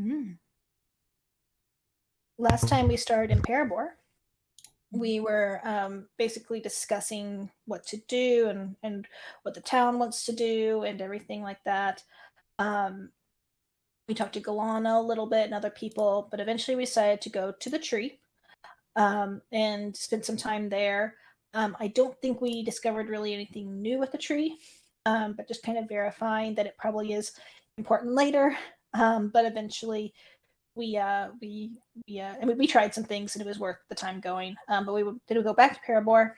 Mm. Last time we started in Parabor, we were basically discussing what to do and what the town wants to do and everything like that. Um, we talked to Galana a little bit and other people, but eventually we decided to go to the tree and spend some time there. I don't think we discovered really anything new with the tree, but just kind of verifying that it probably is important later. But eventually, we tried some things and it was worth the time going. But we go back to Parabor.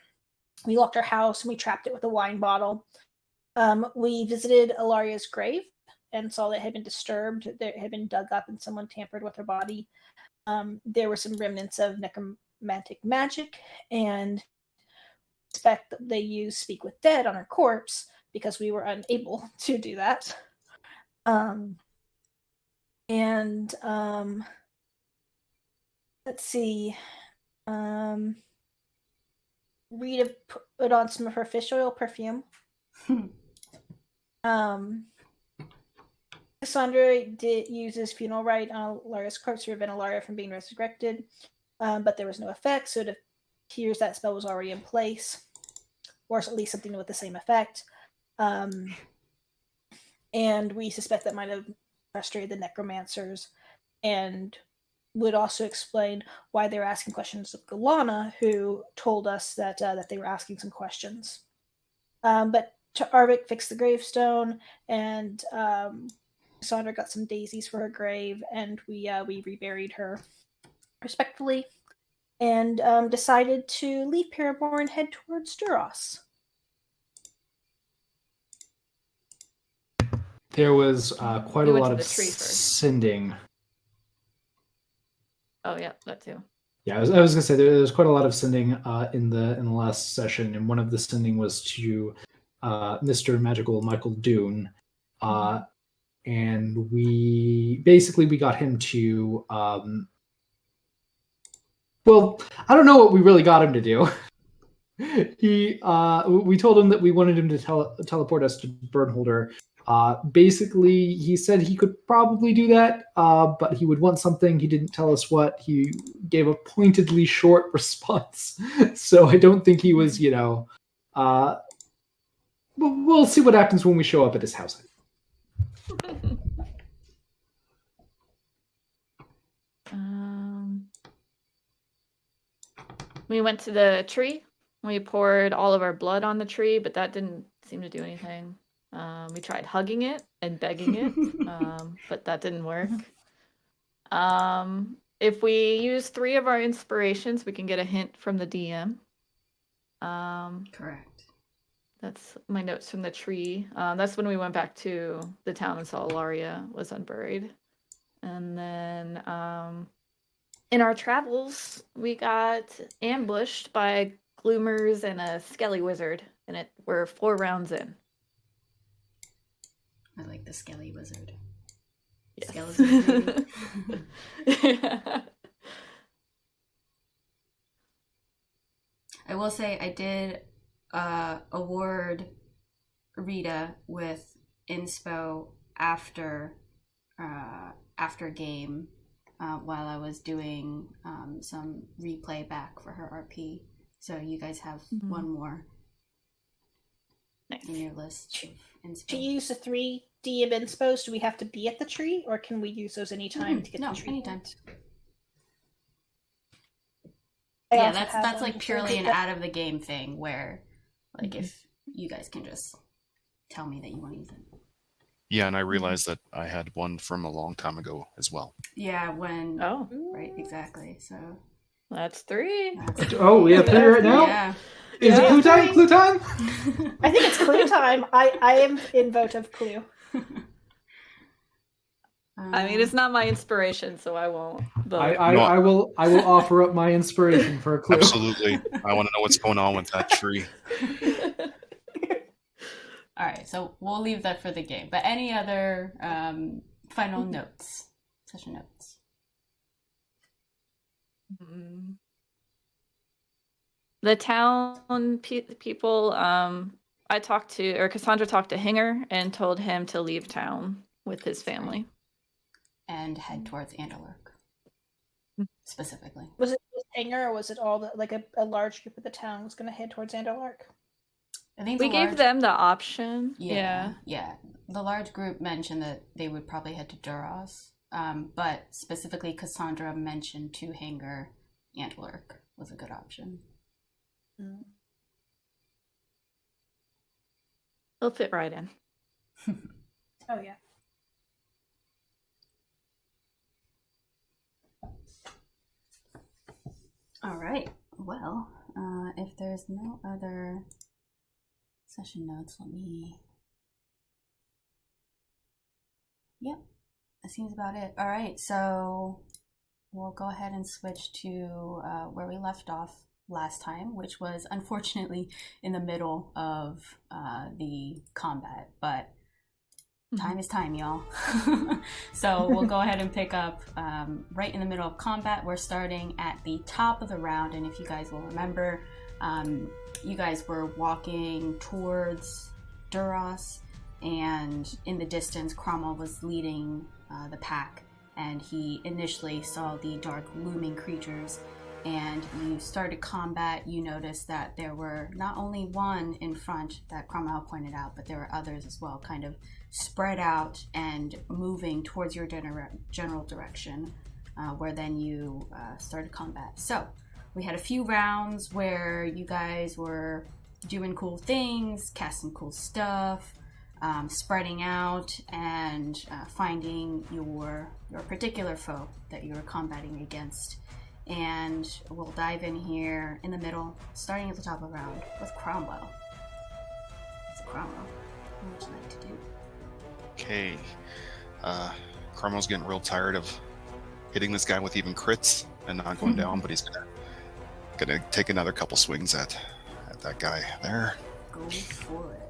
We locked our house and we trapped it with a wine bottle. We visited Alaria's grave and saw that it had been disturbed. That it had been dug up and someone tampered with her body. There were some remnants of necromantic magic, and suspect that they used Speak with Dead on her corpse because we were unable to do that. And let's see. Rita put on some of her fish oil perfume. Cassandra uses funeral rite on Laria's corpse to prevent Alaria from being resurrected, but there was no effect, so it appears that spell was already in place, or at least something with the same effect. And we suspect that might have frustrated the necromancers, and would also explain why they were asking questions of Galana, who told us that they were asking some questions. But Arvik fixed the gravestone, and Cassandra got some daisies for her grave, and we reburied her respectfully, and decided to leave Parabor and head towards Duros. There was quite a lot of sending. Oh yeah, that too. Yeah, I was going to say there was quite a lot of sending in the last session, and one of the sending was to Mr. Magical Michael Dune, and we got him to. Well, I don't know what we really got him to do. We told him that we wanted him to teleport us to Burnholder. Basically, he said he could probably do that, but he would want something. He didn't tell us what. He gave a pointedly short response. So I don't think he was, we'll see what happens when we show up at his house. We went to the tree. We poured all of our blood on the tree, but that didn't seem to do anything. We tried hugging it and begging it, but that didn't work. If we use 3 of our inspirations, we can get a hint from the DM. Correct. That's my notes from the tree. That's when we went back to the town and saw Alaria was unburied. And then in our travels, we got ambushed by gloomers and a skelly wizard, and we're 4 rounds in. I like the skelly wizard. Yes. Skeleton. Yeah. I will say I did award Rieta with inspo after game while I was doing some replay back for her RP. So you guys have one more in your list of inspo. To use the 3 DM inspos, do we have to be at the tree, or can we use those anytime to get the tree? No, anytime. Yeah, that's like purely an out of the game thing where, like, if you guys can just tell me that you want to use it. Yeah, and I realized that I had one from a long time ago as well. Yeah, when... Oh. Right, exactly, so... That's 3. Oh, we have 3 right now? Yeah. Is it clue time? Clue time? I think it's clue time. I am in vote of clue. I mean, it's not my inspiration, so I won't. But... I will offer up my inspiration for a clue. Absolutely. I want to know what's going on with that tree. All right, so we'll leave that for the game. But any other final notes? Session notes? The town people, Cassandra talked to Hinger and told him to leave town with his family. and head towards Andalurk, specifically. Was it just Hanger, or was it all like a large group of the town was going to head towards Andalurk? I think We gave them the option. Yeah. The large group mentioned that they would probably head to Duras, but specifically Cassandra mentioned to Hanger, Andalurk was a good option. He'll fit right in. Oh, yeah. All right. Well, if there's no other session notes, let me... Yep, that seems about it. All right, so we'll go ahead and switch to where we left off last time, which was unfortunately in the middle of the combat, but time is time, y'all. So we'll go ahead and pick up right in the middle of combat. We're starting at the top of the round, and if you guys will remember, you guys were walking towards Duras, and in the distance Cromwell was leading the pack, and he initially saw the dark looming creatures, and you started combat. You noticed that there were not only one in front that Cromwell pointed out, but there were others as well, kind of spread out and moving towards your general direction, where then you started combat. So we had a few rounds where you guys were doing cool things, casting cool stuff, spreading out, and finding your particular foe that you were combating against. And we'll dive in here in the middle, starting at the top of the round with Cromwell. So Cromwell, what would you like to do? Okay. Cromwell's getting real tired of hitting this guy with even crits and not going down, but he's gonna take another couple swings at that guy there. Go for it.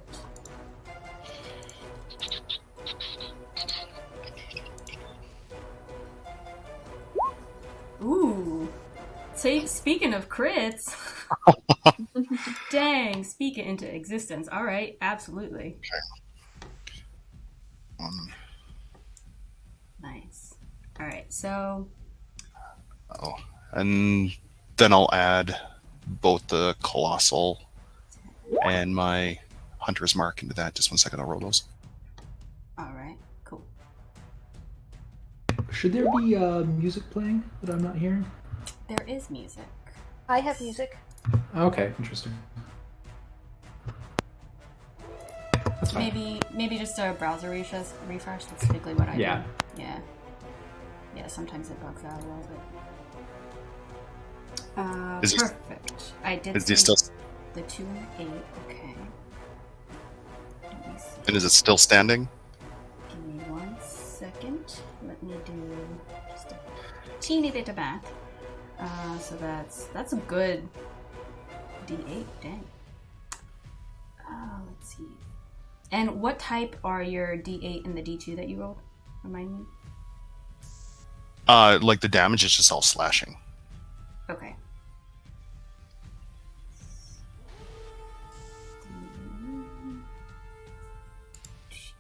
Ooh. Speaking of crits. Dang, speak it into existence. All right, absolutely. Okay. Nice. All right, so... Oh, and then I'll add both the Colossal and my Hunter's Mark into that. Just 1 second, I'll roll those. All right, cool. Should there be music playing that I'm not hearing? There is music. I have music. Okay, interesting. That's fine. Maybe just a browser refresh. That's typically what I do. Yeah. Sometimes it bugs out a little bit. Perfect. I did. Is this still the 2 and 8? Okay. Let me see. And is it still standing? Give me 1 second. Let me do just a teeny bit of math. So that's a good D8. Dang. Let's see. And what type are your D8 and the D2 that you rolled? Remind me. Like the damage is just all slashing. Okay.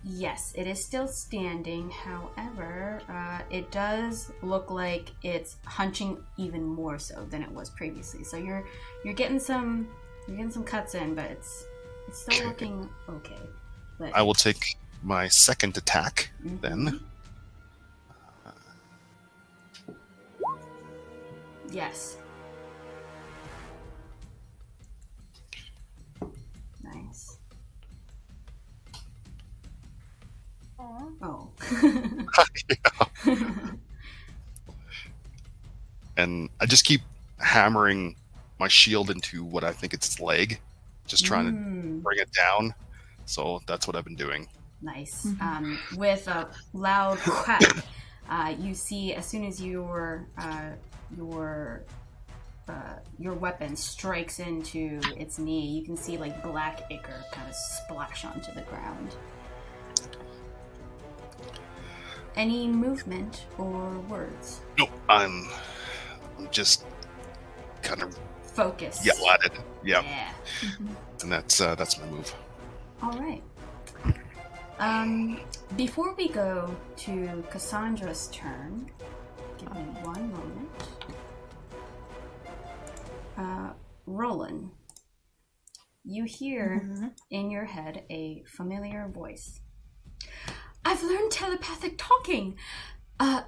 Yes, it is still standing. However, it does look like it's hunching even more so than it was previously. So you're getting some cuts in, but it's still looking okay. But I will take my second attack then. Yes. Nice. Oh. And I just keep hammering my shield into what I think it's leg, just trying to bring it down. So that's what I've been doing. Nice. With a loud crack, you see as soon as your weapon strikes into its knee, you can see like black ichor kind of splash onto the ground. Any movement or words? Nope, I'm just kind of focused. Yell at it. Yeah. Yeah. And that's my move. All right. Before we go to Cassandra's turn, give me one moment. Rolen, you hear in your head a familiar voice. I've learned telepathic talking.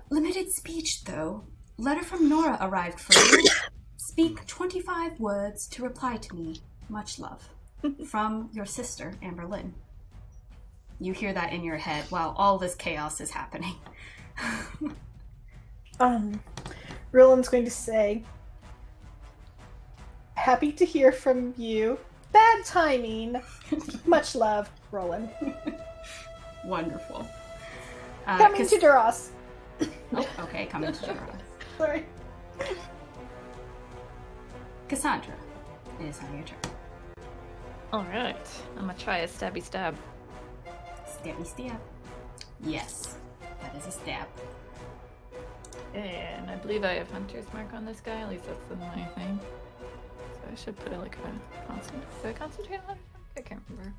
Limited speech, though. Letter from Nora arrived for you. Speak 25 words to reply to me. Much love. From your sister, Amberlynn. You hear that in your head while all this chaos is happening. Roland's going to say, happy to hear from you. Bad timing. Much love, Roland. Wonderful. Coming to Duras. Oh, okay, coming to Duras. Sorry. Cassandra, it is now your turn. Alright, I'm gonna try a stabby stab. Stabby stab. Yes, that is a stab. And I believe I have Hunter's Mark on this guy, at least that's in my thing. So I should put it like a constant. Do I concentrate on Hunter's Mark? I can't remember.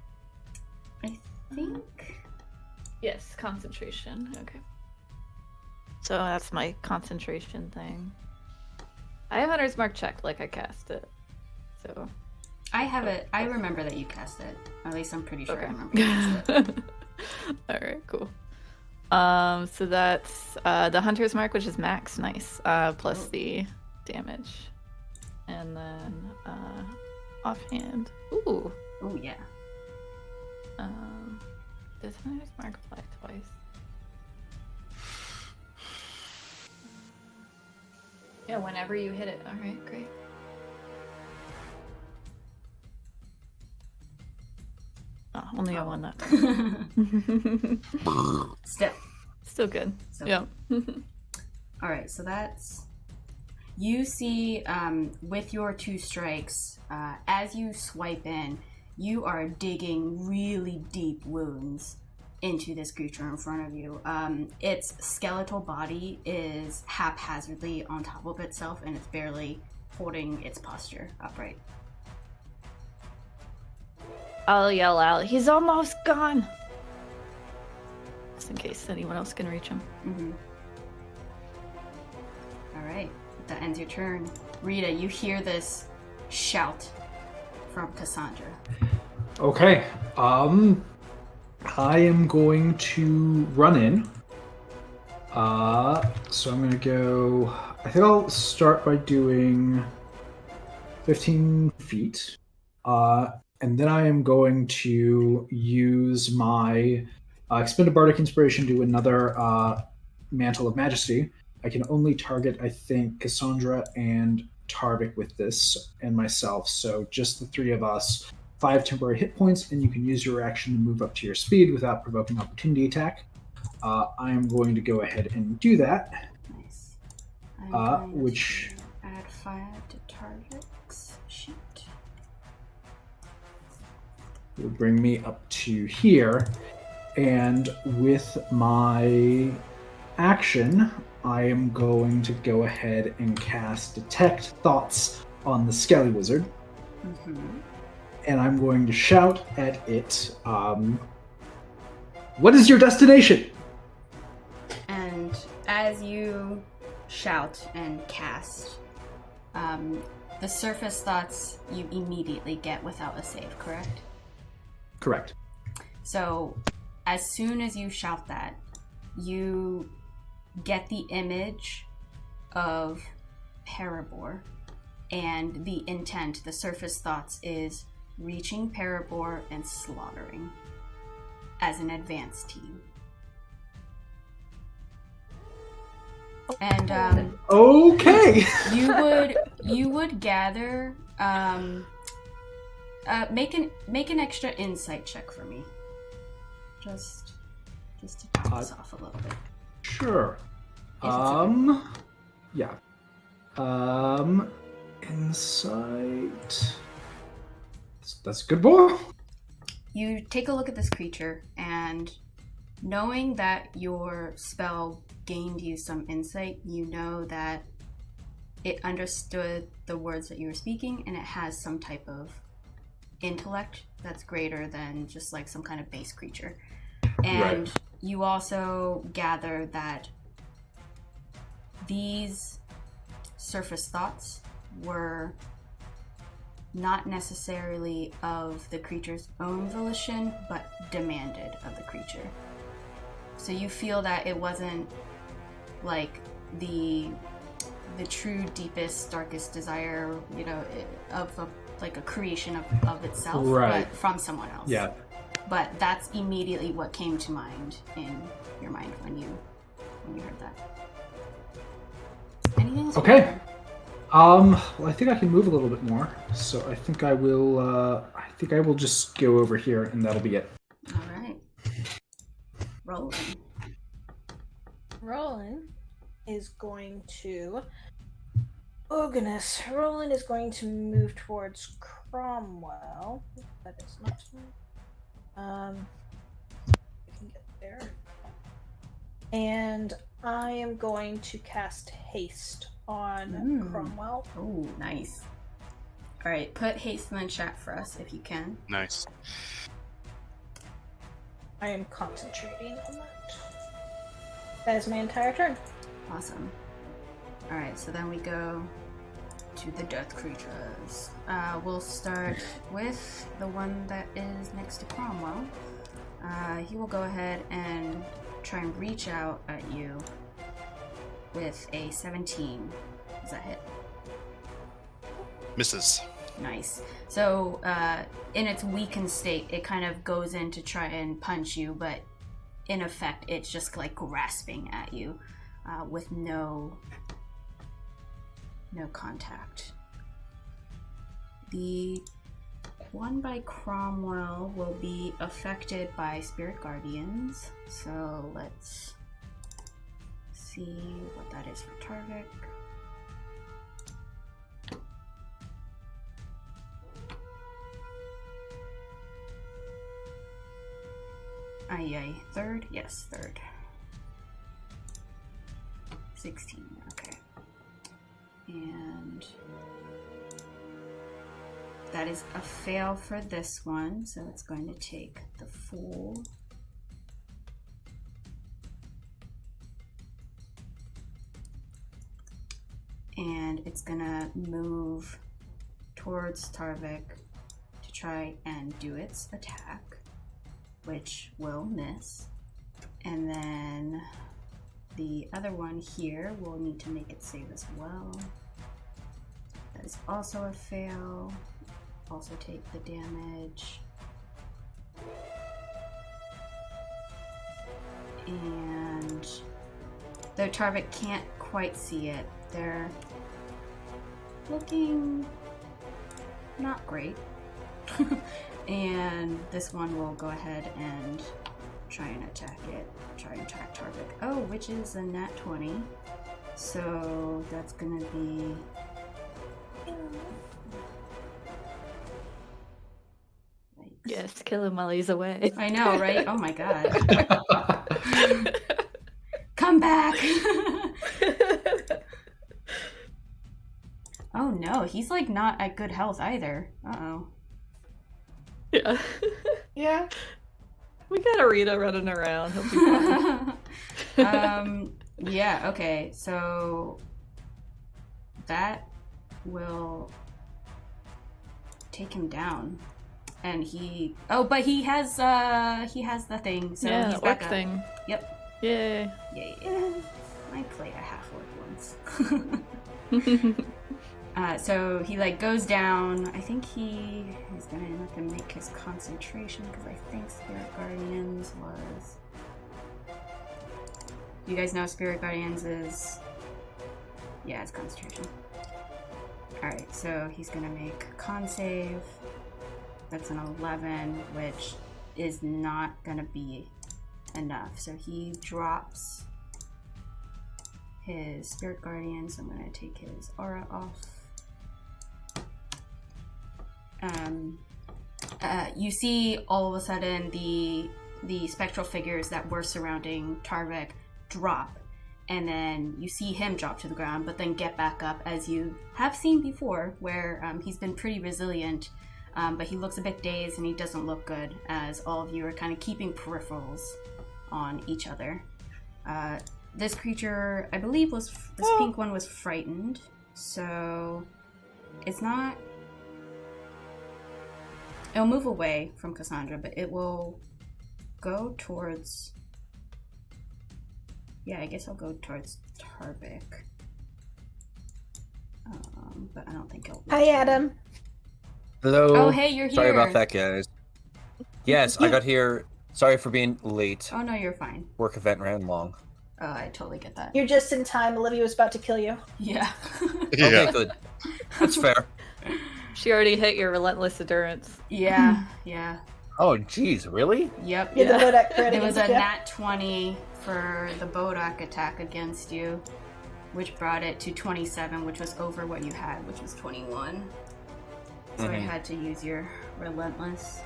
I think... Yes, concentration. Okay. So that's my concentration thing. I have Hunter's Mark checked, like I cast it. So I have it. I remember that you cast it. At least I'm pretty sure I remember you cast it. Alright, cool. So that's the Hunter's Mark, which is max, nice. Plus the damage. And then offhand. Ooh. Oh yeah. Does Hunter's Mark apply twice? Yeah, whenever you hit it. Alright, great. Oh, only got one that time. Still good. Yeah. All right, so that's... You see, with your 2 strikes, as you swipe in, you are digging really deep wounds into this creature in front of you. Its skeletal body is haphazardly on top of itself, and it's barely holding its posture upright. I'll yell out, he's almost gone! Just in case anyone else can reach him. Mm-hmm. All right, that ends your turn. Rieta, you hear this shout from Cassandra. Okay. I am going to run in. So I'm going to go... I think I'll start by doing 15 feet. And then I am going to use my expend a bardic inspiration to another Mantle of Majesty. I can only target, I think, Cassandra and Tarvik with this, and myself. So just the 3 of us. 5 temporary hit points, and you can use your action to move up to your speed without provoking opportunity attack. I am going to go ahead and do that. Nice. Which add 5 to Tarvik's sheet. will bring me up to here. And with my action, I am going to go ahead and cast Detect Thoughts on the Skelly Wizard. Mm-hmm. And I'm going to shout at it, what is your destination? And as you shout and cast, the surface thoughts you immediately get without a save, correct? Correct. So as soon as you shout that, you get the image of Parabor, and the intent, the surface thoughts, is reaching Parabor and slaughtering as an advanced team. And okay. you would gather make an extra insight check for me. Just to top this off a little bit. Sure. Yeah. Insight. That's a good boy. You take a look at this creature, and knowing that your spell gained you some insight, you know that it understood the words that you were speaking, and it has some type of intellect that's greater than just like some kind of base creature. And you also gather that these surface thoughts were not necessarily of the creature's own volition, but demanded of the creature. So you feel that it wasn't like the true deepest, darkest desire, you know, of a creation of itself, but from someone else. Yeah. But that's immediately what came to mind in your mind when you heard that. Anything else? Okay. Well, I think I can move a little bit more, so I think I will. I will just go over here, and that'll be it. All right. Rolen. Rolen is going to. Oh goodness! Rolen is going to move towards Cromwell. That is not. I can get there. And I am going to cast haste on Cromwell. Oh, nice. All right, put haste in the chat for us if you can. Nice. I am concentrating on that. That is my entire turn. Awesome. All right, so then we go to the death creatures. We'll start with the one that is next to Cromwell. He will go ahead and try and reach out at you with a 17. Does that hit? Misses. Nice. So, in its weakened state, it kind of goes in to try and punch you, but in effect, it's just like grasping at you with no contact. The one by Cromwell will be affected by Spirit Guardians, so let's see what that is for Tarvik. Third? Yes, third. 16, okay. And that is a fail for this one, so it's going to take the full. And it's gonna move towards Tarvik to try and do its attack, which will miss. And then the other one here will need to make it save as well. That is also a fail. Also take the damage. And though Tarvik can't quite see it, they're looking not great. And this one will go ahead and try and attack it. Try and attack Tarvik. Oh, which is a nat 20. So that's gonna be... Yes, kill him while he's away. I know, right? Oh my god. Come back! Oh no, he's like not at good health either. Uh-oh. Yeah. Yeah. We got a Rieta running around. He'll be fine. Yeah, okay, so that will take him down. And he but he has the thing, so yeah, he's back orc up. thing. Yep. Yay. Yeah. I played a half orc once. So he like goes down. I think he is gonna end up and make his concentration because I think Spirit Guardians was. You guys know Spirit Guardians is. Yeah, it's concentration. All right, so he's gonna make a con save. That's an 11, which is not gonna be enough. So he drops his Spirit Guardian, so I'm gonna take his aura off. You see all of a sudden the spectral figures that were surrounding Tarvik drop, and then you see him drop to the ground, but then get back up as you have seen before, where he's been pretty resilient but he looks a bit dazed and he doesn't look good as all of you are kind of keeping peripherals on each other. This creature, I believe, this pink one was frightened, so it's not... It'll move away from Cassandra, but it will go towards... Yeah, I guess I'll go towards Tarvik. But I don't think it'll... Hi, Adam. Hello. Oh, hey, you're here. Sorry about that, guys. Yes, I got here. Sorry for being late. Oh, no, you're fine. Work event ran long. Oh, I totally get that. You're just in time. Olivia was about to kill you. Yeah. Okay, good. That's fair. She already hit your relentless endurance. Yeah. Oh, jeez, really? Yep. Yeah, the Bodak crit It was a against you. nat 20 for the Bodak attack against you, which brought it to 27, which was over what you had, which was 21. So I had to use your relentless.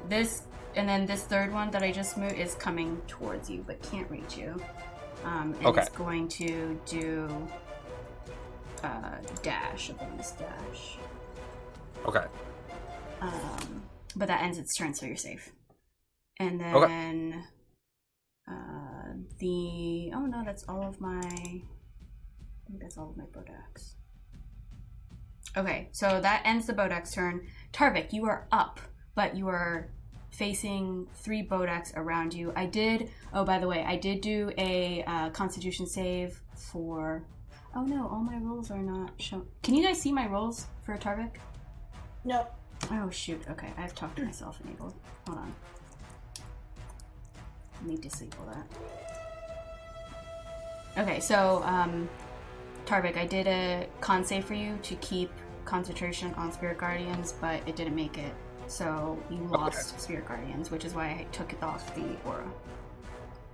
This third one that I just moved is coming towards you, but can't reach you. And it's going to do dash, a bonus dash. Okay. But that ends its turn, so you're safe. And then oh no, that's all of my... I think that's all of my Bodaks. Okay, so that ends the Bodak's turn. Tarvik, you are up, but you are facing 3 Bodaks around you. By the way, I did do a Constitution save for... Oh no, all my rolls are not shown. Can you guys see my rolls for Tarvik? No. Oh shoot, okay, I have talked to myself enabled. Hold on. Let me disable that. Okay, so, Tarvik, I did a con save for you to keep concentration on Spirit Guardians, but it didn't make it. So you lost Spirit Guardians, which is why I took it off the aura.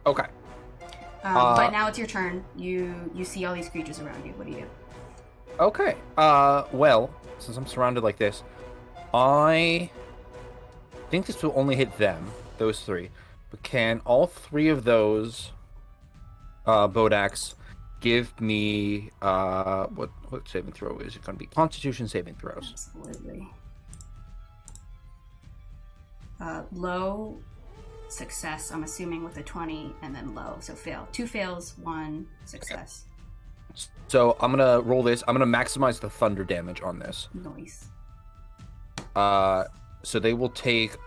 Okay. But now it's your turn. You see all these creatures around you. What do you do? Okay. Well, since I'm surrounded like this, I think this will only hit them, those 3. But can all 3 of those Bodaks give me what saving throw is it going to be? Constitution saving throws. Absolutely. Low success, I'm assuming, with a 20, and then low, so fail. 2 fails, 1 success. Okay. So I'm gonna roll this. I'm gonna maximize the thunder damage on this. Nice. So they will take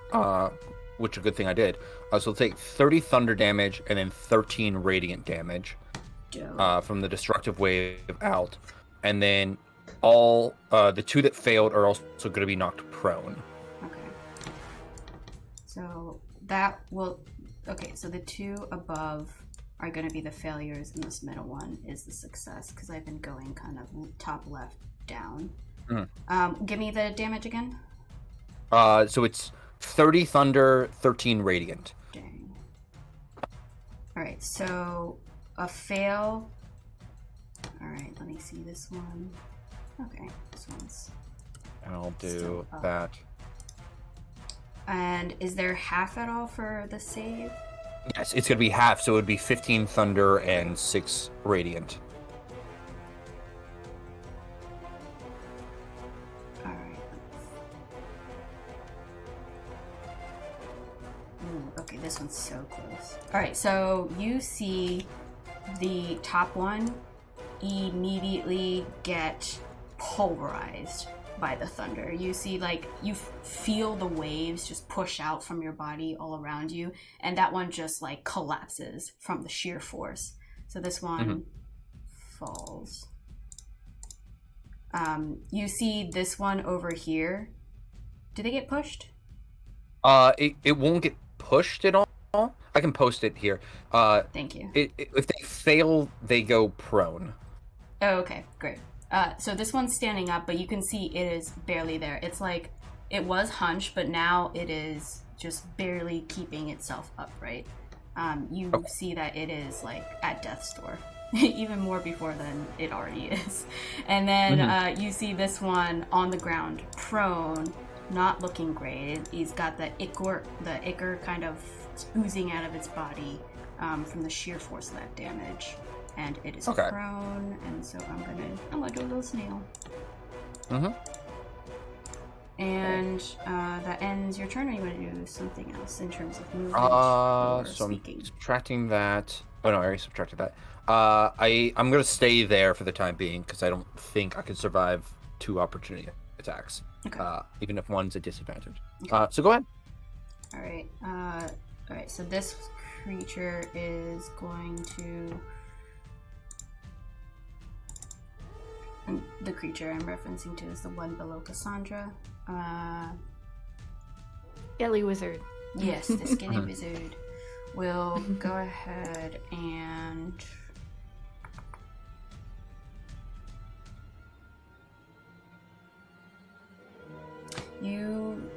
which is a good thing I did. So they'll take 30 thunder damage and then 13 radiant damage from the destructive wave out, and then all the 2 that failed are also going to be knocked prone. Okay. So that will... Okay, so the 2 above are going to be the failures, and this middle one is the success, because I've been going kind of top left down. Give me the damage again. So it's 30 thunder, 13 radiant. Dang. Alright, so a fail. Alright, let me see this one. Okay, this one's... I'll do still up. that. And is there half at all for the save? Yes, it's going to be half, so it would be 15 thunder and 6 radiant. Alright. Ooh, okay, this one's so close. Alright, so you see the top one immediately get pulverized by the thunder. You see, like, you feel the waves just push out from your body all around you, and that one just, like, collapses from the sheer force. So this one falls. You see this one over here. Do they get pushed? It won't get pushed at all. I can post it here. Thank you. If they fail, they go prone. Oh, okay, great. So this one's standing up, but you can see it is barely there. It's like, it was hunched, but now it is just barely keeping itself upright. You see that it is, like, at death's door. Even more before than it already is. And then you see this one on the ground, prone, not looking great. He's got the Ichor kind of oozing out of its body from the sheer force of that damage. And it is prone, and so I'm gonna do a little snail. And that ends your turn, or you want to do something else in terms of movement or So speaking? I'm subtracting that. Oh no, I already subtracted that. I'm gonna stay there for the time being because I don't think I can survive 2 opportunity attacks. Okay. Even if one's a disadvantage. Okay. So go ahead. All right. All right. So this creature is going to. And the creature I'm referencing to is the one below Cassandra. Skelly wizard. Yes, the skinny wizard will go ahead and you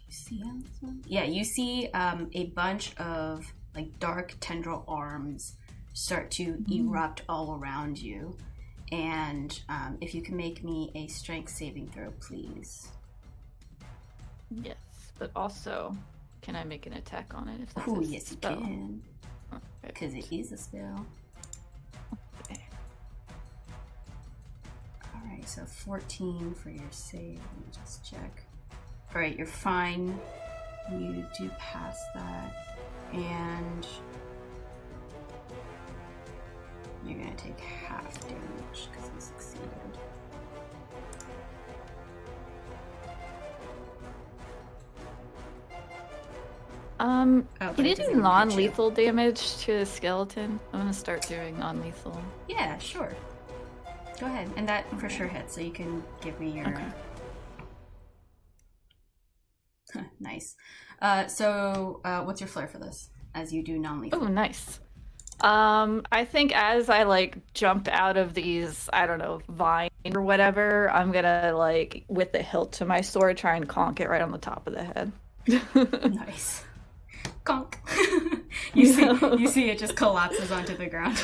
see on this one? Yeah, you see a bunch of like dark tendril arms start to erupt all around you. And if you can make me a strength saving throw, please. Yes, but also, can I make an attack on it if that's Oh, a yes, you spell? can. Okay. Because it is a spell. Okay. Alright, so 14 for your save. Let me just check. Alright, you're fine. You do pass that. And you're going to take half damage because you succeeded. Can but you it do doesn't hit you. non-lethal damage to a skeleton? I'm gonna start doing non-lethal. Yeah, sure. Go ahead. And that for sure hits, so you can give me your... Okay. Nice. So what's your flair for this, as you do non-lethal? Oh, nice. I think as I like jump out of these, I don't know, vine or whatever, I'm gonna like with the hilt to my sword try and conk it right on the top of the head. Nice. Conk. You see it just collapses onto the ground.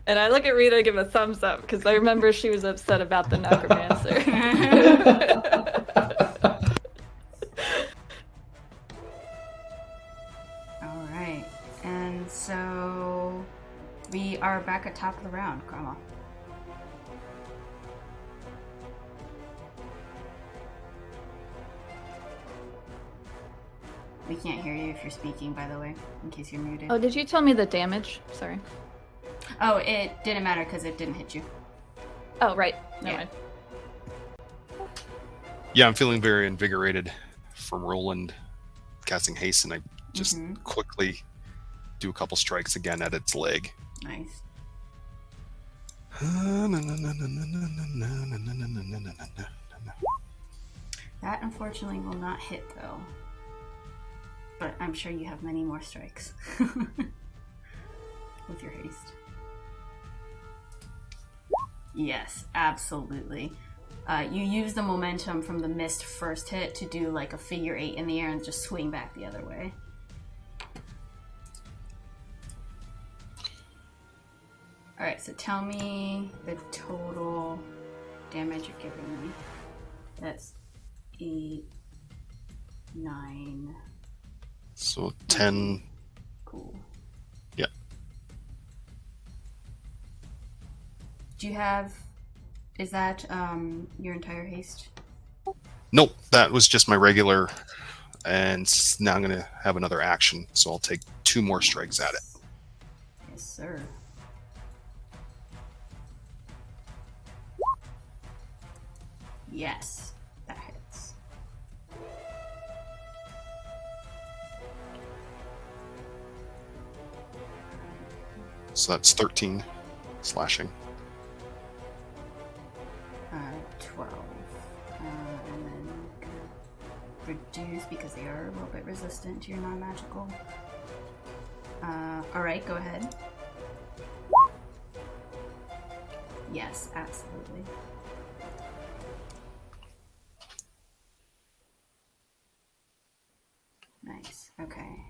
And I look at Rieta and give a thumbs up because I remember she was upset about the necromancer. All right. And so we are back at top of the round, Cromwell. We can't hear you if you're speaking, by the way, in case you're muted. Oh, did you tell me the damage? Sorry. Oh, it didn't matter because it didn't hit you. Oh, right. Never Yeah. mind. Yeah, I'm feeling very invigorated from Roland casting haste, and I just quickly do a couple strikes again at its leg. Nice. That unfortunately will not hit, though. But I'm sure you have many more strikes with your haste. Yes, absolutely. You use the momentum from the missed first hit to do like a figure 8 in the air and just swing back the other way. Alright, so tell me the total damage you're giving me. That's 8, 9. So 10. Cool. Yeah. Do you have... Is that your entire haste? Nope, that was just my regular. And now I'm going to have another action, so I'll take 2 more strikes at it. Yes, sir. Yes, that hits. So that's 13 slashing. 12. And then reduce because they are a little bit resistant to your non-magical. Alright, go ahead. Yes, absolutely. Nice. Okay.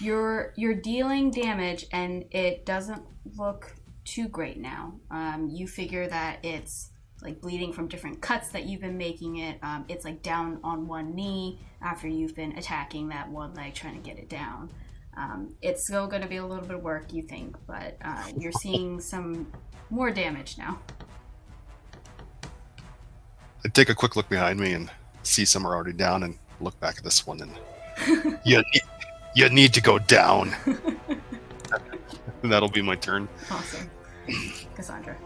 You're dealing damage, and it doesn't look too great now. You figure that it's like bleeding from different cuts that you've been making it. It's like down on one knee after you've been attacking that one leg, trying to get it down. It's still going to be a little bit of work, you think, but you're seeing some more damage now. I take a quick look behind me and see some are already down, and look back at this one, and you need to go down. That'll be my turn. Awesome. Cassandra.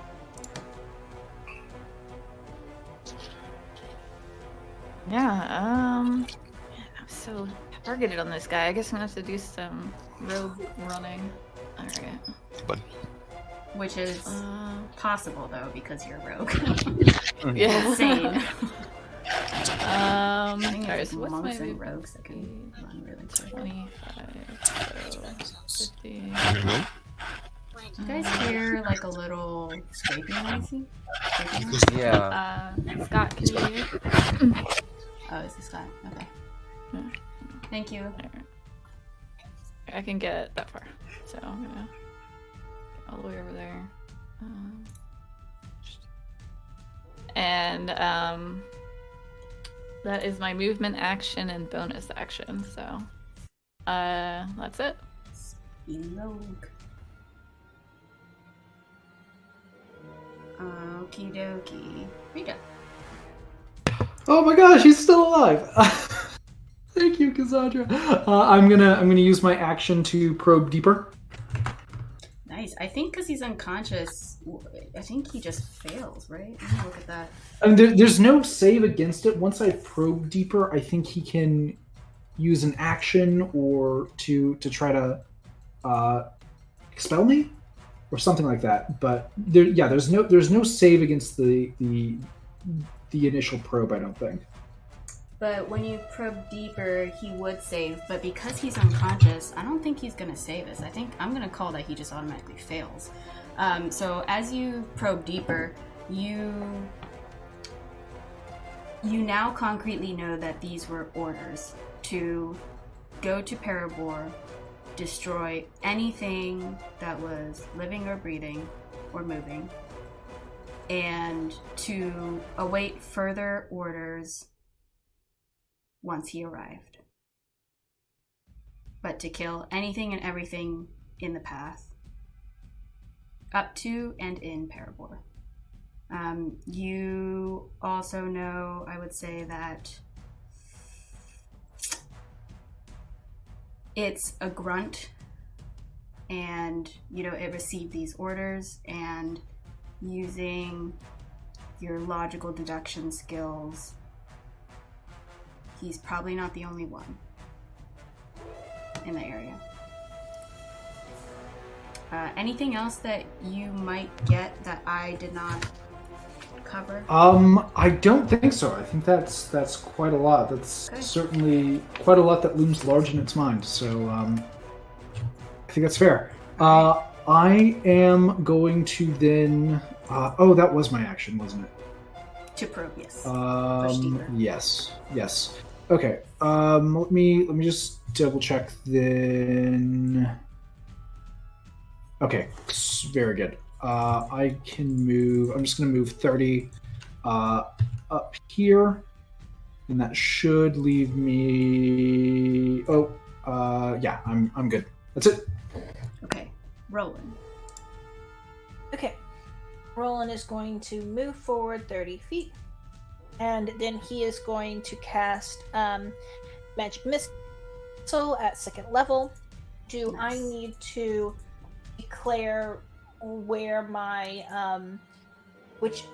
Yeah, I'm so targeted on this guy. I guess I'm gonna have to do some rogue running. Alright. But Which is possible, though, because you're a rogue. Yeah. Insane. Alright, There's so what's my monks and movement? rogues that can run really quick. 25, so 50. I'm gonna go. Do you guys hear like a little scraping noise? Yeah. Scott, can you? Oh, is this guy? Okay. Yeah. Thank you. I can get that far, so I'm gonna get all the way over there. And that is my movement action and bonus action. So that's it. Rogue. Okie dokie. Rieta. Oh my gosh, he's still alive. Thank you, Cassandra. I'm gonna use my action to probe deeper. Nice. I think because he's unconscious, I think he just fails, right? Let me look at that. I mean, there's no save against it. Once I probe deeper, I think he can use an action or to try to expel me or something like that. But there's no save against the initial probe, I don't think. But when you probe deeper, he would save. But because he's unconscious, I don't think he's going to save us. I think I'm going to call that he just automatically fails. So as you probe deeper, you now concretely know that these were orders to go to Parabor, destroy anything that was living or breathing or moving, and to await further orders once he arrived. But to kill anything and everything in the path, up to and in Parabor. You also know, I would say, that it's a grunt, and it received these orders, and using your logical deduction skills, he's probably not the only one in the area. Anything else that you might get that I did not cover? I don't think so. I think that's quite a lot. That's certainly quite a lot that looms large in its mind. So I think that's fair. I am going to then. That was my action, wasn't it? To probe, yes. Push deeper. Yes. Okay. Let me just double check then. Okay, very good. I can move. I'm just going to move 30 up here, and that should leave me. Yeah, I'm good. That's it. Okay, Rolen. Okay. Rolen is going to move forward 30 feet, and then he is going to cast Magic Missile at 2nd level. Do Nice. I need to declare where my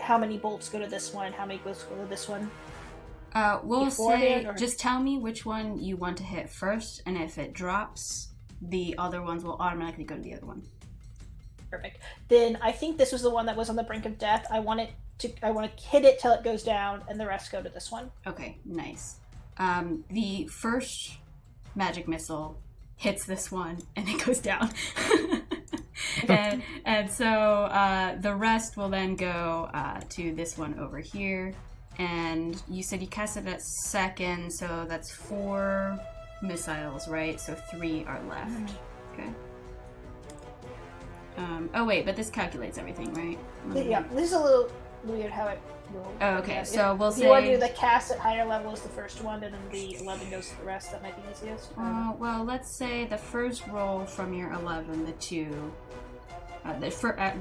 how many bolts go to this one, how many bolts go to this one? We'll beforehand, say, or- just tell me which one you want to hit first, and if it drops, the other ones will automatically go to the other one. Perfect. Then I think this was the one that was on the brink of death. I want to hit it till it goes down, and the rest go to this one. Okay, nice. The first magic missile hits this one, and it goes down. and so the rest will then go to this one over here. And you said you cast it at 2nd, so that's 4 missiles, right? So 3 are left. Okay. Oh wait, but this calculates everything, right? Yeah, this is a little weird how it rolled. Oh, okay, Yeah, so we'll if you want to say- do the cast at higher level is the first one, and then the 11 goes to the rest. That might be easiest. Well, let's say the first roll from your 11, the 2, the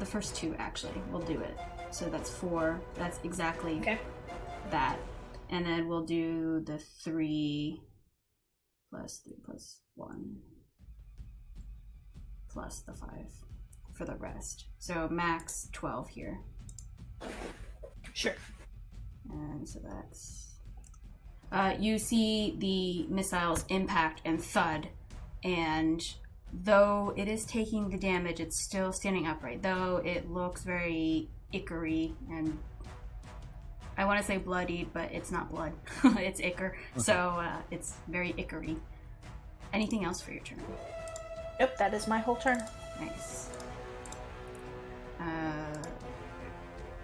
first 2 actually, we'll do it. So that's 4. That's exactly that. And then we'll do the 3 plus 3 plus 1 plus the 5 for the rest. So max 12 here. Sure. And so that's... you see the missiles impact and thud, and though it is taking the damage, it's still standing upright, though it looks very ichory and I want to say bloody, but it's not blood. It's ichor, so it's very ichory. Anything else for your turn? Yep, that is my whole turn. Nice.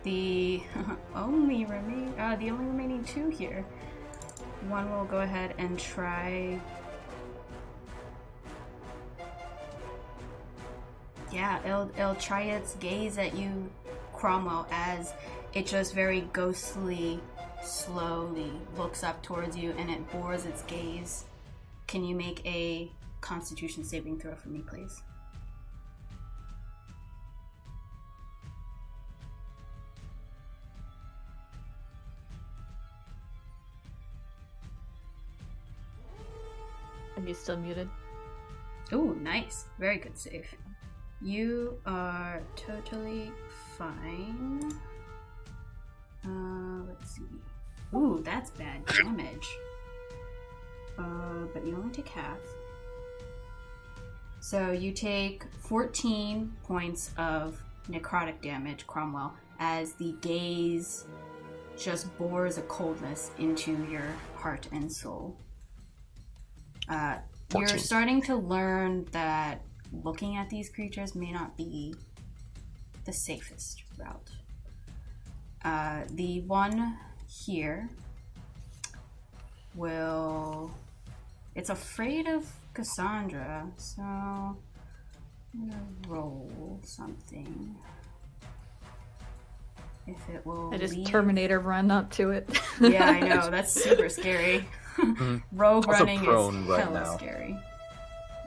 The only remaining 2 here. One will go ahead and try. Yeah, it'll try its gaze at you, Cromwell, as it just very ghostly, slowly looks up towards you, and it bores its gaze. Can you make a Constitution saving throw for me, please? Are you still muted? Ooh, nice. Very good save. You are totally fine. Let's see. Ooh, that's bad damage. But you only take half. So you take 14 points of necrotic damage, Cromwell, as the gaze just bores a coldness into your heart and soul. You're 14. starting to learn that looking at these creatures may not be the safest route. The one here it's afraid of Cassandra, so I'm gonna roll something. If it will I just leave... Terminator run up to it. Yeah, I know, that's super scary. Rogue Also running prone is right hella now. scary.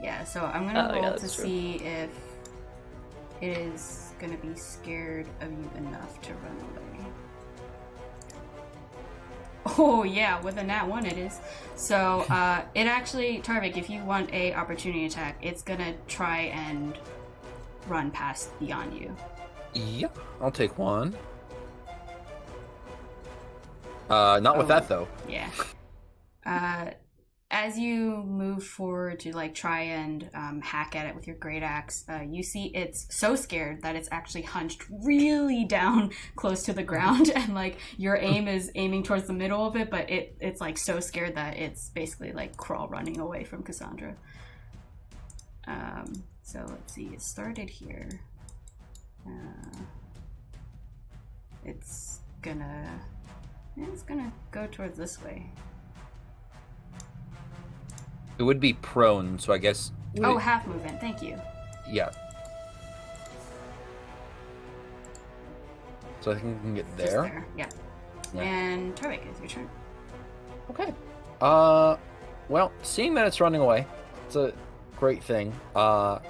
Yeah, so I'm gonna Oh, yeah, roll to that's true. see if it is gonna be scared of you enough to run away. Oh yeah, with a nat 1 it is. So it actually, Tarvik, if you want a opportunity attack, it's gonna try and run past beyond you. Yep, I'll take one. Not with that though. Yeah. As you move forward to like try and hack at it with your great axe, you see it's so scared that it's actually hunched really down close to the ground, and like your aim is aiming towards the middle of it, but it's like so scared that it's basically like crawl running away from Cassandra. So let's see, it started here. It's gonna go towards this way. It would be prone, so I guess. Oh, half movement. Thank you. Yeah. So I think we can get Just there. there. Yeah. Yeah. And Tarvik, it's your turn. Okay. Well, seeing that it's running away, it's a great thing. But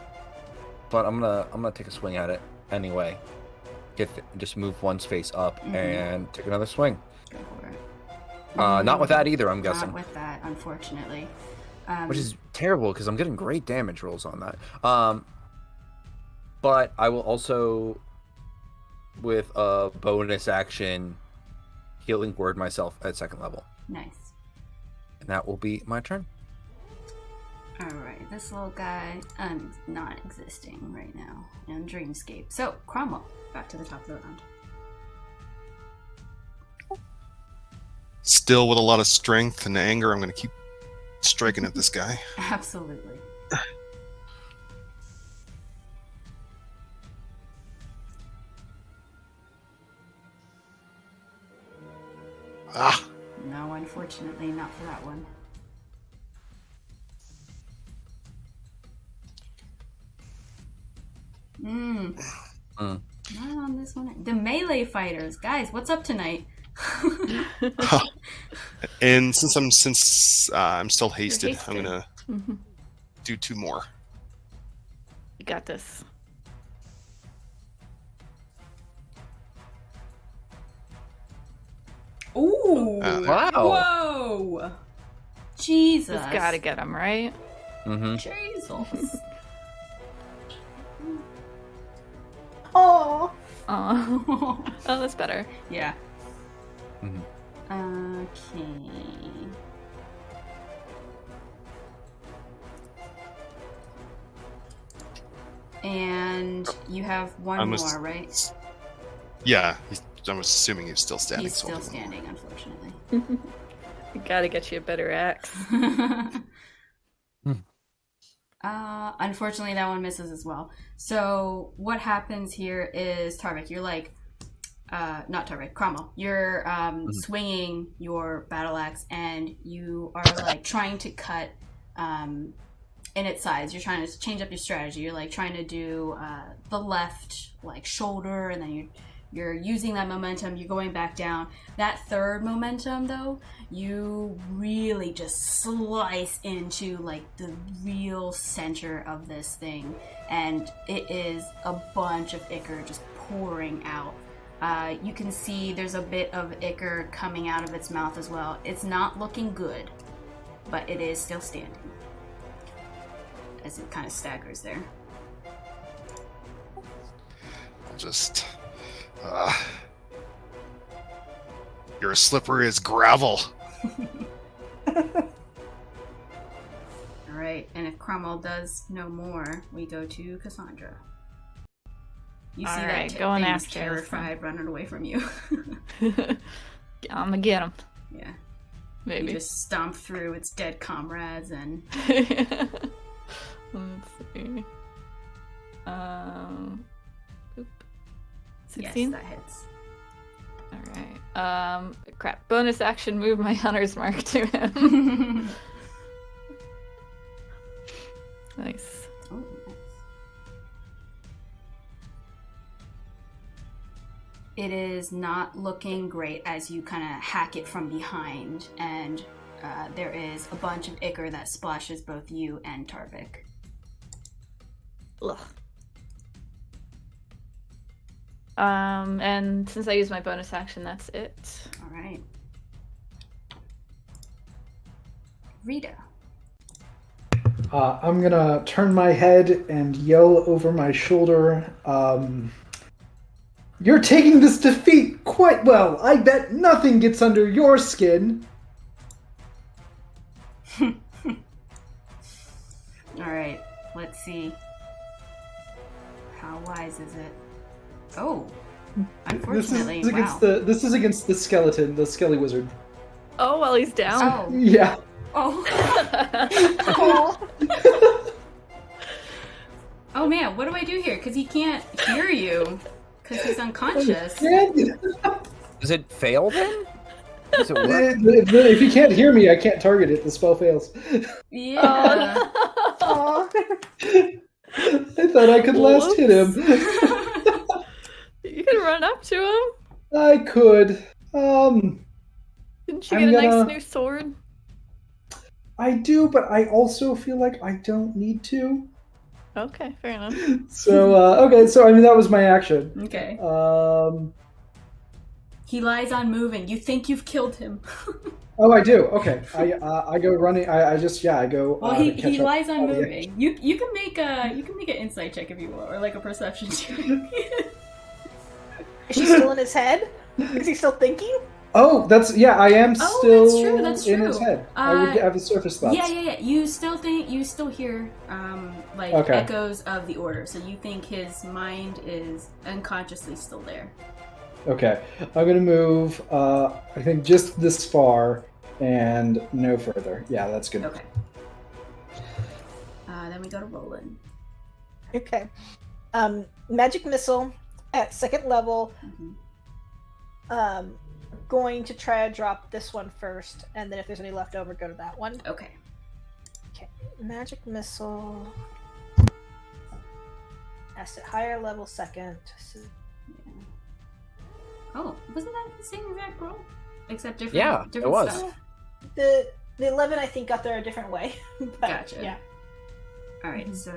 I'm gonna take a swing at it anyway. Just move one space up and take another swing. Go for it. Not with that either, I'm guessing. Not with that, unfortunately. Which is terrible because I'm getting great damage rolls on that. But I will also, with a bonus action, healing word myself at 2nd level. Nice. And that will be my turn. Alright, this little guy is not existing right now in Dreamscape. So, Cromwell, back to the top of the round. Still with a lot of strength and anger, I'm going to keep striking at this guy. Absolutely. Ah! No, unfortunately, not for that one. Not on this one. The melee holiday fighters. Guys, what's up tonight? And since I'm still hasted, I'm hasted. gonna Mhm. do 2 more. You got this. Ooh! Wow. Whoa! Jesus. Just gotta get him, right? Mm-hmm. Jesus. Oh, Oh, that's better. Yeah. Mhm. Okay. And you have one I'm more, right? Yeah, I'm assuming he's still standing. He's so still I'll do one more. standing, unfortunately. You gotta get you a better axe. Unfortunately, that one misses as well. So what happens here is, Tarvik, you're like, not Tarvik, Cromwell. You're swinging your battle axe, and you are like trying to cut in its sides. You're trying to change up your strategy. You're like trying to do the left like shoulder, and then you're using that momentum. You're going back down. That third momentum, though, you really just slice into like the real center of this thing, and it is a bunch of ichor just pouring out. You can see there's a bit of ichor coming out of its mouth as well. It's not looking good, but it is still standing as it kind of staggers there. I'll just. You're as slippery as gravel. All right, and if Cromwell does no more, we go to Cassandra. You see All that right, go and thing's ask terrified running away from you. I'm gonna get him. Yeah. You Maybe. just stomp through its dead comrades and Let's see. Oop. yes, 16? that hits. Alright. Crap. Bonus action, move my hunter's mark to him. Nice. Oh, nice. It is not looking great as you kind of hack it from behind, and there is a bunch of ichor that splashes both you and Tarvik. Ugh. And since I used my bonus action, that's it. All right. Rieta. I'm gonna turn my head and yell over my shoulder. You're taking this defeat quite well. I bet nothing gets under your skin. All right. Let's see. How wise is it? Oh, unfortunately, This is against the skeleton, the skelly wizard. Oh, well, he's down. Oh. Yeah. Oh. oh. Oh man, what do I do here? Because he can't hear you. Because he's unconscious. Does it fail then? Does it work? If he can't hear me, I can't target it. The spell fails. Yeah. Oh. I thought I could last hit him. You can run up to him. I could. Didn't you get a nice new sword? I do, but I also feel like I don't need to. Okay, fair enough. So, okay, so I mean, that was my action. Okay. He lies unmoving. You think you've killed him. Oh, I do. Okay. I go running. I go. Well, to he catch up. lies unmoving. You can make an insight check if you will, or like a perception check. Is she still in his head? Is he still thinking? Oh, I am still that's in true. his head. I would have the surface thoughts. Yeah. You still hear echoes of the order, so you think his mind is unconsciously still there. Okay, I'm gonna move. I think just this far and no further. Yeah, that's good. Okay. Then we go to Rolen. Okay. Magic missile at 2nd level. Mm-hmm. Going to try to drop this one first, and then if there's any left over, go to that one. Okay. Okay. Magic missile. That's at higher level 2nd. So Oh, wasn't that the same exact roll? Except different. Yeah, different it was. Stuff. The 11, I think, got there a different way. But, Gotcha. Yeah. All right, so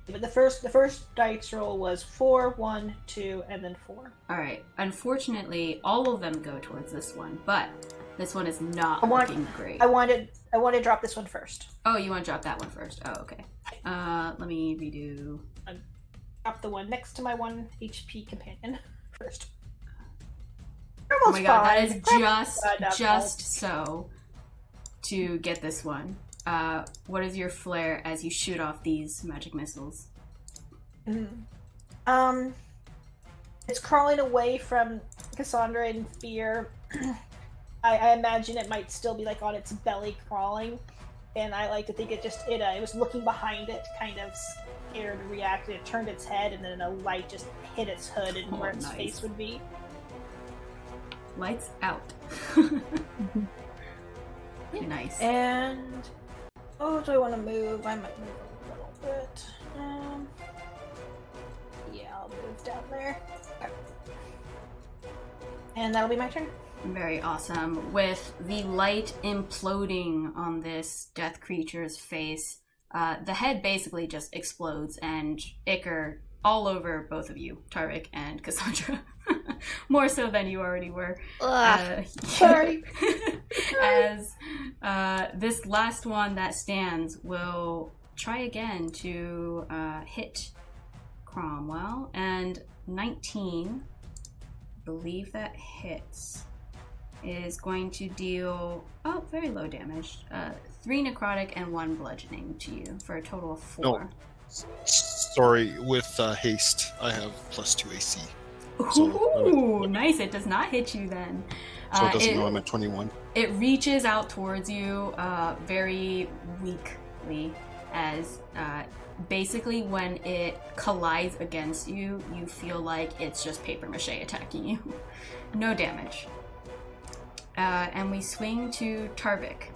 But the first dice roll was 4, 1, 2, and then 4. all right. Unfortunately, all of them go towards this one, but this one is not I want- looking great. I wanted to drop this one first. Oh, you want to drop that one first? Oh, okay. Let me redo. Drop the one next to my 1 HP companion first. Oh my god, that is That's just so to get this one. What is your flair as you shoot off these magic missiles? It's crawling away from Cassandra in fear. I imagine it might still be like on its belly crawling, and I like to think it was looking behind it, kind of scared, reacted. It turned its head, and then a light just hit its hood and where its nice. face would be. Lights out. Nice. And do I want to move? I might move a little bit. Yeah, I'll move down there. Okay. And that'll be my turn. Very awesome. With the light imploding on this death creature's face, the head basically just explodes, and Ichor all over both of you, Tarvik and Cassandra. More so than you already were. Sorry. As this last one that stands will try again to hit Cromwell, and 19, I believe that hits, is going to deal very low damage, 3 necrotic and 1 bludgeoning to you for a total of 4. No. Sorry, with haste, I have +2 AC. Ooh, nice. It does not hit you then. So it doesn't know I'm at 21. It reaches out towards you very weakly, as basically when it collides against you, you feel like it's just paper mache attacking you. No damage. And we swing to Tarvik.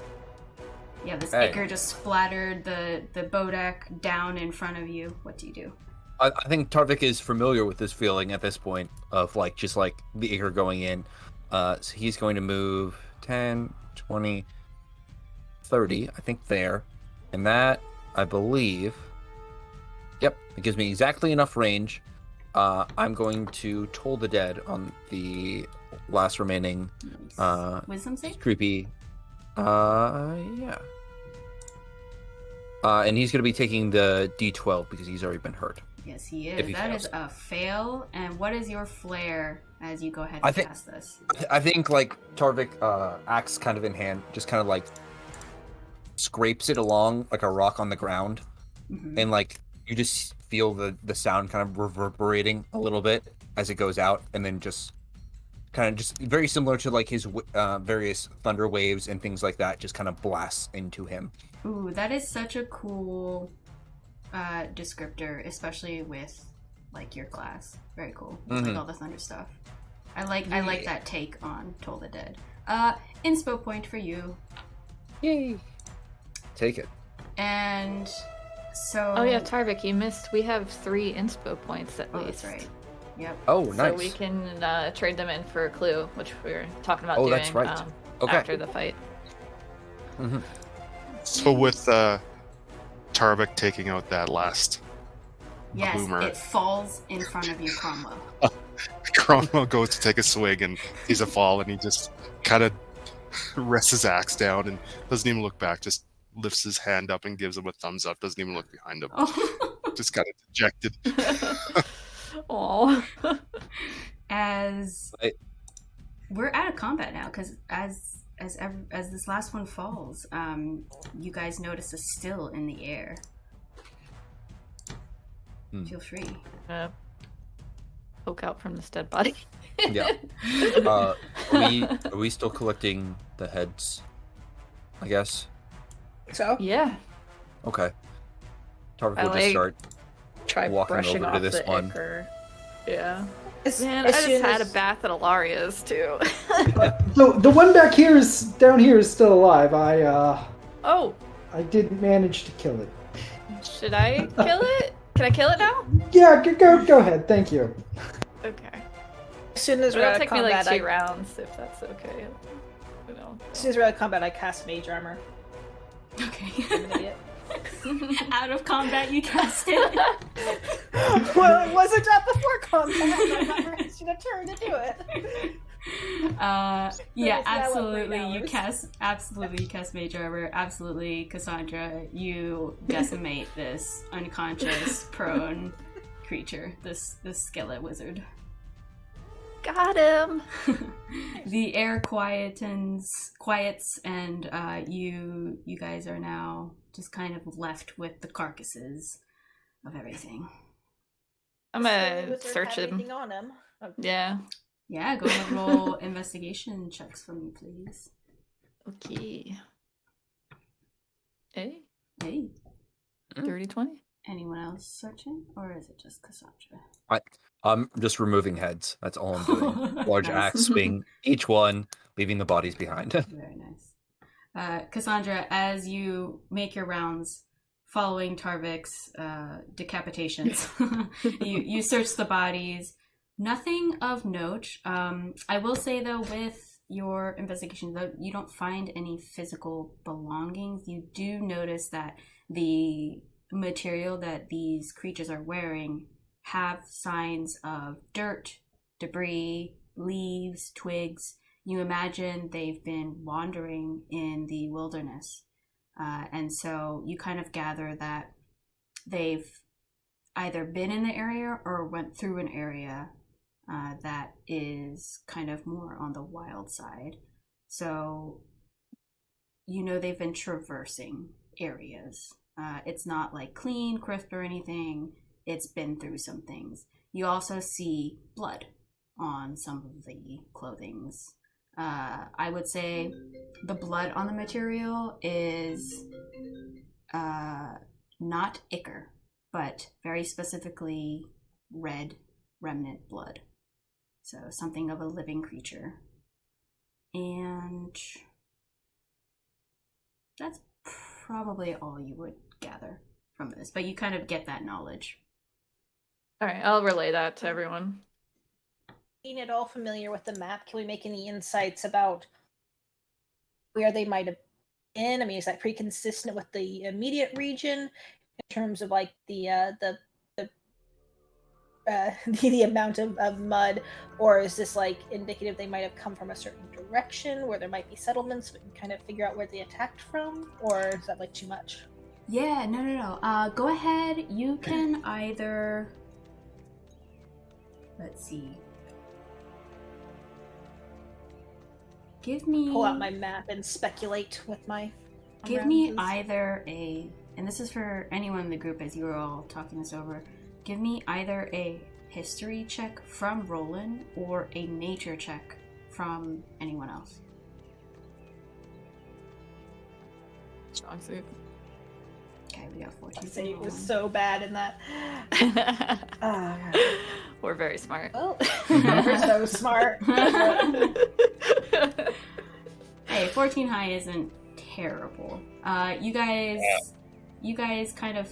Yeah, this Ichor just splattered the Bodek down in front of you. What do you do? I think Tarvik is familiar with this feeling at this point of the Ichor going in. So he's going to move 10, 20, 30, I think there. And that, I believe, it gives me exactly enough range. I'm going to Toll the Dead on the last remaining Wisdom save? creepy. Yeah. And he's going to be taking the D12 because he's already been hurt. Yes, he is. That is a fail. And what is your flair as you go ahead and cast this? I think Tarvik, axe kind of in hand, just kind of scrapes it along like a rock on the ground, and you just feel the sound kind of reverberating a little bit as it goes out, and then just very similar to his various thunder waves and things like that, just kind of blasts into him. Ooh, that is such a cool descriptor, especially with your class. Very cool. All the thunder stuff. I like that take on Toll the Dead. Inspo point for you. Yay! Take it. And so. Oh yeah, Tarvik, you missed. We have 3 inspo points at least. That's right. Yep. Oh, nice. So we can trade them in for a clue, which we were talking about doing. That's right. Okay. After the fight. Mm-hmm. So with Tarvik taking out that last boomer, it falls in front of you, Cromwell. Cromwell goes to take a swig and he's a fall, and he just kind of rests his axe down and doesn't even look back, just lifts his hand up and gives him a thumbs up, doesn't even look behind him. Just kind of dejected. Oh. As we're out of combat now, because as this last one falls, you guys notice a still in the air. Feel free. Poke out from this dead body. Yeah. Are we still collecting the heads? I guess. So? Yeah. Okay. Tarvik will just start try walking brushing over to off this the one. Ichor. Yeah. as Man, I just soon had as- a bath at Alaria's too. So the one down here is still alive. Oh, I didn't manage to kill it. should I kill it? Can I kill it now? Yeah, go ahead. Thank you. Okay. As soon as we're It'll out of take me like combat, 2 rounds if that's okay. You know. as soon as we're out of combat, I cast mage armor. Okay. I'm an idiot. Out of combat, you cast it. Well, it wasn't up before combat. I'm not wasting a turn to do it. Yeah, It's now up right absolutely. now, You it's- cast mage armor. Absolutely, Cassandra. You decimate this unconscious, prone creature. This skeleton wizard. Got him. The air quiets, and you guys are now just kind of left with the carcasses of everything. I'm Does the gonna wizard search have him. anything on him? Oh, Yeah. Yeah, go ahead and roll investigation checks for me, please. Okay. Hey, Hey, 30-20. anyone else searching, or is it just Cassandra? I'm just removing heads. That's all I'm doing. Large Nice. axe swing each one, leaving the bodies behind. Very nice. Cassandra, as you make your rounds following Tarvik's decapitations, you search the bodies. Nothing of note. I will say, though, with your investigation, though, you don't find any physical belongings. You do notice that the material that these creatures are wearing have signs of dirt, debris, leaves, twigs. You imagine they've been wandering in the wilderness. And so you kind of gather that they've either been in the area or went through an area that is kind of more on the wild side. So you know they've been traversing areas. It's not like clean, crisp or anything. It's been through some things. You also see blood on some of the clothings. I would say the blood on the material is not ichor, but very specifically red remnant blood. So something of a living creature. And that's probably all you would gather from this, but you kind of get that knowledge. All right, I'll relay that to everyone. Being at all familiar with the map, can we make any insights about where they might have been? I mean, is that pretty consistent with the immediate region in terms of like the the amount of mud, or is this like indicative they might have come from a certain direction where there might be settlements? We can kind of figure out where they attacked from, or is that like too much? Yeah, no. Go ahead. You can either... Let's see. Give me... Pull out my map and speculate with my... Give me rounds. either a... And this is for anyone in the group as you were all talking this over. Give me either a history check from Rolen or a nature check from anyone else. Strong suit. Okay, we got 14. I'd say it was from so bad in that. We're very smart. Well, we're so smart. Hey, 14 high isn't terrible. You guys kind of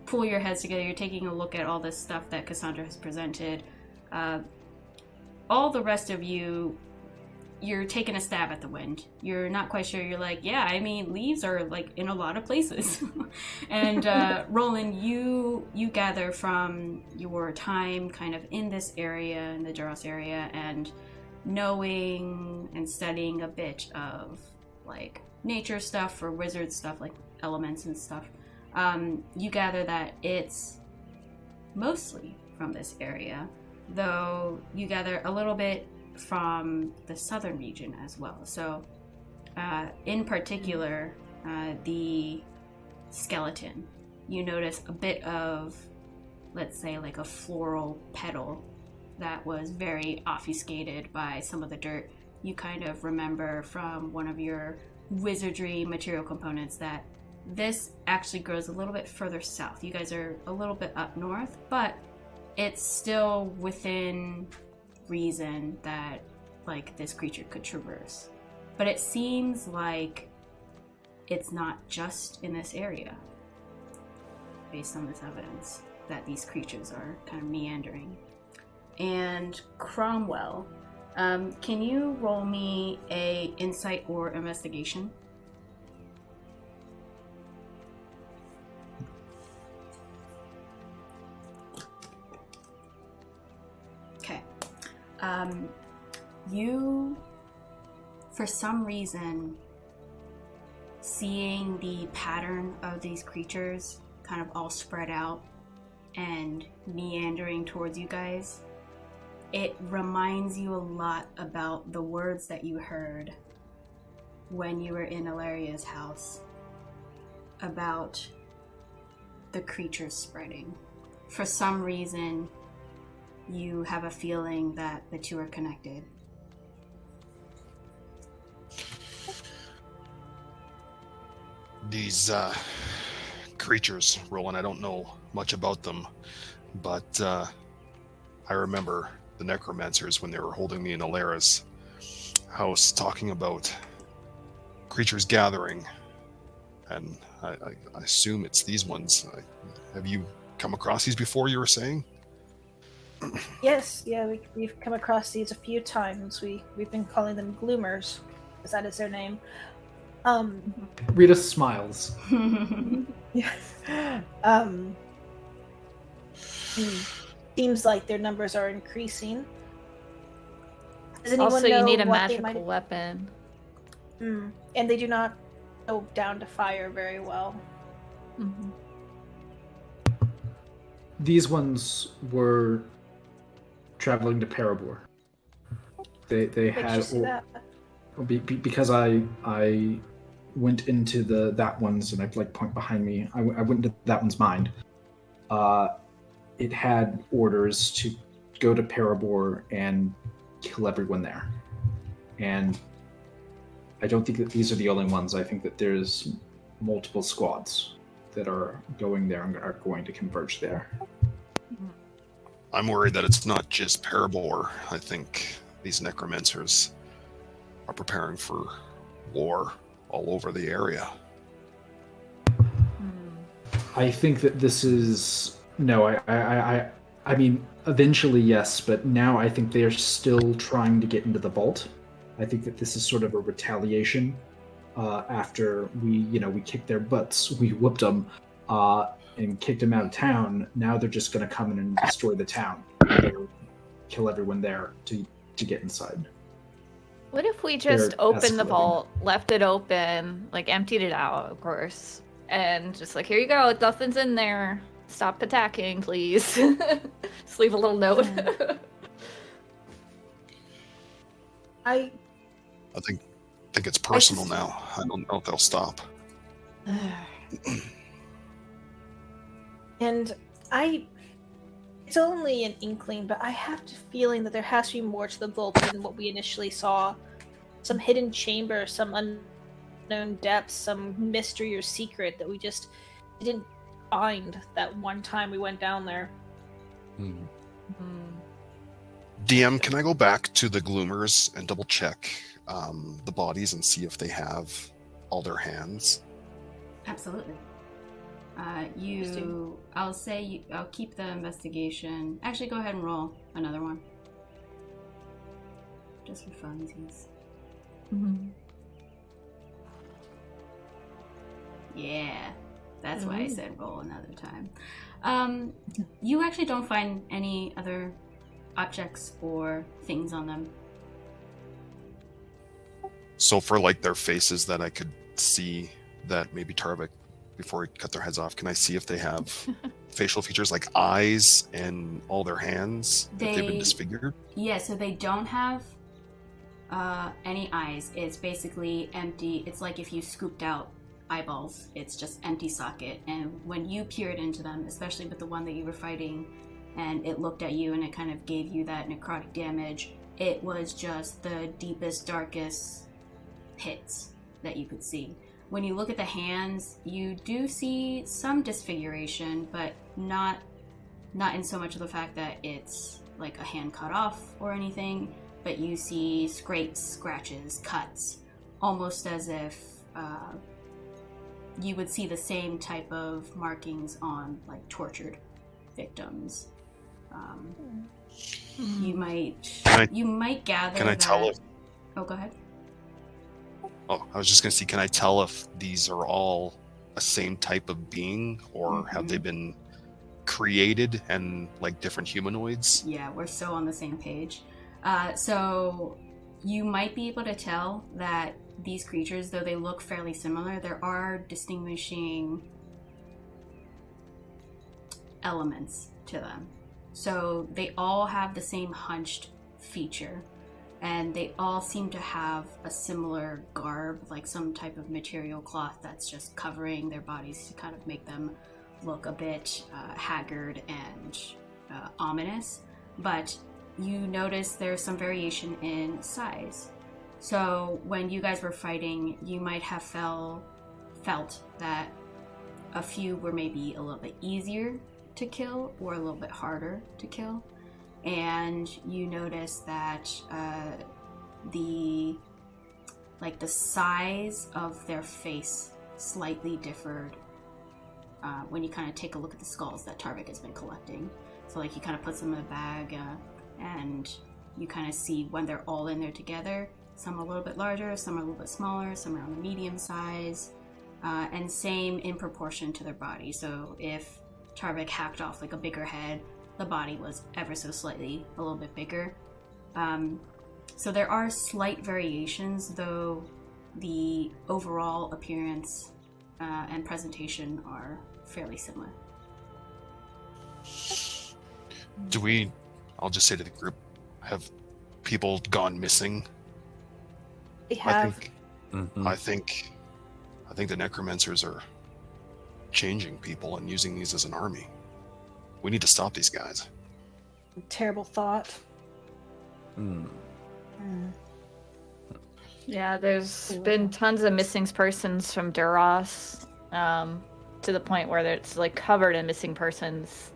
pull your heads together. You're taking a look at all this stuff that Cassandra has presented. All the rest of you, you're taking a stab at the wind. You're not quite sure. You're like, yeah, I mean, leaves are like in a lot of places. And Rolen, you gather from your time kind of in this area, in the Duros area, and knowing and studying a bit of like nature stuff or wizard stuff, like elements and stuff. You gather that it's mostly from this area, though you gather a little bit from the southern region as well. So, in particular, the skeleton, you notice a bit of, let's say, like a floral petal that was very obfuscated by some of the dirt. You kind of remember from one of your wizardry material components that this actually grows a little bit further south. You guys are a little bit up north, but it's still within reason that like this creature could traverse. But it seems like it's not just in this area, based on this evidence, that these creatures are kind of meandering. and Cromwell. Can you roll me a insight or investigation? Okay. You, for some reason, seeing the pattern of these creatures kind of all spread out and meandering towards you guys, it reminds you a lot about the words that you heard when you were in Ilaria's house about the creatures spreading. For some reason, you have a feeling that the two are connected. These creatures, Rolen, I don't know much about them, but I remember the necromancers when they were holding me in Alara's house talking about creatures gathering, and I assume it's these ones. Have you come across these before, you were saying? Yes, yeah, we've come across these a few times. We've been calling them gloomers, because that is their name. Rieta smiles. Yes. Seems like their numbers are increasing. Does anyone Also, know you need a what they magical might... weapon. And they do not go down to fire very well. Mm-hmm. These ones were traveling to Parabor. They Where'd had you see that? because I went into that one's, and I like point behind me. I went into that one's mind. It had orders to go to Parabor and kill everyone there. And I don't think that these are the only ones. I think that there's multiple squads that are going there and are going to converge there. I'm worried that it's not just Parabor. I think these necromancers are preparing for war all over the area. I think that this is I mean, eventually yes, but now I think they are still trying to get into the vault. I think that this is sort of a retaliation after we kicked their butts, we whooped them, and kicked them out of town. Now they're just going to come in and destroy the town, kill everyone there to get inside. What if we just They're opened the escalating. vault, left it open, like emptied it out, of course, and just like, here you go, nothing's in there. Stop attacking, please. Just leave a little note. I think it's personal now. I don't know if they'll stop. And it's only an inkling, but I have the feeling that there has to be more to the vault than what we initially saw. Some hidden chamber, some unknown depths, some mystery or secret that we just didn't find that one time we went down there. DM, can I go back to the gloomers and double check the bodies and see if they have all their hands? Absolutely. I'll keep the investigation. Actually, go ahead and roll another one. Just for funsies. Yeah, that's why I said roll another time. You actually don't find any other objects or things on them. So for like their faces that I could see that maybe Tarvik, before he cut their heads off, can I see if they have facial features like eyes and all their hands, if they've been disfigured? Yeah, so they don't have any eyes. It's basically empty. It's like if you scooped out eyeballs. It's just empty socket. And when you peered into them, especially with the one that you were fighting, and it looked at you and it kind of gave you that necrotic damage, it was just the deepest, darkest pits that you could see. When you look at the hands, you do see some disfiguration, but not in so much of the fact that it's like a hand cut off or anything, but you see scrapes, scratches, cuts, almost as if you would see the same type of markings on like tortured victims. You might Can gather can I that. tell if? Oh, go ahead. Oh, I was just gonna see. Can I tell if these are all a same type of being, or have they been created and like different humanoids? Yeah, we're so on the same page. So you might be able to tell that these creatures, though they look fairly similar, there are distinguishing elements to them. So they all have the same hunched feature, and they all seem to have a similar garb, like some type of material cloth that's just covering their bodies to kind of make them look a bit haggard and ominous. But you notice there's some variation in size. So when you guys were fighting, you might have felt that a few were maybe a little bit easier to kill or a little bit harder to kill. And you notice that the size of their face slightly differed when you kind of take a look at the skulls that Tarvik has been collecting. So like he kind of puts them in a bag and you kind of see when they're all in there together, some a little bit larger, some are a little bit smaller, some are on the medium size, and same in proportion to their body. So if Tarvik hacked off like a bigger head, the body was ever so slightly a little bit bigger. So there are slight variations, though the overall appearance and presentation are fairly similar. I'll just say to the group, have people gone missing? We have. I think the necromancers are changing people and using these as an army. We need to stop these guys. Terrible thought. Yeah, there's been tons of missing persons from Duras, to the point where it's like covered in missing persons.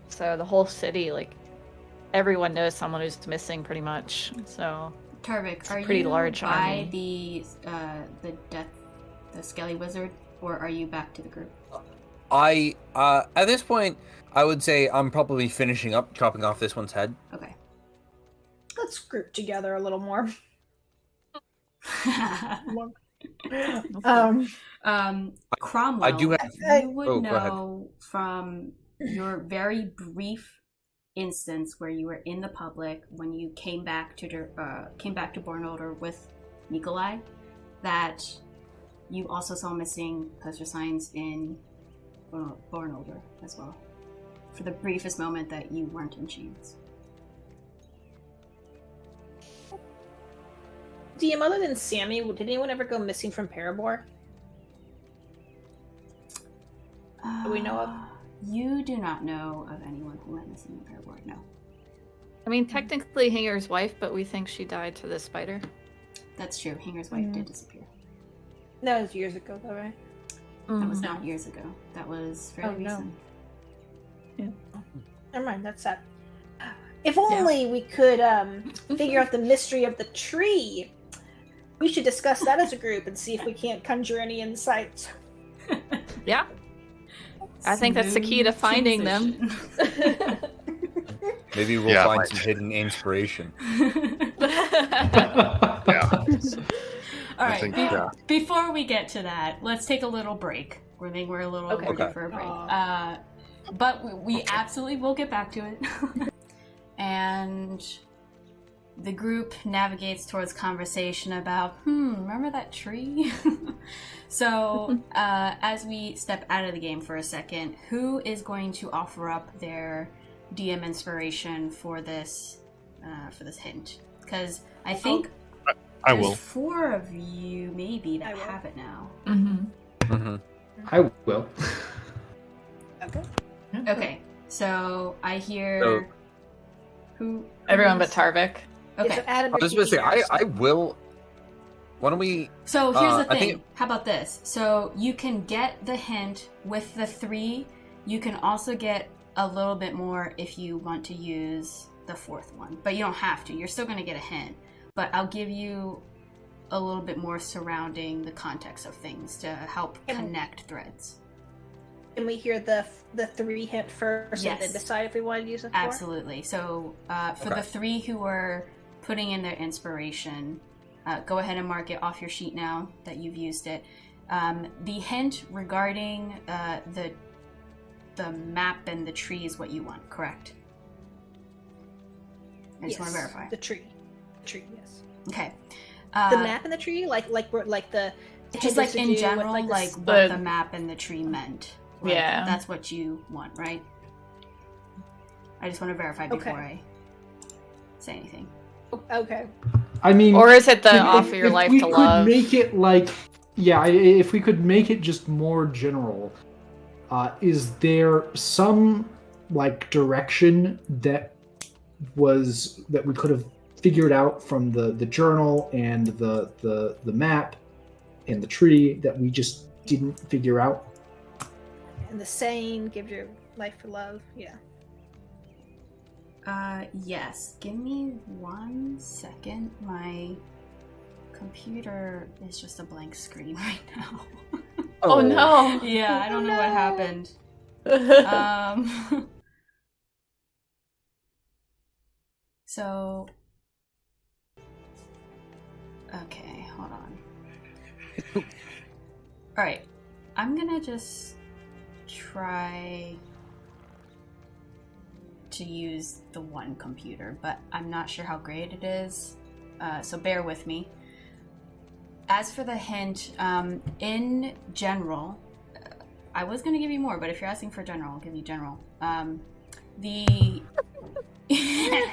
So the whole city, like everyone knows someone who's missing, pretty much. So Tarvik, are pretty you large by army. the Skelly Wizard, or are you back to the group? At this point, I would say I'm probably finishing up chopping off this one's head. Okay. Let's group together a little more. Cromwell, I do have. you would Oh, go ahead. know from your very brief instance where you were in the public when you came back to Bornholder with Nikolai, that you also saw missing poster signs in Bornholder as well, for the briefest moment that you weren't in chains. DM, other than Sammy, did anyone ever go missing from Parabor? Do we know of? You do not know of anyone who went missing in Parabor, no. I mean, technically Hinger's wife, but we think she died to the spider. That's true. Hinger's wife did disappear. That was years ago, though, right? That was not years ago. That was fairly recent. Yeah. Never mind, that's sad. If only we could figure out the mystery of the tree. We should discuss that as a group and see if we can't conjure any insights. Yeah. I think that's the key to finding them. Maybe we'll find some hidden inspiration. Yeah. All right. think, Before we get to that, let's take a little break. I think we're a little overdue for a break. But we absolutely will get back to it. And the group navigates towards conversation about, remember that tree? So, as we step out of the game for a second, who is going to offer up their DM inspiration for this hint? Because I think I there's will. 4 of you maybe that have it now. I will. Okay, so I hear who? Everyone but Tarvik. Okay. I was going to say, I will. Why don't we? So here's the I thing. think- How about this? So you can get the hint with the 3. You can also get a little bit more if you want to use the 4th one, but you don't have to. You're still going to get a hint, but I'll give you a little bit more surrounding the context of things to help connect threads. Can we hear the 3 hint first and then Yes. decide if we want to use it? Absolutely. So for Okay. the 3 who were putting in their inspiration, go ahead and mark it off your sheet now that you've used it. The hint regarding the map and the tree is what you want, correct? I just want to verify. The tree. Yes. Okay. The map and the tree, like the Just like in general, with, like the what the map and the tree meant. Like, Yeah. That's what you want, right? I just want to verify before I say anything. Okay. I mean, Or is it the if- offer your if life we to could love? make it like, yeah, if we could make it just more general, is there some like direction that we could have figured out from the journal and the map and the tree that we just didn't figure out? And the saying, give your life for love. Yeah. Yes. Give me 1 second. My computer is just a blank screen right now. Oh no. Yeah, I don't know what happened. So, okay, hold on. All right, I'm gonna just try to use the one computer, but I'm not sure how great it is, so bear with me. As for the hint, in general, I was gonna give you more, but if you're asking for general, I'll give you general. The I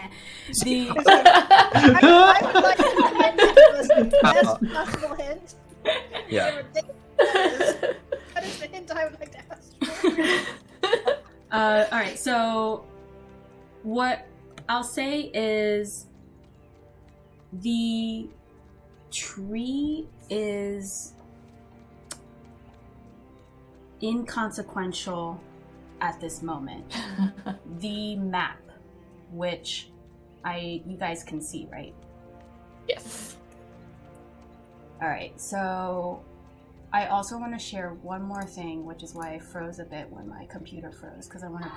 would like to hint that was the best possible hint. Yeah. That is the hint I would like to ask for. all right, so what I'll say is the tree is inconsequential at this moment. The map, which you guys can see, right? Yes. All right, so I also want to share one more thing, which is why I froze a bit when my computer froze, because I want to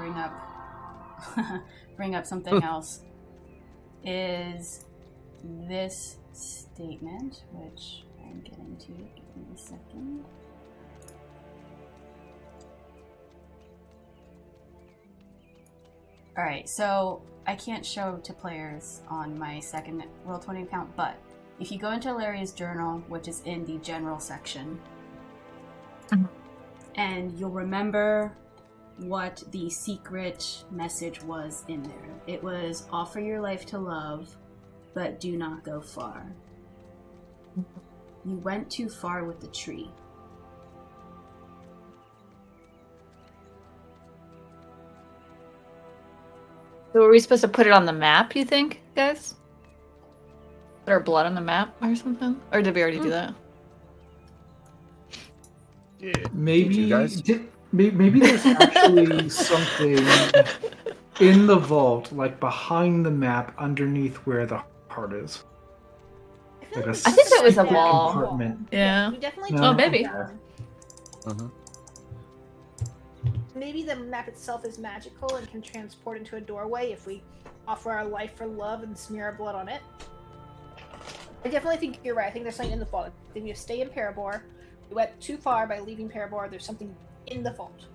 bring up something else. Is this statement, which I'm getting to. Give me a second. All right, so I can't show to players on my second Roll20 account, but if you go into Ilaria's journal, which is in the general section, and you'll remember what the secret message was in there. It was, offer your life to love, but do not go far. You went too far with the tree. So were we supposed to put it on the map, you think, guys? Put our blood on the map or something? Or did we already do that? Maybe You guys? maybe there's actually something in the vault, like behind the map, underneath where the heart is. feel Like a we I think put it was a down wall. compartment. Yeah. We definitely No. took Oh, it maybe. down. Mhm. Maybe the map itself is magical and can transport into a doorway if we offer our life for love and smear our blood on it. I definitely think you're right. I think there's something in the vault. I think we stay in Parabor. We went too far by leaving Parabor. There's something in the vault.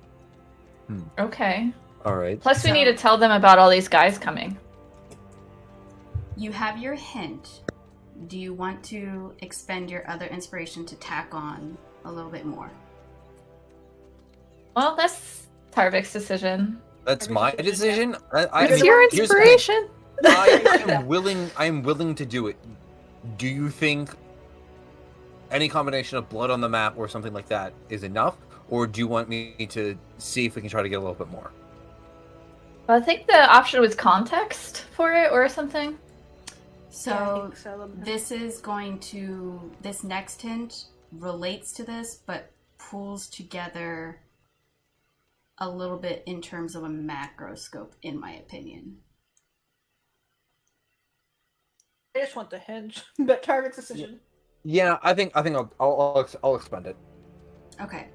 Okay. All right. Plus, we So- need to tell them about all these guys coming. You have your hint. Do you want to expend your other inspiration to tack on a little bit more? Well, that's Tarvik's decision. That's my decision. I It's mean, your here's the thing. inspiration. I am willing to do it. Do you think any combination of blood on the map or something like that is enough, or do you want me to see if we can try to get a little bit more? Well, I think the option was context for it or something. So Yeah, I think so. this next hint relates to this, but pulls together a little bit in terms of a macro scope, in my opinion. I just want the hint, but Target's decision. Yeah, I think I'll expend it. Okay.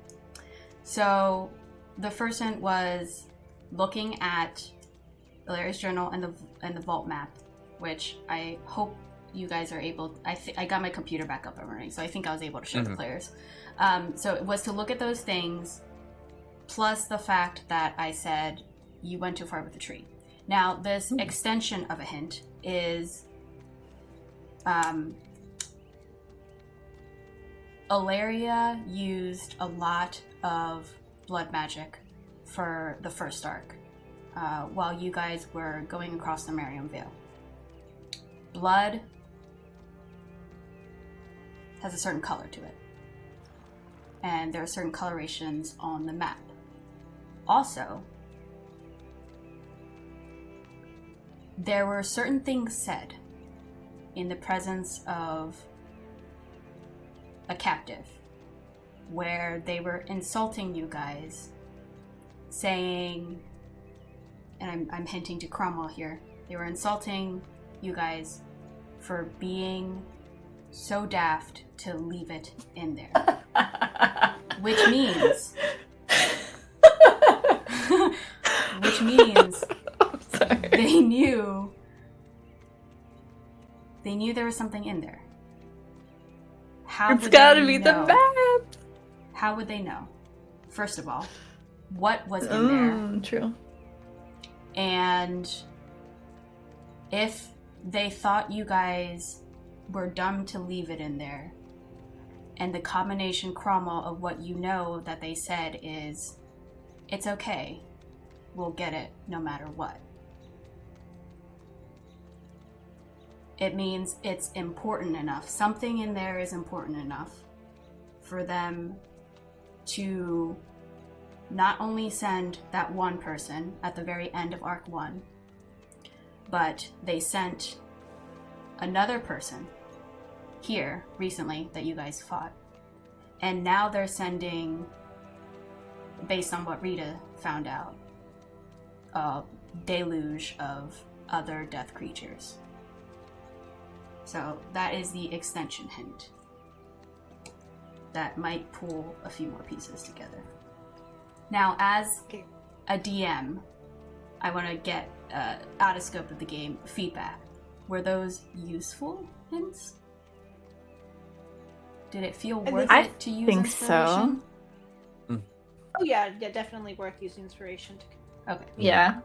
So the first hint was looking at Valeria's journal and the vault map, which I hope you guys are able. I got my computer back up and running, so I think I was able to show the players. So it was to look at those things, plus the fact that I said you went too far with the tree. Now, this extension of a hint is Ilaria used a lot of blood magic for the first arc while you guys were going across the Miriam Vale. Blood has a certain color to it, and there are certain colorations on the map. Also, there were certain things said in the presence of a captive where they were insulting you guys, saying, and I'm hinting to Cromwell here, they were insulting you guys for being so daft to leave it in there. Which means they knew there was something in there. It's gotta be the map! How would they know? First of all, what was in there? True. And if they thought you guys were dumb to leave it in there, and the combination, Cromwell, of what you know that they said is, it's okay, we'll get it no matter what. It means it's important enough. Something in there is important enough for them to not only send that one person at the very end of Arc 1, but they sent another person here recently that you guys fought. And now they're sending, based on what Rieta found out, a deluge of other death creatures. So that is the extension hint. That might pull a few more pieces together. Now, as a DM, I want to get out of scope of the game feedback. Were those useful hints? Did it feel worth it to use inspiration? So. Oh yeah, definitely worth using inspiration. Okay. Yeah.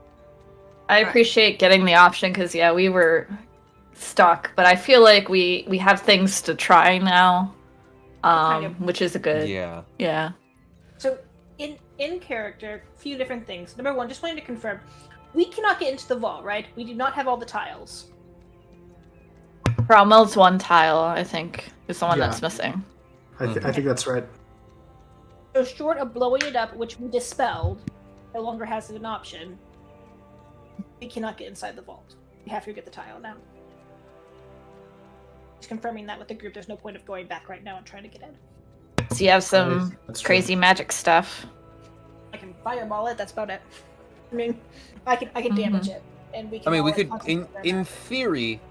I appreciate getting the option because, yeah, we were stuck, but I feel like we have things to try now, which is a good. Yeah. So in character, a few different things. Number one, just wanted to confirm, we cannot get into the vault, right? We do not have all the tiles. Cromwell's one tile, I think, is the one that's missing. I think that's right. So short of blowing it up, which we dispelled, no longer has an option, we cannot get inside the vault. We have to get the tile now. Just confirming that with the group, there's no point of going back right now and trying to get in. So you have some crazy magic stuff. I can fireball it, that's about it. I mean, I can damage it. And we can we could, in theory,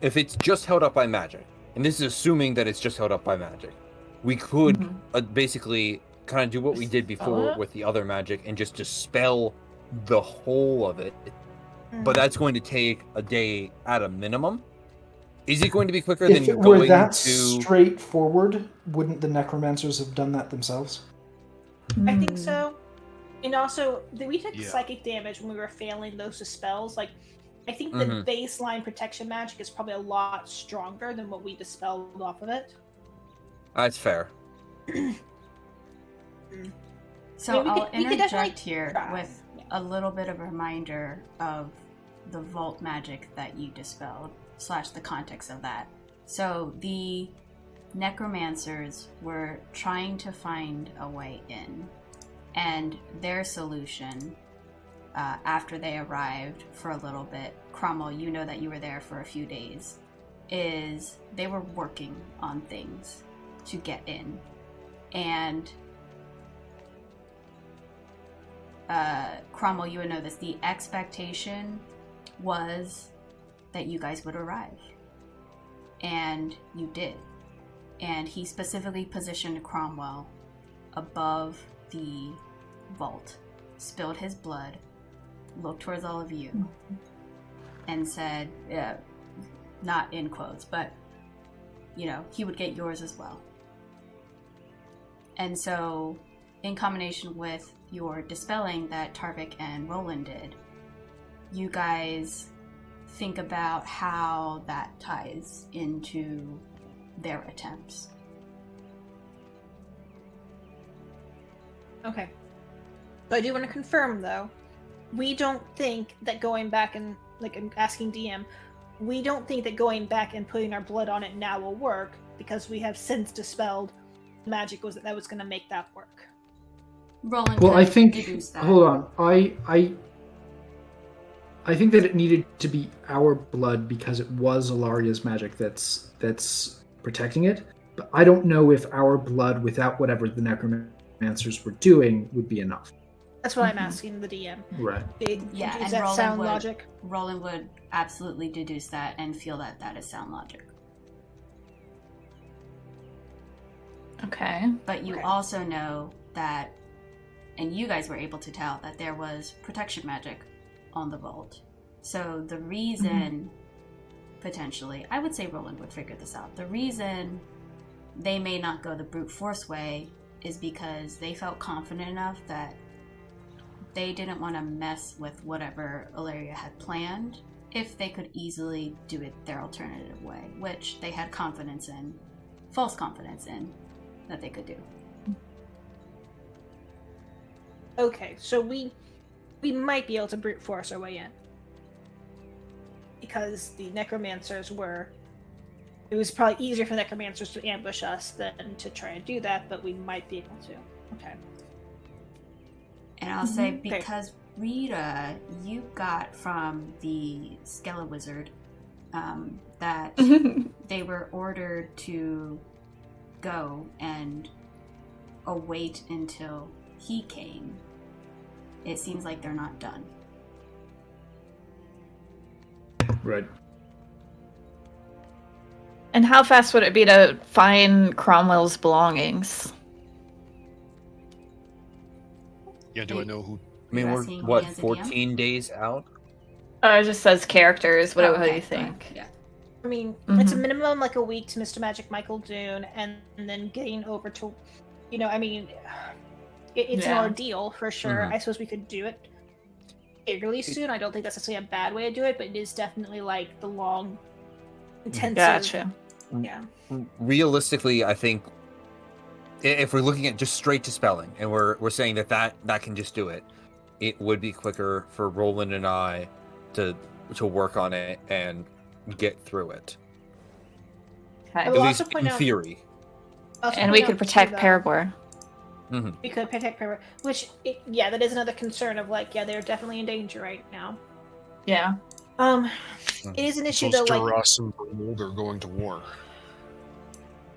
if it's just held up by magic, and this is assuming that it's just held up by magic, we could basically kind of do what we did before with the other magic and just dispel the whole of it. But that's going to take a day at a minimum. Is it going to be quicker than going to... If it were that straightforward, wouldn't the necromancers have done that themselves? I think so. And also, we took psychic damage when we were failing those spells. Like, I think the baseline protection magic is probably a lot stronger than what we dispelled off of it. That's fair. So I'll interject here with a little bit of a reminder of the vault magic that you dispelled, / the context of that. So the necromancers were trying to find a way in, and their solution, after they arrived for a little bit, Cromwell, you know that you were there for a few days, is they were working on things to get in. And Cromwell, you would know this, the expectation was that you guys would arrive. And you did. And he specifically positioned Cromwell above the vault, spilled his blood, looked towards all of you, and said, not in quotes, but, he would get yours as well. And so, in combination with your dispelling that Tarvik and Rolen did, you guys think about how that ties into their attempts. Okay. But I do want to confirm, though, we don't think that going back and, I'm asking DM, we don't think that going back and putting our blood on it now will work, because we have since dispelled magic that was going to make that work. Rolen, Well, I think. deduce that. Hold on. I think that it needed to be our blood because it was Alaria's magic that's protecting it. But I don't know if our blood, without whatever the necromancers were doing, would be enough. That's what I'm asking the DM. Right. Yeah, Is and that Rolen sound would- logic? Rolen would absolutely deduce that and feel that that is sound logic. Okay. But you Okay. also know that, and you guys were able to tell that there was protection magic on the vault. So the reason, potentially, I would say Roland would figure this out. The reason they may not go the brute force way is because they felt confident enough that they didn't want to mess with whatever Ilaria had planned if they could easily do it their alternative way, which they had confidence in, false confidence in, that they could do. Okay, so we might be able to brute force our way in. Because the necromancers it was probably easier for necromancers to ambush us than to try and do that, but we might be able to. Okay. And I'll say, Okay. because Rieta, you got from the Skella Wizard that they were ordered to go and await until he came. It seems like they're not done. Right. And how fast would it be to find Cromwell's belongings? Yeah, do I know who? I mean, You're we're asking me what, as a DM? 14 days out? It just says characters. What do you think? Yeah. I mean, it's a Mhm. minimum like a week to Mr. Magic Michael Dune, and then getting over to, it's an Yeah. ordeal for sure. Mhm. I suppose we could do it fairly soon. I don't think that's necessarily a bad way to do it, but it is definitely like the long, intensive. Gotcha. Yeah. Realistically, I think if we're looking at just straight dispelling, and we're saying that can just do it, it would be quicker for Roland and I to work on it and get through it. I Okay. will At also least point in out- theory. Also And point we out could too, protect though, Parabor. We could protect Parabor, which, that is another concern of they're definitely in danger right now. Yeah. It is an issue So though, Duras and Bernold are going to war.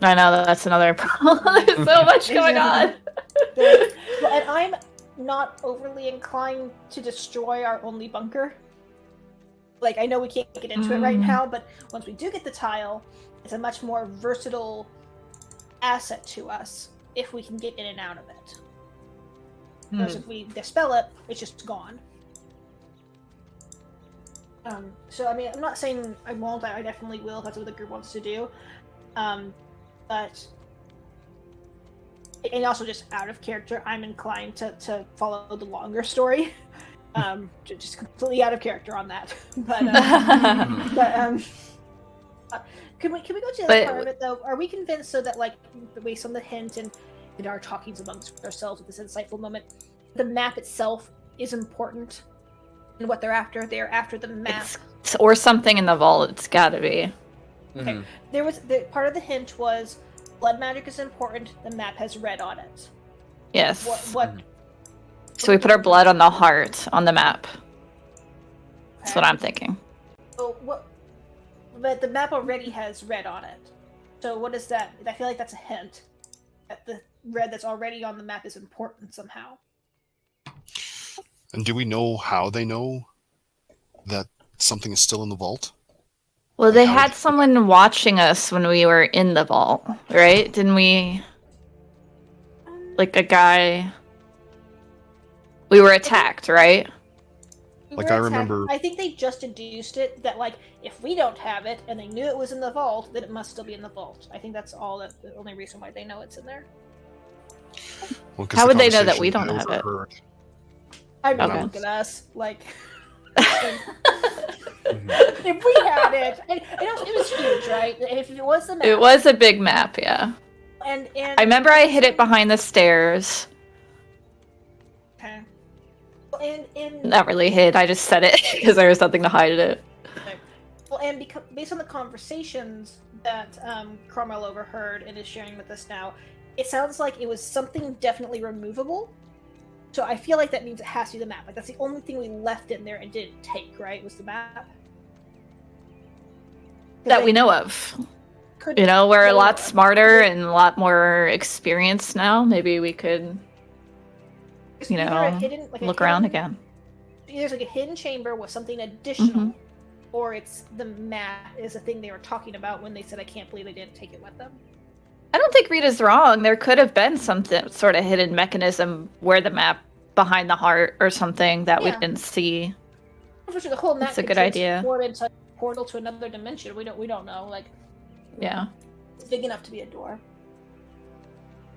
I know that's another problem. There's so much going on. Well, and I'm not overly inclined to destroy our only bunker. I know we can't get into it right now, but once we do get the tile, it's a much more versatile asset to us if we can get in and out of it. Whereas if we dispel it, it's just gone. So, I mean, I'm not saying I won't, I definitely will if that's what the group wants to do. But... And also just out of character, I'm inclined to follow the longer story. Just completely out of character on that. But can we go to the other part of it though? Are we convinced so that based on the hint and in our talkings amongst ourselves at this insightful moment, the map itself is important in what they're after? They're after the map. Or something in the vault. It's got to be. Okay. There was part of the hint was blood magic is important. The map has red on it. Yes. What? So we put our blood on the heart on the map. That's what I'm thinking. So what? But the map already has red on it. So what is that? I feel like that's a hint that the red that's already on the map is important somehow. And do we know how they know that something is still in the vault? Well, they had someone watching us when we were in the vault, right? Didn't we? Like a guy. We were attacked, right? We Like, were I attacked. remember- I think they just deduced it that, like, if we don't have it and they knew it was in the vault, then it must still be in the vault. I think that's all. That the only reason why they know it's in there. Well, 'cause How the would they know that we conversation don't have it? overheard. I mean, Okay. look at us. Like, Mhm. if we had it, and it was huge, right? And if it was the map, It was a big map, yeah. And I remember I hid it behind the stairs. Okay. And Not really hid, I just said it because there was nothing to hide it. well, and because based on the conversations that Cromwell overheard and is sharing with us now, it sounds like it was something definitely removable. So I feel like that means it has to be the map. Like that's the only thing we left in there and didn't take, right? Was the map. 'Cause That they we know of. could- You know, we're a they lot were- smarter and a lot more experienced now. Maybe we could there's you either know, a hidden, like a look around hidden- again. There's like a hidden chamber with something additional, Mhm. or it's the map is the thing they were talking about when they said, "I can't believe they didn't take it with them." I don't think Rita's wrong. There could have been some sort of hidden mechanism where the map behind the heart or something that we Yeah. didn't see. For sure, the whole map That's a could good idea. transport into a portal to another dimension. We don't know. Like Yeah. it's big enough to be a door.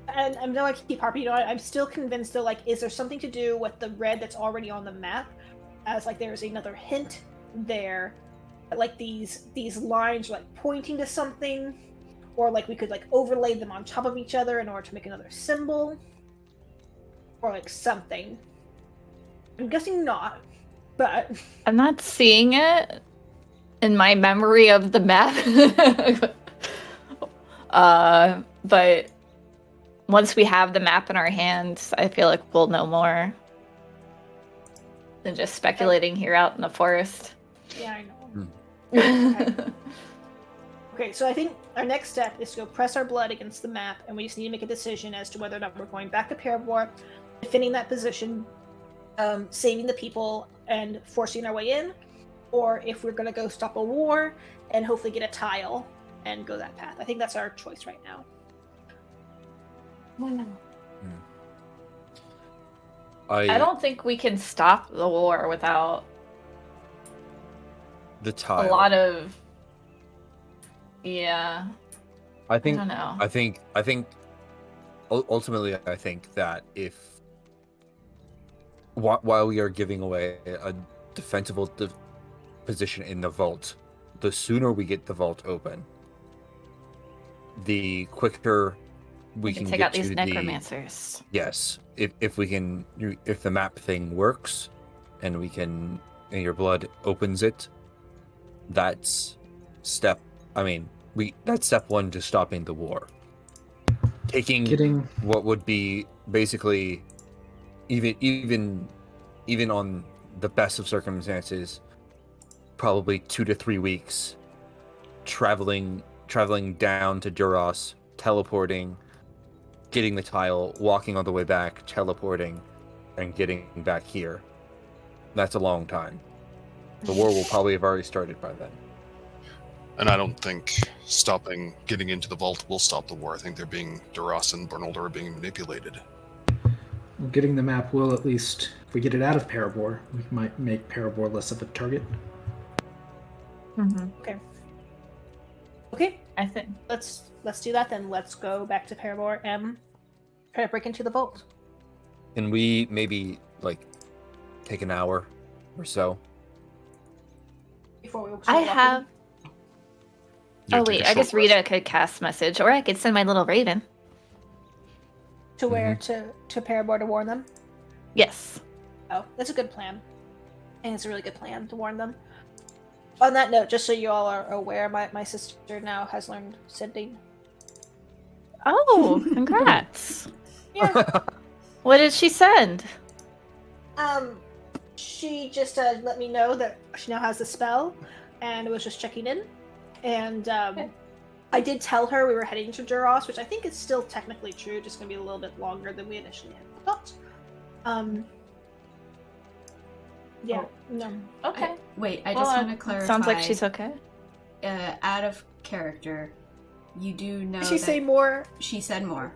And I know I keep harping on it. I'm still convinced though. Like, is there something to do with the red that's already on the map? As like there's another hint there, like these lines are like pointing to something, or like we could like overlay them on top of each other in order to make another symbol, or like something. I'm guessing not, but I'm not seeing it in my memory of the map. But once we have the map in our hands, I feel like we'll know more than just speculating here out in the forest. yeah, I know. Okay, so I think our next step is to go press our blood against the map, and we just need to make a decision as to whether or not we're going back to Parabor, defending that position, saving the people, and forcing our way in, or if we're going to go stop a war and hopefully get a tile and go that path. I think that's our choice right now. I don't think we can stop the war without the tile. a lot of. Yeah. I think. I don't know. I think. Ultimately, I think that if while we are giving away a defensible position in the vault, the sooner we get the vault open, the quicker we can take get out these to necromancers. Yes, if we can, if the map thing works, and we can, and your blood opens it, that's step. I mean, that's step one to stopping the war. Taking what would be basically, even on the best of circumstances, probably 2 to 3 weeks, traveling down to Duras, teleporting, getting the tile, walking on the way back, teleporting, and getting back here. That's a long time. The war will probably have already started by then. And I don't think getting into the vault will stop the war. I think Duras and Bernolder are being manipulated. Well, getting the map will, at least, if we get it out of Parabor, we might make Parabor less of a target. Mm-hmm. Okay, I think. let's do that then. Let's go back to Parabor and try to break into the vault. Can we maybe take an hour or so? Before we I walk in. have. Yeah, Oh take a wait, I short guess rest. Rita could cast message, or I could send my little raven. To where? To Parabor to warn them? Yes. Oh, that's a good plan. And it's a really good plan to warn them. On that note, just so you all are aware, my sister now has learned sending. Oh, congrats. Yeah. What did she send? She just let me know that she now has the spell, and was just checking in. And I did tell her we were heading to Duras, which I think is still technically true, just gonna be a little bit longer than we initially had thought. Yeah, no. Okay. I just want to clarify. Sounds like she's okay. Out of character, you do know Did she that say more? she said more.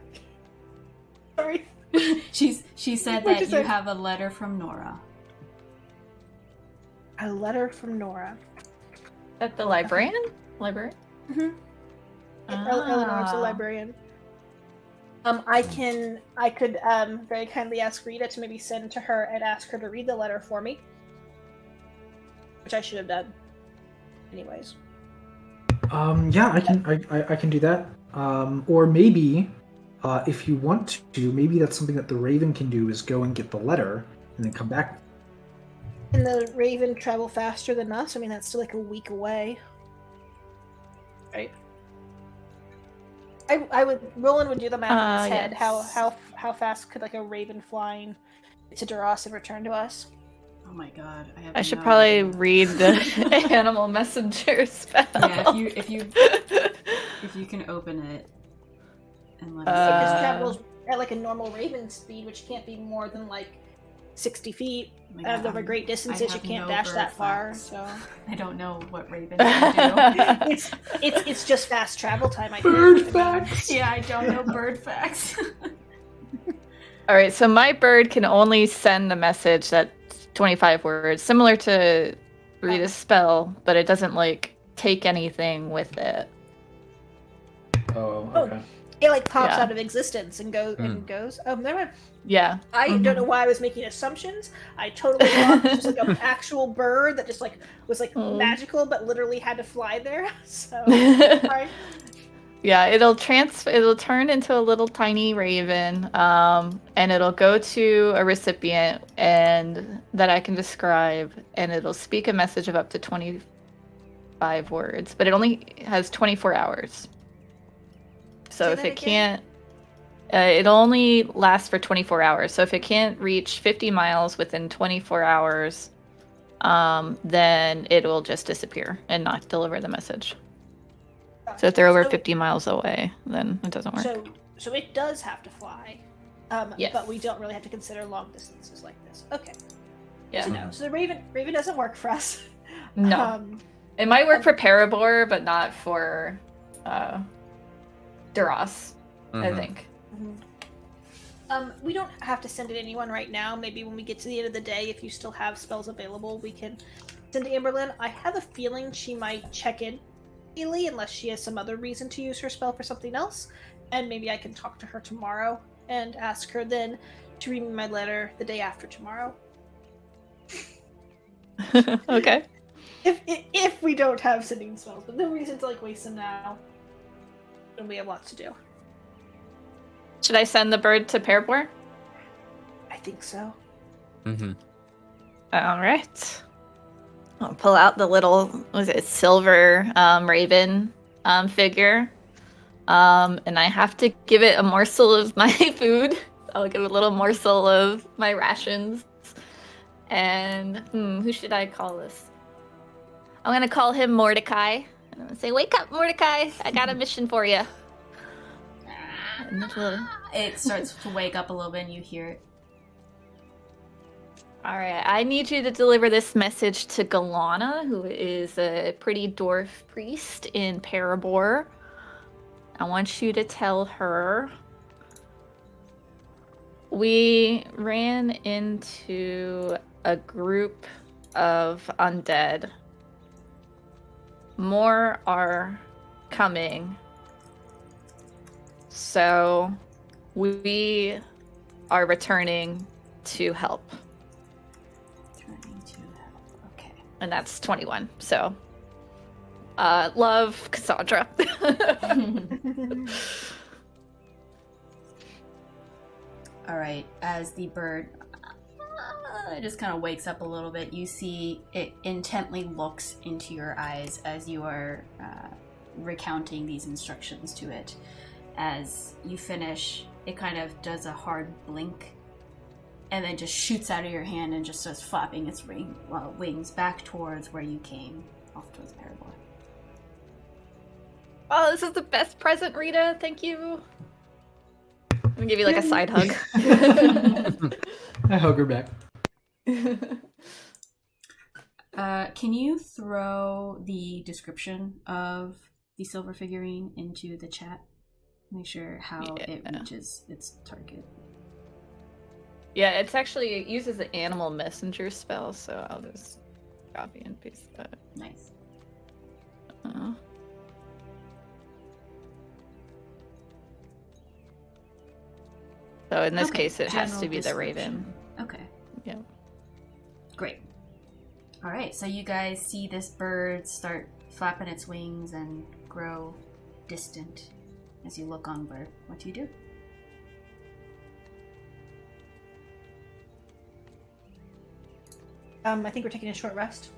Sorry. She's She said What'd that you you say? have a letter from Nora. A letter from Nora. At the librarian? Library? Mm-hmm. Eleanor's a librarian. I could very kindly ask Rieta to maybe send to her and ask her to read the letter for me, which I should have done, anyways. Yeah, I can do that. Or maybe, if you want to, maybe that's something that the Raven can do is go and get the letter and then come back. Can the Raven travel faster than us? I mean, that's still like a week away, right? Rolen would do the math in his head. Yes. How fast could like a Raven flying to Duras and return to us? Oh my god, I should no probably idea. read the animal messenger spell. Yeah, if you can open it and let It us just know. travels at like a normal Raven speed, which can't be more than like 60 feet. Oh my God, Over great distances, you have can't no dash bird that far. facts. So I don't know what Raven can do. it's just fast travel time. I Bird think. facts. Yeah, I don't know bird facts. All right, so my bird can only send a message that's 25 words, similar to Rita's spell, but it doesn't like take anything with it. Oh, okay. It like pops Yeah. out of existence and goes. Oh, never mind. Yeah. I don't know why I was making assumptions. I totally thought it was just like an actual bird that just like was like magical, but literally had to fly there. So sorry. Yeah, it'll turn into a little tiny raven, and it'll go to a recipient and that I can describe, and it'll speak a message of up to 25 words, but it only has 24 hours. So Say if that it again? can't, it'll only last for 24 hours. So if it can't reach 50 miles within 24 hours, then it will just disappear and not deliver the message. So if they're over 50 miles away, then it doesn't work. So it does have to fly, Yes. but we don't really have to consider long distances like this. Okay. Yeah. So no, so the Raven doesn't work for us. No. It might work for Parabor, but not for Duras, I think. We don't have to send it anyone right now. Maybe when we get to the end of the day, if you still have spells available, we can send to Amberlyn. I have a feeling she might check in daily unless she has some other reason to use her spell for something else. And maybe I can talk to her tomorrow and ask her then to read me my letter the day after tomorrow. Okay. If we don't have sending spells, but no reason to like waste them now. And we have lots to do. Should I send the bird to Parabor? I think so. All right. I'll pull out the little, silver raven figure. And I have to give it a morsel of my food. I'll give it a little morsel of my rations. And who should I call this? I'm going to call him Mordecai. And I'm going to say, wake up, Mordecai. I got a mission for you. It starts to wake up a little bit and you hear it. All right, I need you to deliver this message to Galana, who is a pretty dwarf priest in Parabor. I want you to tell her we ran into a group of undead. More are coming. So we are returning to help. Okay. And that's 21. So, love, Cassandra. All right. As the bird just kind of wakes up a little bit, you see it intently looks into your eyes as you are recounting these instructions to it. As you finish, it kind of does a hard blink and then just shoots out of your hand and just starts flapping its wings back towards where you came, off towards Parabor. Oh, this is the best present, Rita. Thank you. I'm gonna give you like a side hug. I hug her back. Can you throw the description of the silver figurine into the chat? Make sure how it reaches its target. Yeah, it's actually, it uses the animal messenger spell, so I'll just copy and paste that. Nice. So in this Okay, case, it has general to be the description. raven. Okay. Yeah. Great. All right, so you guys see this bird start flapping its wings and grow distant as you look onward. What do you do? I think we're taking a short rest.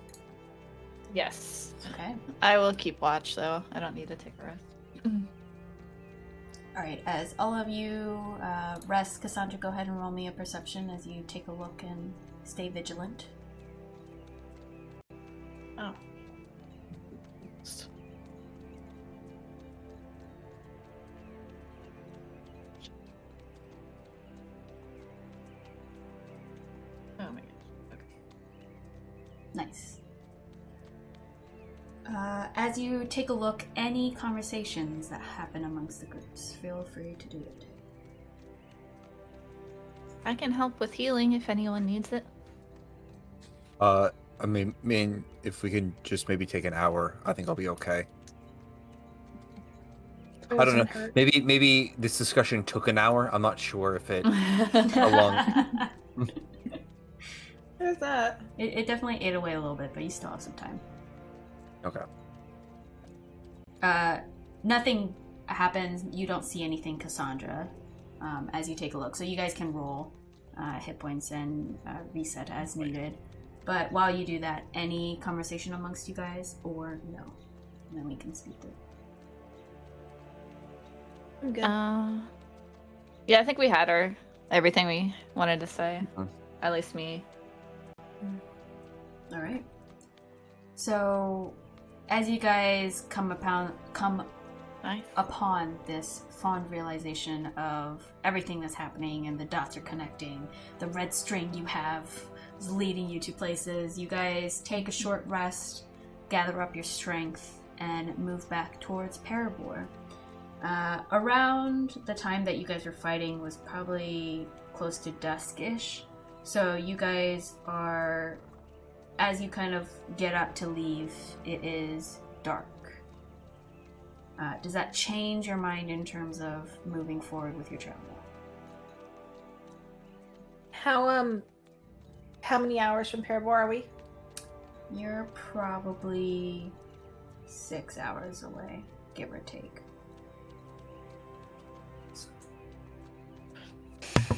Yes. Okay. I will keep watch, though. I don't need to take a rest. All right, as all of you rest, Cassandra, go ahead and roll me a perception as you take a look and stay vigilant. Oh. Oh my gosh. Okay. Nice. As you take a look, any conversations that happen amongst the groups, feel free to do it. I can help with healing if anyone needs it. I mean, if we can just maybe take an hour, I think I'll be okay. I don't know. Maybe this discussion took an hour. I'm not sure if it. How long? There's that. It definitely ate away a little bit, but you still have some time. Okay. Nothing happens. You don't see anything, Cassandra, as you take a look. So you guys can roll hit points and reset as needed. But while you do that, any conversation amongst you guys, or no? And then we can speak to it. I'm good. Yeah, I think we had everything we wanted to say. Mhm. At least me. All right. So, as you guys come Nice. upon this fond realization of everything that's happening and the dots are connecting, the red string you have is leading you to places, you guys take a short rest, gather up your strength, and move back towards Parabor. Around the time that you guys were fighting was probably close to dusk-ish. So you guys are, as you kind of get up to leave, it is dark. Does that change your mind in terms of moving forward with your travel? How many hours from Parabor are we? You're probably 6 hours away, give or take.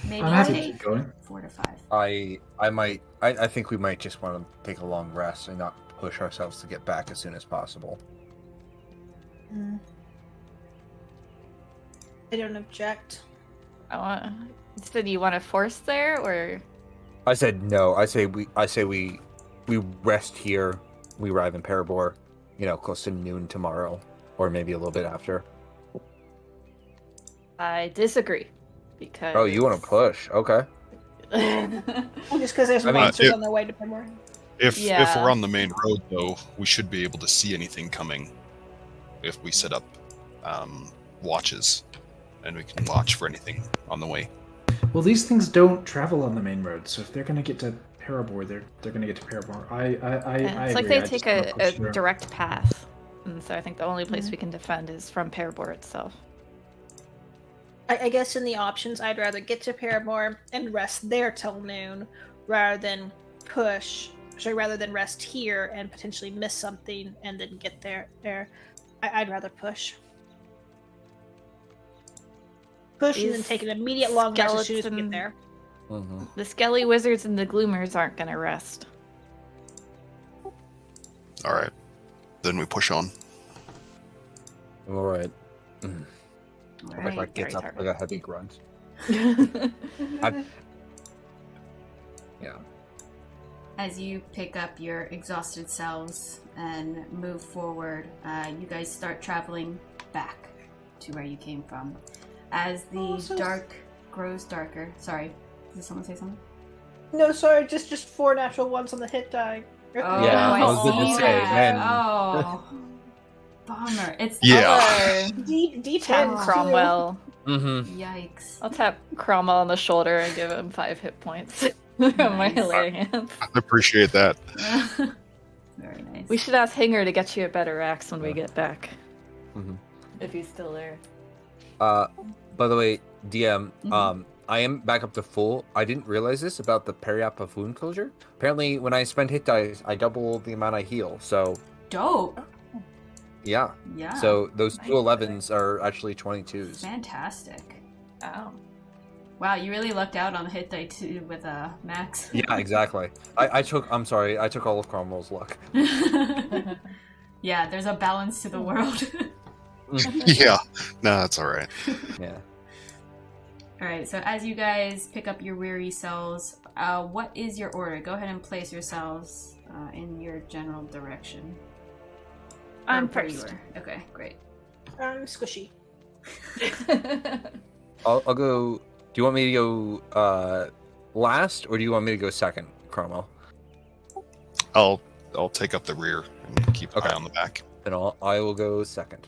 Maybe I'm happy to take keep going. 4 to 5. I think we might just want to take a long rest and not push ourselves to get back as soon as possible. I don't object. So do you want to force there, or? I said no. I say we rest here. We arrive in Parabor, close to noon tomorrow, or maybe a little bit after. I disagree. Because... Oh, you want to push? Okay. Just because there's mean, monsters on their way to Parabor. If Yeah. we're on the main road, though, we should be able to see anything coming if we set up watches, and we can watch for anything on the way. Well, these things don't travel on the main road, so if they're going to get to Parabor, they're going to get to Parabor. It's like agree. they I take just wanna a push through. direct path, and so I think the only place we can defend is from Parabor itself. I guess in the options, I'd rather get to Parabor and rest there till noon, rather than rest here and potentially miss something and then get there. I'd rather push. Push and then These take an immediate long rest as soon as we get skeleton- there. Mm-hmm. The Skelly Wizards and the Gloomers aren't going to rest. All right, then we push on. All right. All Like right. gets up Very with a heavy grunt. Yeah. As you pick up your exhausted selves and move forward, you guys start traveling back to where you came from. As the dark grows darker. Sorry, did someone say something? No, sorry, just 4 natural ones on the hit die. Oh, Yeah, I I was gonna see say, that. man. Oh, bummer. It's Yeah. D10 Captain Cromwell. Mm-hmm. Yikes. I'll tap Cromwell on the shoulder and give him 5 hit points. My Nice. healing hands. I appreciate that. Very nice. We should ask Hinger to get you a better axe when we Yeah. get back. Mhm. If he's still there. By the way, DM, Mhm. I am back up to full. I didn't realize this about the Parabor of wound closure. Apparently, when I spend hit dice, I double the amount I heal. So, Dope. yeah. Yeah. So those Nice. two 11s are actually 22s. Fantastic. Wow. Wow, you really lucked out on the hit die too with Max. Yeah, exactly. I'm sorry, I took all of Cromwell's luck. Yeah, there's a balance to the world. Yeah. No, that's all right. Yeah. Alright, so as you guys pick up your weary selves, what is your order? Go ahead and place yourselves in your general direction. I'm Or where you first. were. Okay, great. Squishy. I'll go. Do you want me to go last, or do you want me to go second, Cromwell? I'll take up the rear and keep an Okay. eye on the back. Then I will go second.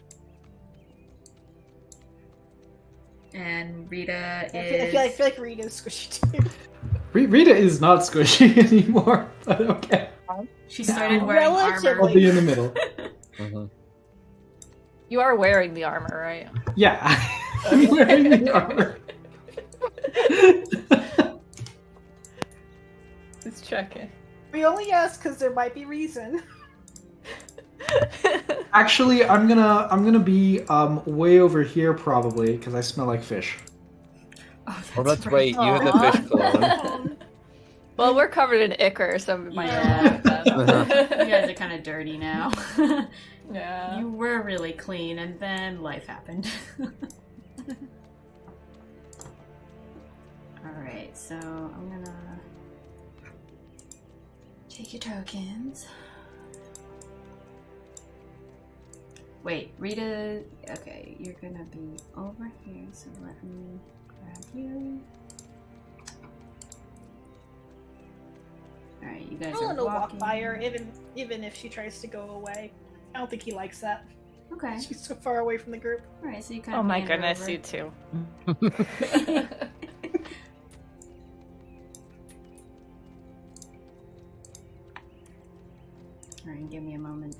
And Rita I is... feel like Rita's squishy too. Rita is not squishy anymore, but okay. She started wearing Relatively. I'll armor. be in the middle. Mm-hmm. You are wearing the armor, right? Yeah, I'm wearing the armor. Just checking. We only ask because there might be reason. Actually, I'm gonna be way over here probably because I smell like fish. Oh, that's right. You have the fish cologne. Well, we're covered in ichor, so we might Yeah. not like that. You guys are kind of dirty now. Yeah. You were really clean, and then life happened. Alright, so I'm gonna take your tokens. Wait, Rita. Okay, you're gonna be over here, so let me grab you. Alright, you guys I'll are let her walk walking. by her, even if she tries to go away. I don't think he likes that. Okay. She's so far away from the group. Alright, so you kind Oh of. my goodness, you too. Alright, give me a moment.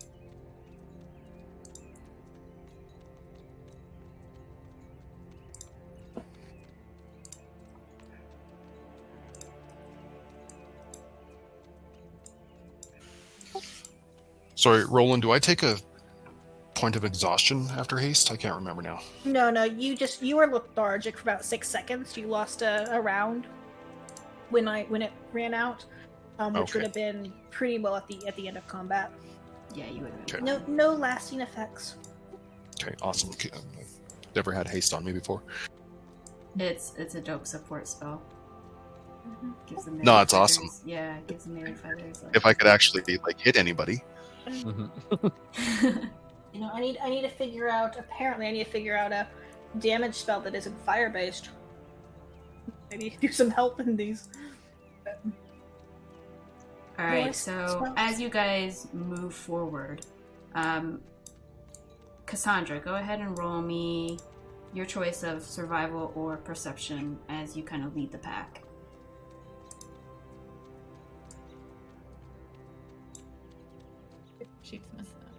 Sorry, Roland, do I take a point of exhaustion after haste? I can't remember now. No, you were lethargic for about 6 seconds. You lost a round when it ran out, which Okay. would have been pretty well at the end of combat. Yeah, you would have. Okay. No lasting effects. Okay, awesome. Okay, I've never had haste on me before. It's a dope support spell. Gives them No, melee it's awesome. fighters- Yeah, it gives the melee fighters. If I could actually hit anybody. Mm-hmm. You know, I need to figure out. Apparently, I need to figure out a damage spell that isn't fire based. Maybe do some help in these. All right, Nice so spells. as you guys move forward, Cassandra, go ahead and roll me your choice of survival or perception as you kind of lead the pack. She's missing it.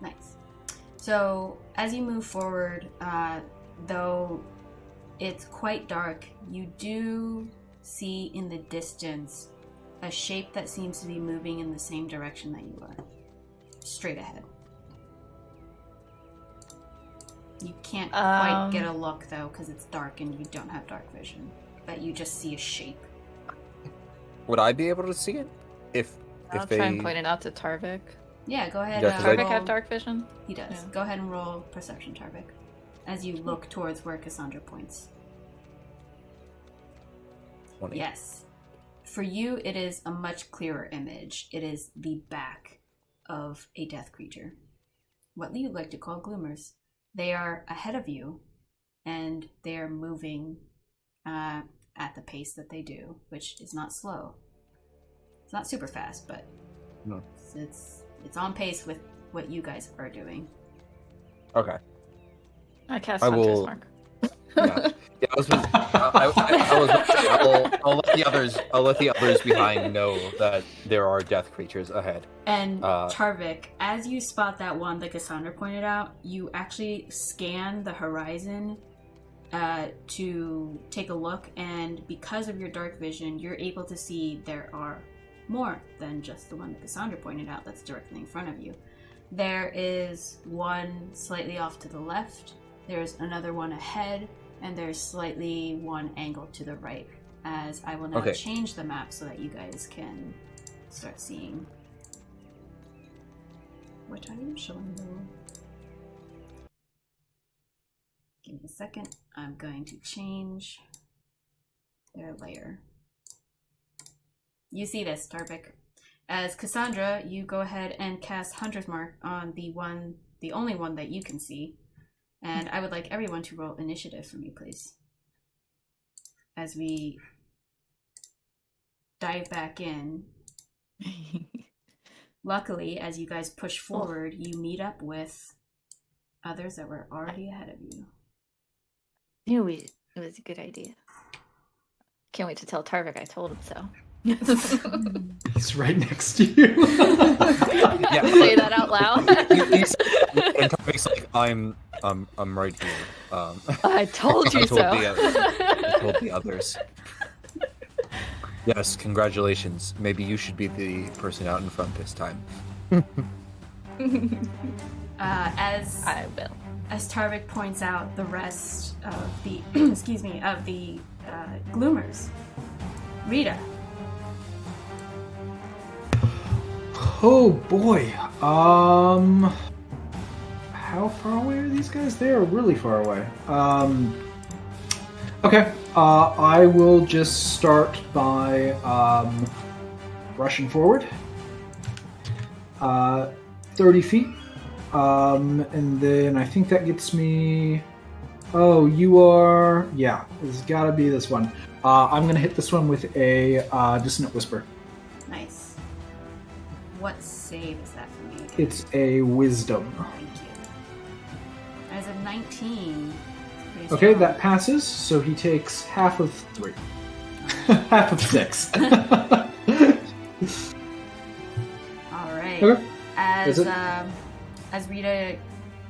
Nice. So as you move forward, though it's quite dark, you do see in the distance a shape that seems to be moving in the same direction that you are, straight ahead. You can't quite get a look though because it's dark and you don't have dark vision, but you just see a shape. Would I be able to see it? I'll try and point it out to Tarvik. Yeah, go ahead. Yeah, 'cause Tarvik roll- have dark vision? He does. Yeah. Go ahead and roll perception, Tarvik, as you look towards where Cassandra points. 20. Yes. For you, it is a much clearer image. It is the back of a death creature. What you like to call gloomers. They are ahead of you, and they are moving at the pace that they do, which is not slow. It's not super fast, but No. it's on pace with what you guys are doing. Okay. I cast I Hunter's will- Mark. Yeah. Yeah, I'll let the others. I'll let the others behind know that there are death creatures ahead. And Uh, Tarvik, as you spot that one that Cassandra pointed out, you actually scan the horizon to take a look, and because of your dark vision, you're able to see there are more than just the one that Cassandra pointed out that's directly in front of you. There is one slightly off to the left, there's another one ahead, and there's slightly one angle to the right, as I will now Okay. change the map so that you guys can start seeing. What are you showing though? Give me a second. I'm going to change their layer. You see this, Tarvik. As Cassandra, you go ahead and cast Hunter's Mark on the only one that you can see. And I would like everyone to roll initiative for me, please. As we dive back in. Luckily, as you guys push forward, you meet up with others that were already ahead of you. Knew it was a good idea. Can't wait to tell Tarvik I told him so. He's right next to you. Yeah. Say that out loud. And Tarvik's like, I'm right here. I told you I told so. I told the others. Yes, congratulations. Maybe you should be the person out in front this time. As I will. As Tarvik points out, the rest of the Gloomers. Rieta. Oh boy. How far away are these guys? They are really far away. Okay. I will just start by rushing forward. 30 feet. And then I think that gets me... Oh, you are... Yeah, it's gotta be this one. I'm gonna hit this one with a Dissonant Whisper. Nice. What save is that for me? It's a Wisdom. Thank you. As a 19. Pretty Okay, strong. that passes, so he takes half of 3. Half of 6. Alright. Okay. As Is it? As Rieta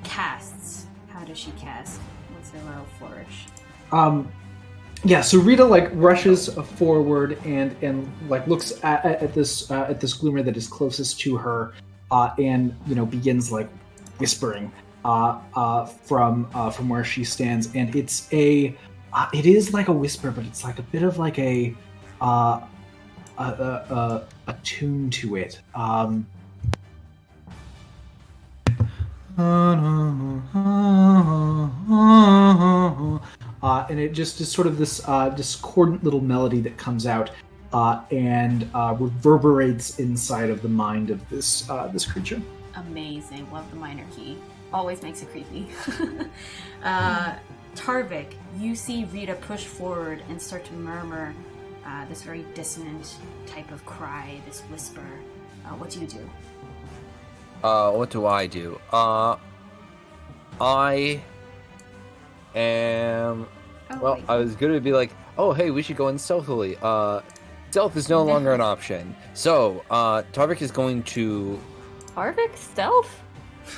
casts, how does she cast? What's her little flourish? Yeah, so Rieta rushes forward and looks at this gloomer that is closest to her, and begins whispering from where she stands, and it is like a whisper, but it's like a bit of a tune to it. And it just is sort of this discordant little melody that comes out and reverberates inside of the mind of this creature. Amazing. Love the minor key. Always makes it creepy. Tarvik, you see Rieta push forward and start to murmur this very dissonant type of cry, this whisper. What do you do? What do? I am... Well, wait. I was gonna be like, oh, hey, we should go in stealthily. Stealth is no longer an option. So, Tarvik is going to... Tarvik stealth?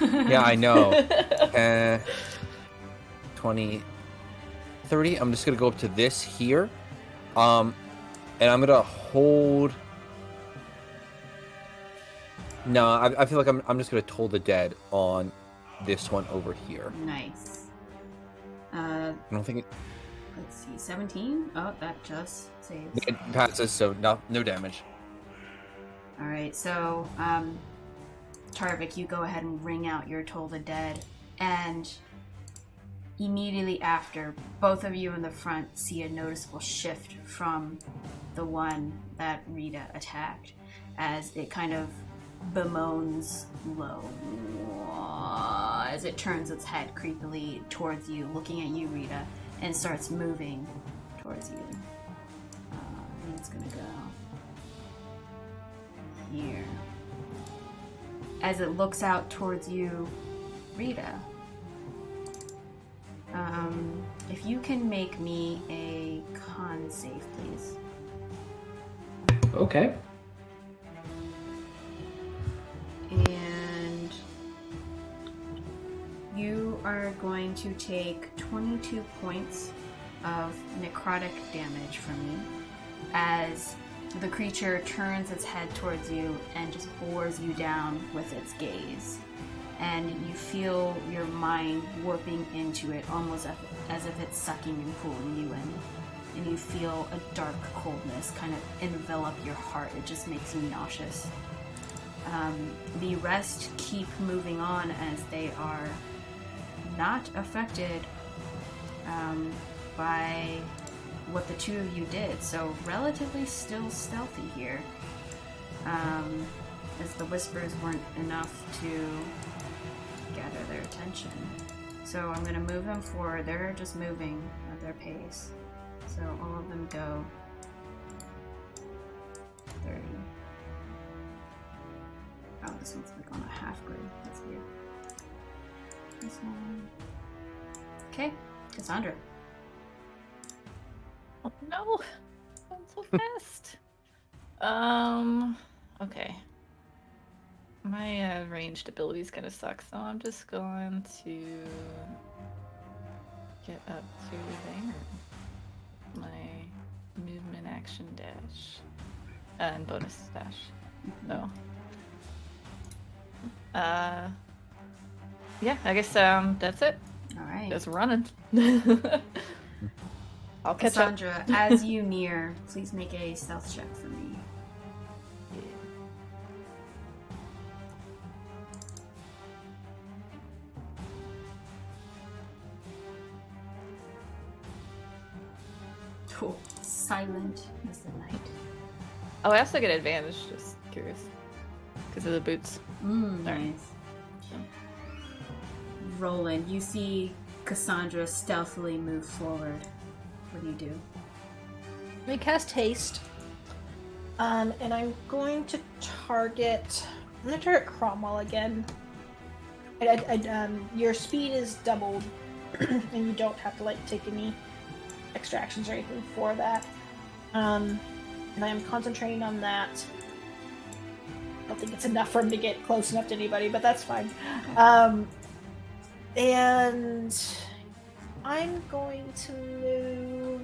Yeah, I know. 20, 30. I'm just gonna go up to this here. And I'm gonna hold... No, I feel like I'm just gonna toll the dead on this one over here. Nice. I don't think it... Let's see, 17? Oh, that just saves. It passes, so no damage. Alright, so, Tarvik, you go ahead and ring out your Toll the Dead, and immediately after, both of you in the front see a noticeable shift from the one that Rieta attacked, as it kind of bemoans low as it turns its head creepily towards you, looking at you, Rieta, and starts moving towards you. gonna go here. As it looks out towards you, Rieta. If you can make me a con save, please. Okay. And you are going to take 22 points of necrotic damage from me as the creature turns its head towards you and just bores you down with its gaze. And you feel your mind warping into it, almost as if it's sucking and pulling you in. And you feel a dark coldness kind of envelop your heart. It just makes you nauseous. The rest keep moving on as they are not affected by what the two of you did. So relatively still stealthy here. As the whispers weren't enough to gather their attention. So I'm going to move them forward. They're just moving at their pace. So all of them go 30. Oh, this one's like on a half grid. That's weird. This one. Okay, Cassandra. Oh no! I'm so fast. Okay. My ranged ability's gonna suck, so I'm just going to get up to there. My movement action dash. And bonus dash. No. Yeah, I guess that's it. Alright. Just running. I'll catch up. Cassandra, as you near, please make a stealth check for me. Cool. Silent as the night. Oh, I also get advantage, just curious. Because of the boots. Nice. Rolen, you see Cassandra stealthily move forward. What do you do? I cast haste. And I'm going to target Cromwell again. Your speed is doubled, and you don't have to take any extra actions or anything for that. And I am concentrating on that. I don't think it's enough for him to get close enough to anybody, but that's fine. And I'm going to move.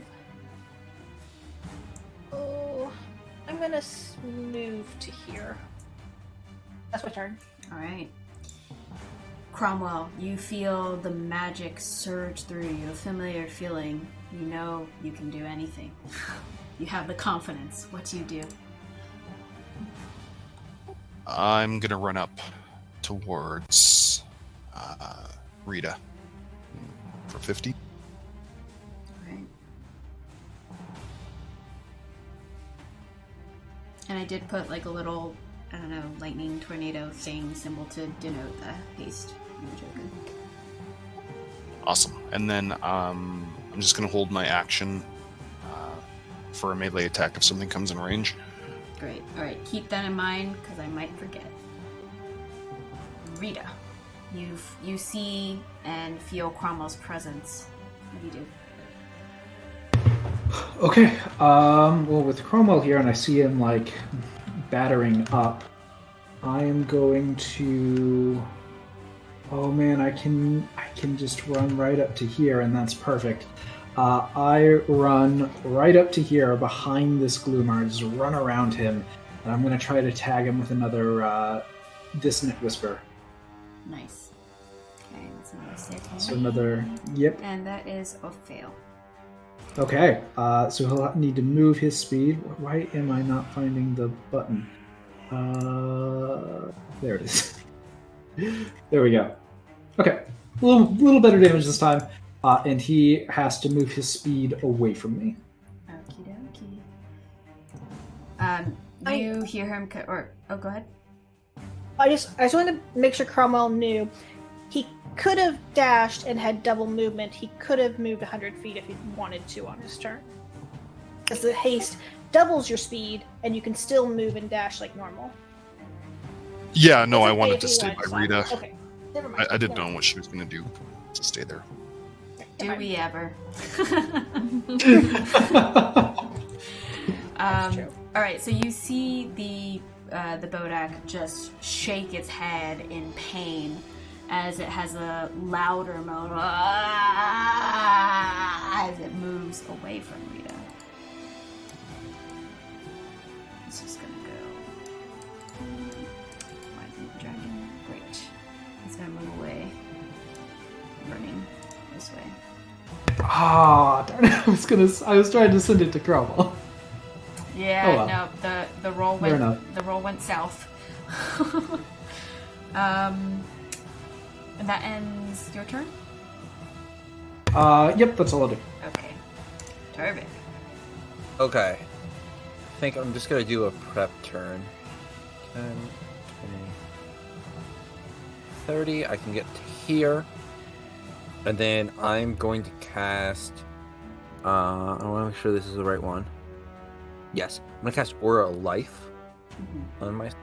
Oh, I'm gonna move to here. That's my turn. All right. Cromwell, you feel the magic surge through you, a familiar feeling. You know you can do anything. You have the confidence. What do you do? I'm gonna run up towards Rieta for 50. Right. And I did put like a little, I don't know, lightning tornado thing symbol to denote the haste. Awesome. And then I'm just gonna hold my action for a melee attack if something comes in range. Great. All right, keep that in mind because I might forget. Rieta, you see and feel Cromwell's presence. What do you do? Okay. Well, with Cromwell here, and I see him battering up, I am going to. Oh man, I can just run right up to here, and that's perfect. I run right up to here behind this Gloomar, just run around him, and I'm going to try to tag him with another Dissonant Whisper. Nice. Okay, that's another save. So another, yep. And that is a fail. Okay, so he'll need to move his speed. Why am I not finding the button? There it is. There we go. Okay, a little better damage this time. And he has to move his speed away from me. Okie dokie. You hear him, go ahead. I just wanted to make sure Cromwell knew he could have dashed and had double movement. He could have moved 100 feet if he wanted to on his turn. Because the haste doubles your speed, and you can still move and dash like normal. Yeah, no, It's I okay wanted if to you stay wanted by stop. Rieta. Okay, never mind. I didn't Never know what she was going to do to stay there. Do mind. we ever? That's true. All right, so you see the Bodak just shake its head in pain as it has a louder moan as it moves away from Rieta. It's just gonna go. Rising dragon. Great. It's gonna move away, running this way. Ah, darn it. I was trying to send it to Cromwell. Yeah, Oh, well. no, the roll Fair went enough. the roll went south. And that ends your turn? Yep, that's all I'll do. Okay. Terrific. Okay. I think I'm just gonna do a prep turn. 10, 20, 30. I can get to here. And then I'm going to cast... I want to make sure this is the right one. Yes. I'm going to cast Aura of Life on myself.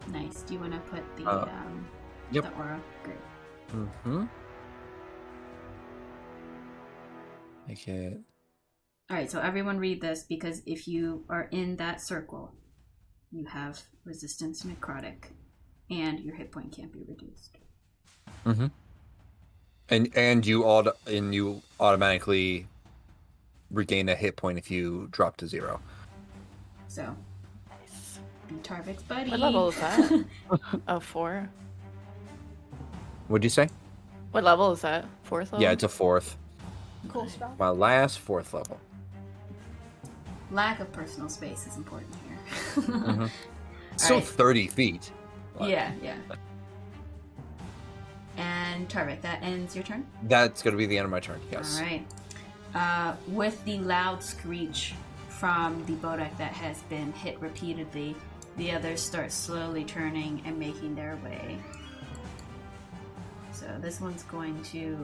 Nice. Do you want to put the Yep. the aura? Great. Make it... All right, so everyone read this, because if you are in that circle, you have resistance to necrotic, and your hit point can't be reduced. And you automatically regain a hit point if you drop to 0. So, Nice. be Tarvik's buddy. What level is that? Oh, 4. What'd you say? What level is that? 4th level? Yeah, it's a 4th. Cool spell. My last 4th level. Lack of personal space is important here. Still Alright. 30 feet. Yeah. And Tarvik, that ends your turn? That's going to be the end of my turn, yes. All right. With the loud screech from the Bodak that has been hit repeatedly, the others start slowly turning and making their way. So this one's going to...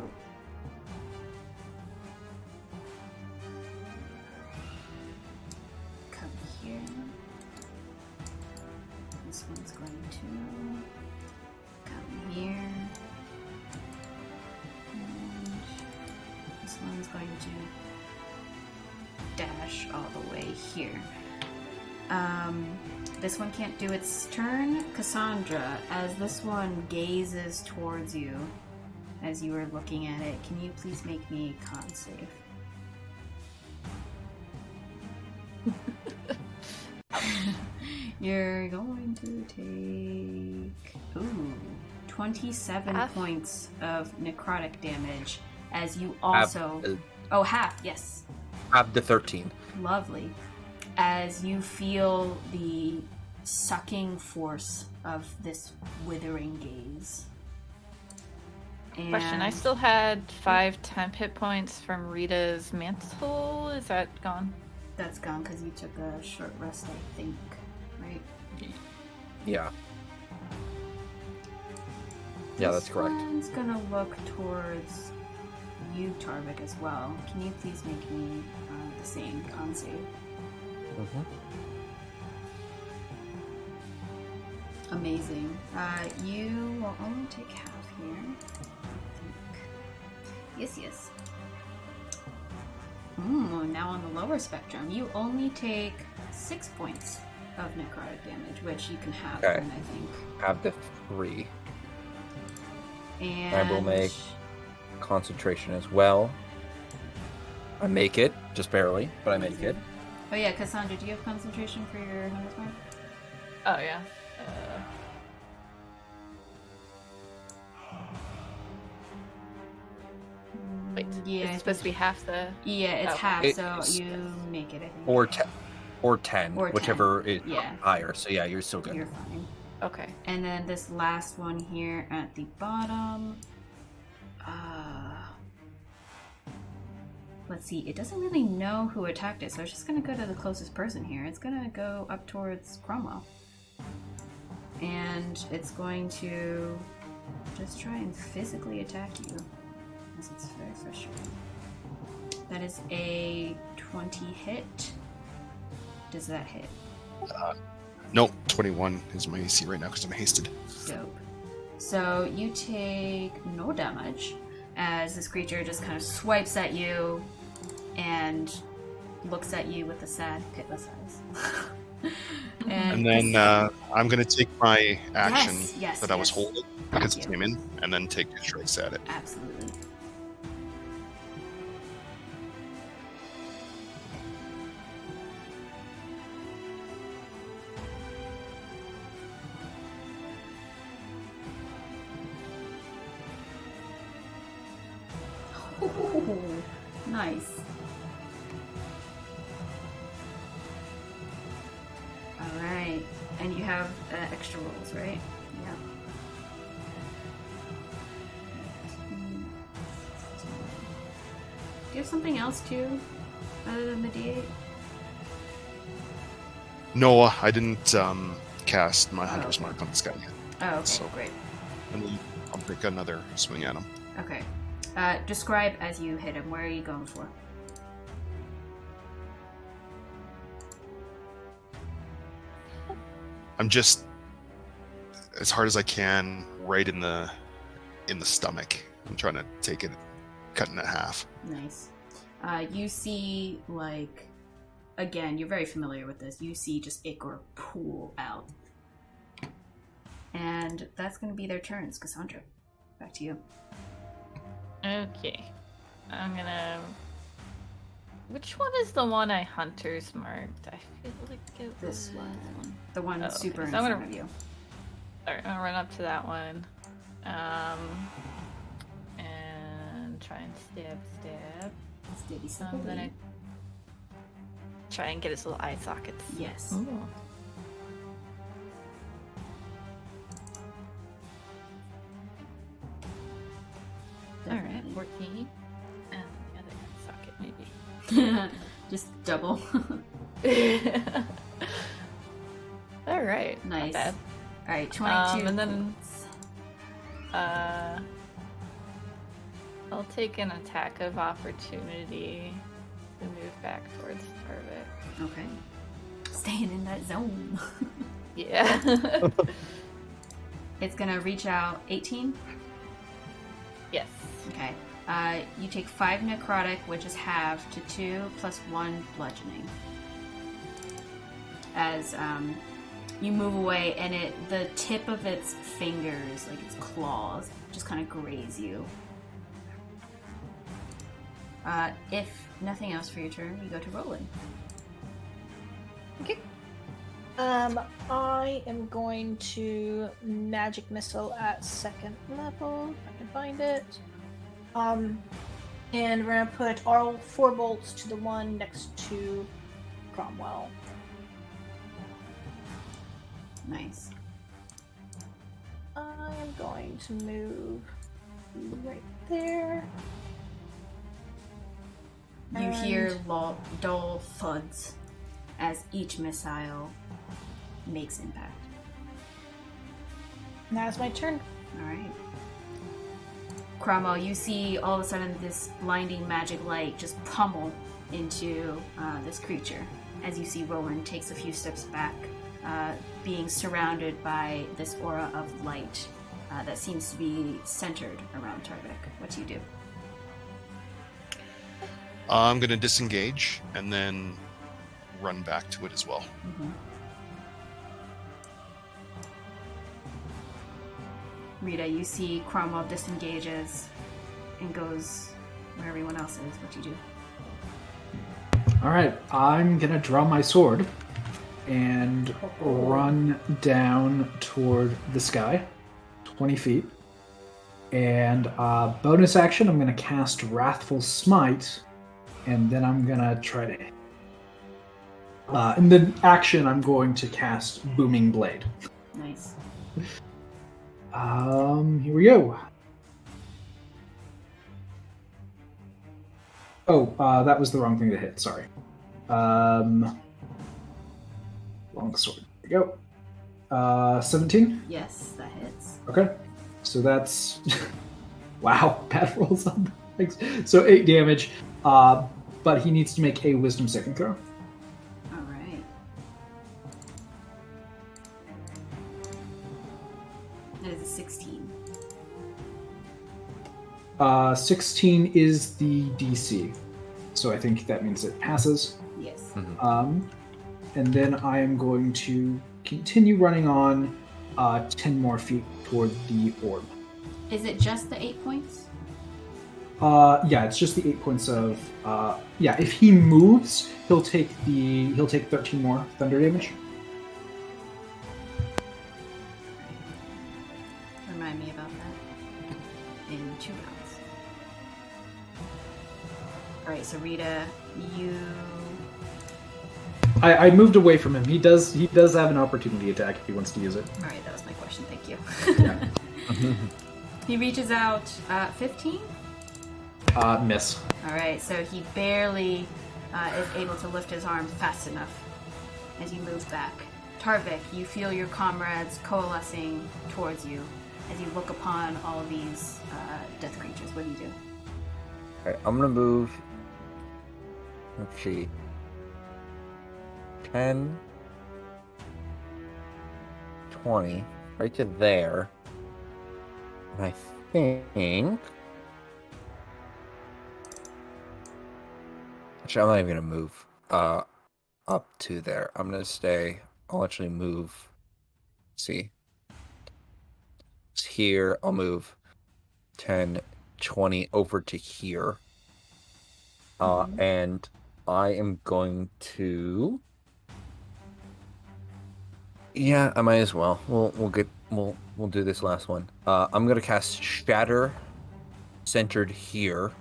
come here. This one's going to come here. And this one's going to dash all the way here. This one can't do its turn. Cassandra, as this one gazes towards you, as you are looking at it, can you please make me a con save? You're going to take 27 Half? points of necrotic damage as you also... half, yes. Have the 13. Lovely. As you feel the sucking force of this withering gaze. Question, I still had 5 temp hit points from Rita's mantle. Is that gone? That's gone because you took a short rest, I think. Right? Yeah. Yeah, that's correct. This one's gonna look towards you, Tarvik, as well. Can you please make me the same con save? Amazing. You will only take half here. I think. Yes. Now on the lower spectrum, you only take 6 points of necrotic damage, which you can have Okay. then, I think. Have the 3. And I will make concentration as well. I make it, just barely, but I make it. Oh yeah, Cassandra, do you have concentration for your Hunter's Mark? Oh, yeah. Wait, Yeah, is it supposed to be half the... Yeah, it's Okay. half, It so is- you make it, I think. Or 10. Or 10, Or 10. whichever is Yeah. higher. So yeah, you're still good. You're fine. Okay. And then this last one here at the bottom. Let's see, it doesn't really know who attacked it, so it's just gonna go to the closest person here. It's gonna go up towards Cromwell. And it's going to just try and physically attack you. Because it's very frustrating. That is a 20 hit? Does that hit? Nope, 21 is my AC right now because I'm hasted. Dope. So you take no damage as this creature just kind of swipes at you and looks at you with a sad, pitless eyes. And then I'm going to take my action yes, that I was yes. holding because it came in, and then take 2 strikes at it. Absolutely. Ooh, nice. All right, and you have extra rolls, right? Yeah. Do you have something else too, other than the D8? No, I didn't cast my Hunter's Mark on this guy yet. Oh, okay, So- great. And then I'll take another swing at him. Okay. Describe as you hit him. Where are you going for? I'm just as hard as I can, right in the stomach. I'm trying to take it, cutting it half. Nice. You see, like, again, you're very familiar with this. You see just Ichor pool out. And that's going to be their turns. Cassandra, back to you. Okay. I'm gonna... Which one is the one I Hunter's marked? I feel like it This was... one. The one Oh, okay. super in So I'm front gonna- of you. Alright, I'm gonna run up to that one. And try and stab. Steady, So I'm gonna try and get his little eye sockets. Yes. Ooh. Alright, Definitely. 14. And the other eye socket, maybe. Just double. Alright. Nice. Not bad. Alright, 22. And then- points. I'll take an attack of opportunity to move back towards Tarvik. Okay. Staying in that zone. Yeah. It's gonna reach out 18. Yes. Okay. You take 5 necrotic, which is halved to 2 plus 1 bludgeoning. As you move away, and the tip of its fingers, like its claws, just kind of graze you. If nothing else for your turn, you go to Rolen. Okay. I am going to magic missile at 2nd level, if I can find it. And we're gonna put all 4 bolts to the one next to Cromwell. Nice. I am going to move right there. You And- hear dull thuds as each missile makes impact. And that is my turn. All right. Cromwell, you see all of a sudden this blinding magic light just pummel into this creature as you see Rolen takes a few steps back, being surrounded by this aura of light that seems to be centered around Tarvik. What do you do? I'm going to disengage and then run back to it as well. Rieta, you see Cromwell disengages and goes where everyone else is. What do you do? All right, I'm gonna draw my sword and run down toward the sky, 20 feet. And bonus action, I'm gonna cast Wrathful Smite, and then I'm gonna try to. And then action, I'm going to cast Booming Blade. Nice. Here we go. Oh, that was the wrong thing to hit. Sorry. Long sword. There we go. 17. Yes, that hits. Okay. So that's wow. Bad rolls on the things. So 8 damage. but he needs to make a wisdom saving throw. All right. That is a 16. 16 is the DC, so I think that means it passes. Yes. And then I am going to continue running on 10 more feet toward the orb. Is it just the 8 points? Yeah, it's just the 8 points of yeah. If he moves, he'll take 13 more thunder damage. Remind me about that in 2 rounds. All right, so Rieta, you. I moved away from him. He does have an opportunity attack if he wants to use it. All right, that was my question. Thank you. Yeah. He reaches out 15. Miss. All right, so he barely is able to lift his arm fast enough as he moves back. Tarvik, you feel your comrades coalescing towards you as you look upon all these death rangers. What do you do? Alright, I'm gonna move. Let's see. 10, 20, right to there. And I think. Actually, I'm not even gonna move up to there. I'm gonna stay. I'll actually move. See. It's here. I'll move 10, 20 over to here. And I am going to. Yeah, I might as well. We'll do this last one. I'm gonna cast Shatter, centered here.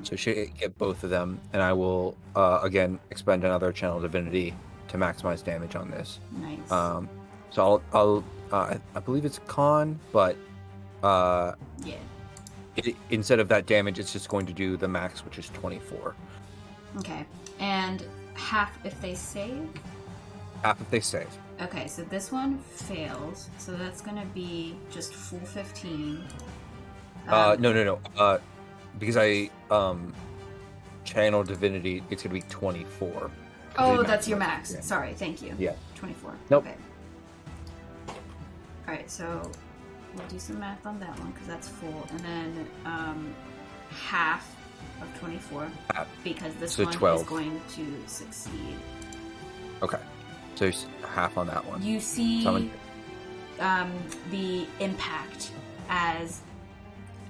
So get both of them, and I will again expend another Channel Divinity to maximize damage on this. Nice. So I'll I believe it's con, but Yeah. Instead of that damage, it's just going to do the max, which is 24. Okay. And half if they save? Half if they save. Okay, so this one fails, so that's gonna be just full 15. No. Because I Channel Divinity, it's gonna be 24. Oh, that's your max. Yeah. Sorry, thank you. Yeah. 24. Nope. Okay. Alright, so we'll do some math on that one because that's full. And then half of 24 because this So one 12. is going to succeed. Okay. So it's half on that one. You see So the impact as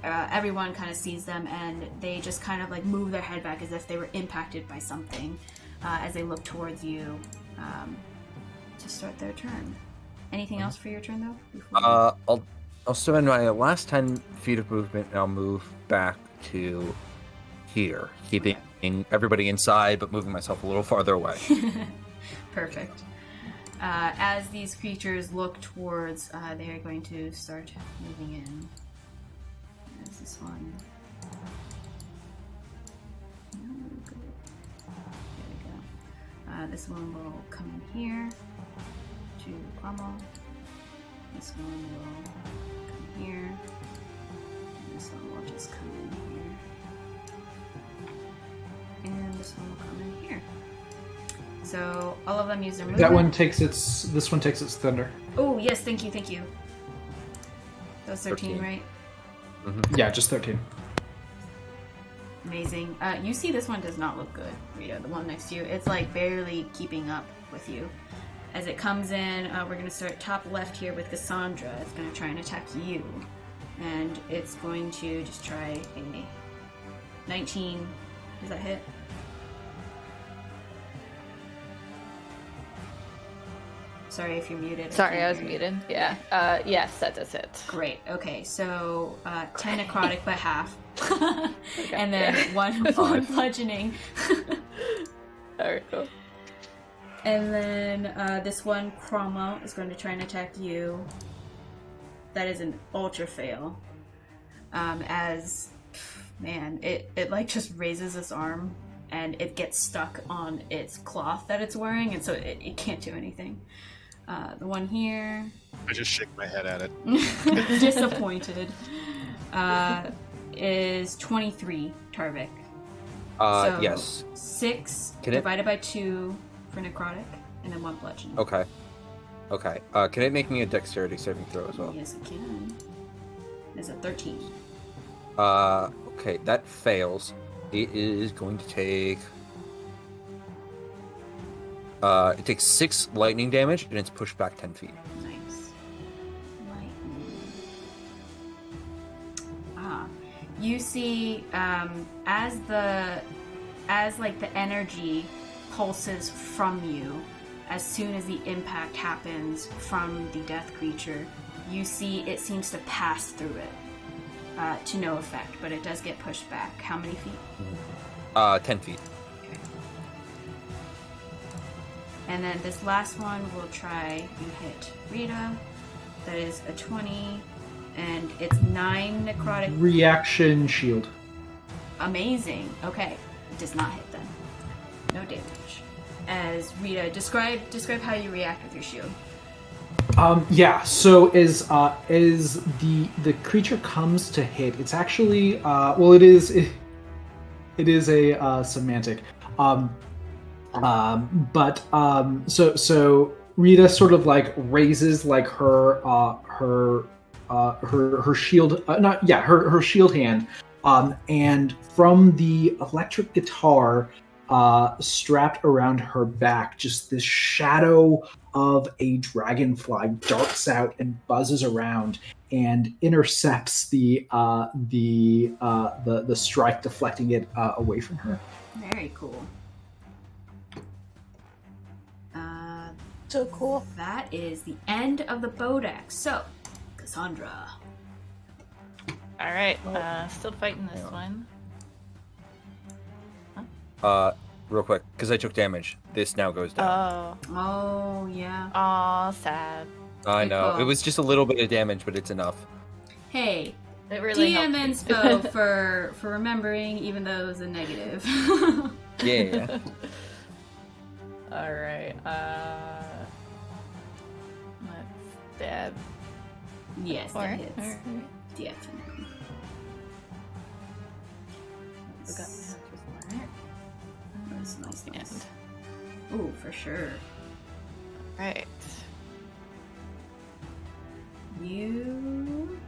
everyone kind of sees them and they just kind of like move their head back as if they were impacted by something as they look towards you to start their turn. Anything else for your turn though? Before I'll spend my last 10 feet of movement and I'll move back to here, keeping everybody inside but moving myself a little farther away. Perfect. As these creatures look towards, they are going to start moving in. There's this one. There we go. This one will come in here to Cromwell. This one will come here. And this one will just come in here. And this one will come in here. So all of them use their movement. This one takes its thunder. Oh yes, thank you. That was 13, right? Mm-hmm. Yeah, just 13. Amazing. You see this one does not look good, Rita, the one next to you. It's like barely keeping up with you. As it comes in, we're going to start top left here with Cassandra. It's going to try and attack you. And it's going to just try a 19. Does that hit? Sorry if you're muted. Sorry, I was muted. Yeah. Yes, that does it. Great. Okay, so 10 necrotic but half. Okay, And then one bludgeoning. Alright, cool. And then this one, Cromwell, is going to try and attack you. That is an ultra fail. As, man, it like just raises its arm and it gets stuck on its cloth that it's wearing, and so it can't do anything. The one here... I just shake my head at it. disappointed. Is 23, Tarvik. So Yes. 6 Can it- divided by 2 for necrotic, and then 1 bludgeoning. Okay. Can it make me a dexterity saving throw as well? Yes, it can. It's a 13. Okay, that fails. It is going to take... it takes 6 lightning damage, and it's pushed back 10 feet. Nice. Lightning. You see, as the energy pulses from you, as soon as the impact happens from the death creature, you see it seems to pass through it to no effect, but it does get pushed back. How many feet? 10 feet. Okay. And then this last one will try and hit Rieta. That is a 20, and it's 9 necrotic. Reaction shield. Amazing. Okay, it does not hit them. No damage. As Rieta, describe how you react with your shield. Yeah. So as the creature comes to hit, it's actually it is a semantic. So Rieta sort of like raises like her shield, her shield hand, and from the electric guitar strapped around her back, just this shadow of a dragonfly darts out and buzzes around and intercepts the strike, deflecting it away from her. Very cool. So cool. That is the end of the Bodex. So, Cassandra. All right, still fighting this one. Real quick, because I took damage. This now goes down. Oh, yeah. Aw, sad. I Good know. call. It was just a little bit of damage, but it's enough. Hey, It really DM helped me. inspo for remembering, even though it was a negative. Yeah. All right. Let's stab. Yes, Or, that hits. or- Definitely. we got matches mark. That's nice. And Ooh, for sure. right. You...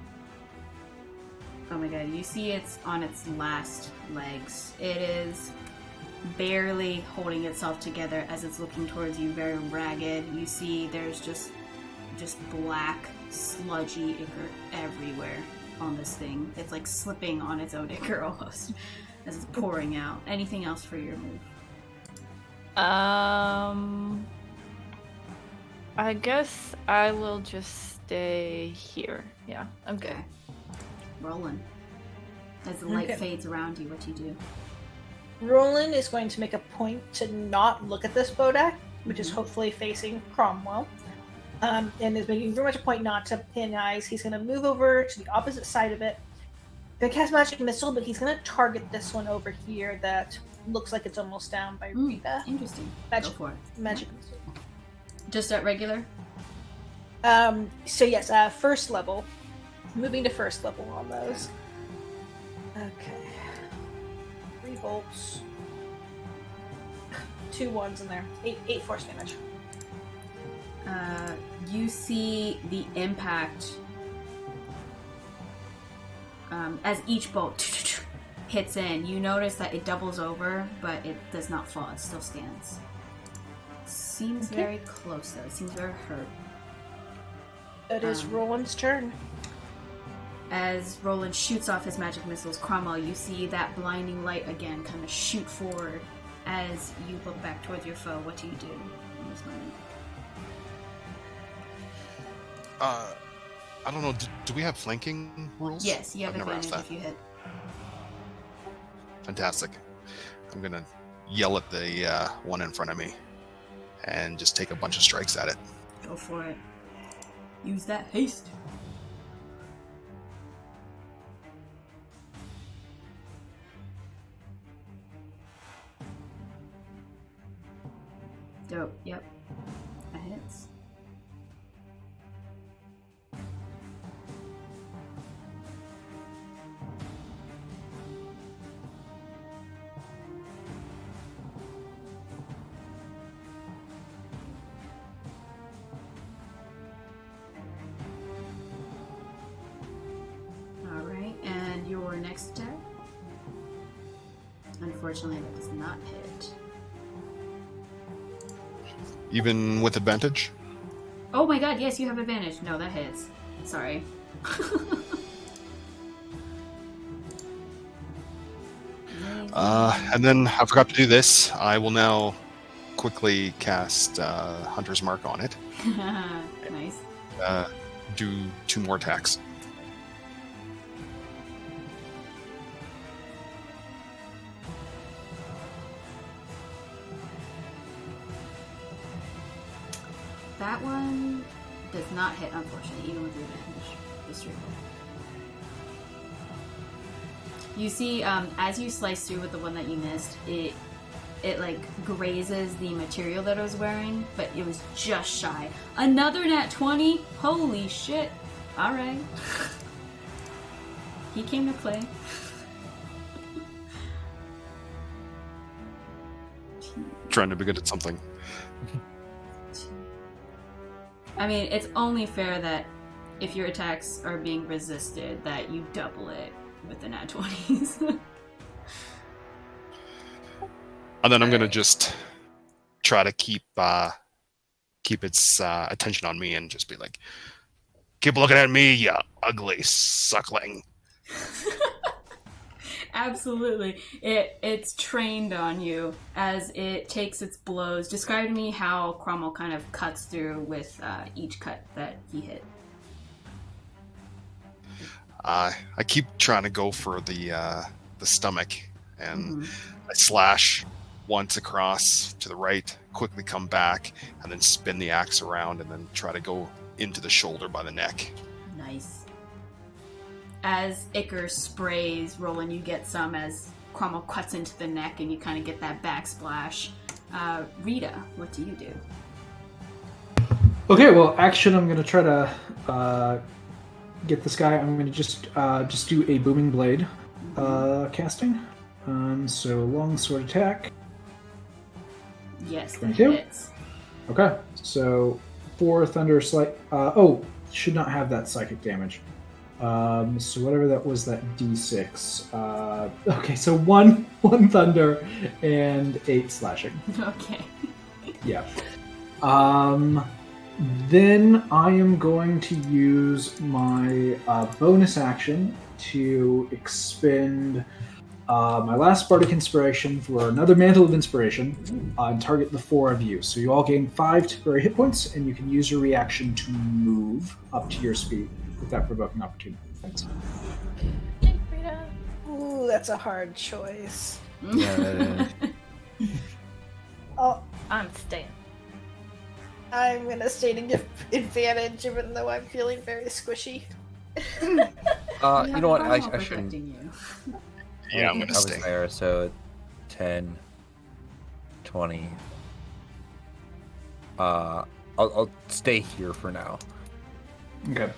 Oh my god, you see it's on its last legs. It is barely holding itself together as it's looking towards you, very ragged. You see there's just black, sludgy ichor everywhere on this thing. It's like slipping on its own ichor almost as it's pouring out. Anything else for your move? I guess I will just stay here. Yeah, I'm good. Okay. Rolen. As the light Okay. fades around you, what do you do? Rolen is going to make a point to not look at this Bodak, which is hopefully facing Cromwell, and is making very much a point not to pin eyes. He's going to move over to the opposite side of it. Going to cast Magic Missile, but he's going to target this one over here that looks like it's almost down by Rieta. Interesting. Magic, Go for it. Magic Missile. Just at regular? So yes, first level. Moving to first level on those. Okay. 3 bolts. 2 1s in there. 8 force damage. You see the impact as each bolt hits in. You notice that it doubles over, but it does not fall. It still stands. Seems Okay. very close, though. It seems very hurt. It is Roland's turn. As Roland shoots off his magic missiles, Cromwell, you see that blinding light again kind of shoot forward as you look back towards your foe. What do you do in this moment? I don't know. Do we have flanking rules? Yes, you have I've never asked advantage that. if you hit. Fantastic. I'm gonna yell at the one in front of me and just take a bunch of strikes at it. Go for it. Use that haste. Dope. Yep. That hits. unfortunately, that does not hit. Even with advantage? Oh my god, yes, you have advantage. No, that hits. Sorry. And then I forgot to do this. I will now quickly cast Hunter's Mark on it. Nice. Do 2 more attacks. That one does not hit, unfortunately, even with the advantage. Just roll. You see, as you slice through with the one that you missed, it like grazes the material that I was wearing, but it was just shy. Another nat 20? Holy shit. Alright. He came to play. Trying to be good at something. I mean, it's only fair that if your attacks are being resisted, that you double it with the nat 20s. And then I'm gonna just try to keep its attention on me and just be like, "Keep looking at me, you ugly suckling." Absolutely. It's trained on you as it takes its blows. Describe to me how Cromwell kind of cuts through with each cut that he hit. I keep trying to go for the stomach, and I slash once across to the right, quickly come back, and then spin the axe around, and then try to go into the shoulder by the neck. Nice. As Ichor sprays, Rolen, you get some as Cromwell cuts into the neck, and you kind of get that backsplash. Rieta, what do you do? Okay, well, action. I'm gonna try to get this guy. I'm gonna just do a booming blade casting. So long sword attack. Yes, that 22? hits. Okay, so 4 thunder should not have that psychic damage. So whatever that was, that D6. Okay, so 1 thunder and 8 slashing. Okay. Yeah. Then I am going to use my bonus action to expend my last Bardic Inspiration for another Mantle of Inspiration and target the 4 of you. So you all gain 5 temporary hit points, and you can use your reaction to move up to your speed with that provoking opportunity. Thanks. Ooh, that's a hard choice. Yeah. Oh, I'm staying. I'm gonna stay to give advantage, even though I'm feeling very squishy. You know what? I shouldn't. You. Yeah, I'm I gonna was stay. there, so 10, 20. I'll stay here for now. Okay.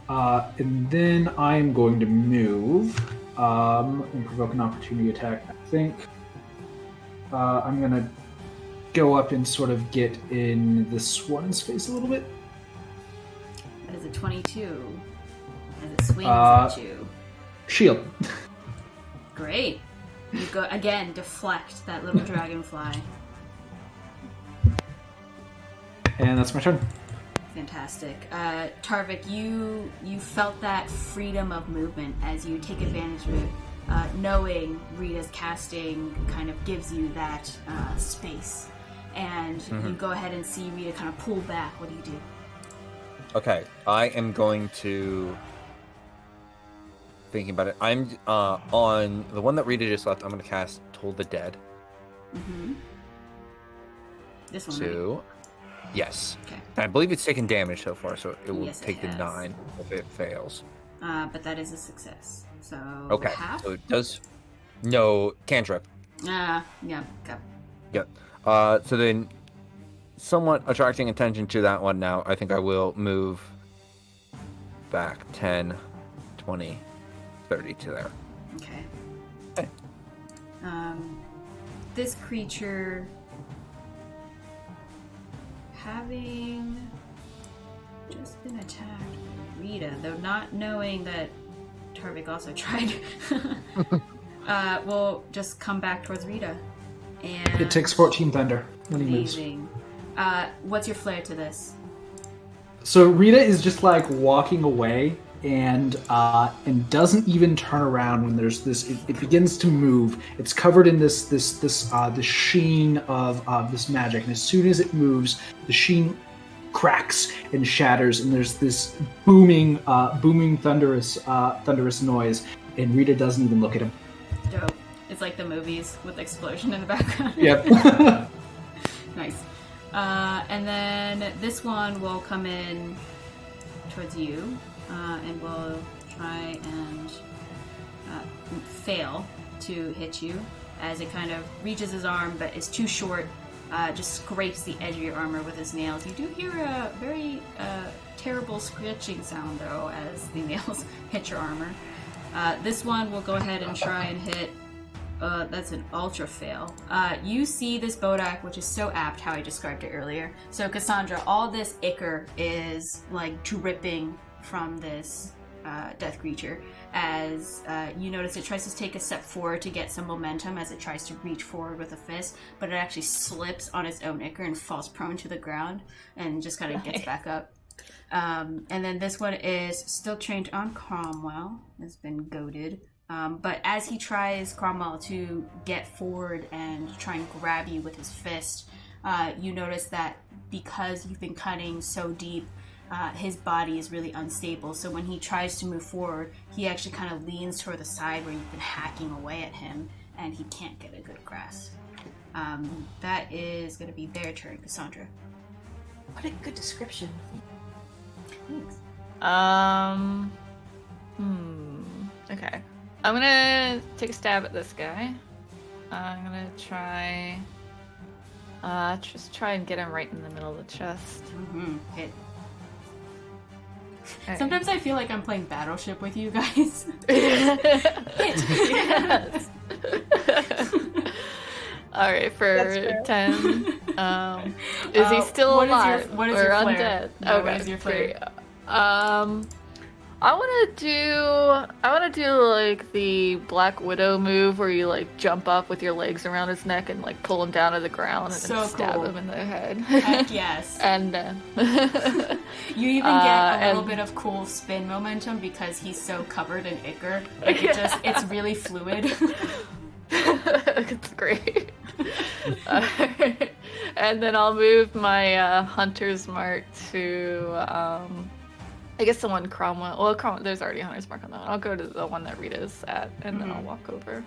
And then I am going to move and provoke an opportunity attack. I think I'm going to go up and sort of get in this one's face a little bit. That is a 22. As it swings at you. Shield. Great. You go again, deflect that little dragonfly. And that's my turn. Fantastic. Tarvik, you felt that freedom of movement as you take advantage of it. Knowing Rita's casting kind of gives you that space. And you go ahead and see Rita kind of pull back. What do you do? Okay, I am going to... Thinking about it, I'm on the one that Rita just left. I'm going to cast Toll the Dead. Mm-hmm. This one, right? 2. Yes. Okay. And I believe it's taken damage so far, so it will Yes, it take the has. 9 if it fails. But that is a success. So Okay. half? So it does... No, cantrip. Yeah. Okay. Yep. So then, somewhat attracting attention to that one now, I think I will move back 10, 20, 30 to there. Okay. Okay. This creature, having just been attacked by Rita, though not knowing that Tarvik also tried will just come back towards Rieta. And It takes 14 thunder when he moves. amazing. What's your flair to this? So Rieta is just like walking away and doesn't even turn around when there's this. It begins to move. It's covered in this sheen of this magic, and as soon as it moves, the sheen cracks and shatters, and there's this booming thunderous noise. And Rieta doesn't even look at him. Dope. It's like the movies with the explosion in the background. Yep. Nice. And then this one will come in towards you, and will try and fail to hit you as it kind of reaches his arm, but is too short. Just scrapes the edge of your armor with his nails. You do hear a very terrible scratching sound, though, as the nails hit your armor. This one will go ahead and try and hit. That's an ultra fail. You see this Bodak, which is so apt how I described it earlier. So Cassandra, all this ichor is like dripping from this death creature as you notice it tries to take a step forward to get some momentum as it tries to reach forward with a fist, but it actually slips on its own ichor and falls prone to the ground and just kind of gets back up. And then this one is still trained on Cromwell, has been goaded. But as he tries, Cromwell, to get forward and try and grab you with his fist, you notice that because you've been cutting so deep, his body is really unstable. So when he tries to move forward, he actually kind of leans toward the side where you've been hacking away at him, and he can't get a good grasp. That is going to be their turn, Cassandra. What a good description. Thanks. Okay. I'm gonna take a stab at this guy. I'm gonna try and get him right in the middle of the chest. Hit. Okay. Sometimes I feel like I'm playing Battleship with you guys. Yes. All right, for 10. Is he still alive what is or your undead? flair? No, Okay. what is your flair? I want to do like the Black Widow move where you like jump up with your legs around his neck and like pull him down to the ground and So then stab cool. him in the head. Heck yes. And then You even get a little and- bit of cool spin momentum because he's so covered in ichor. Like it's really fluid. it's great. And then I'll move my Hunter's Mark to I guess the one Cromwell. Well, there's already a Hunter's Mark on that one. I'll go to the one that Rita's at, and then I'll walk over.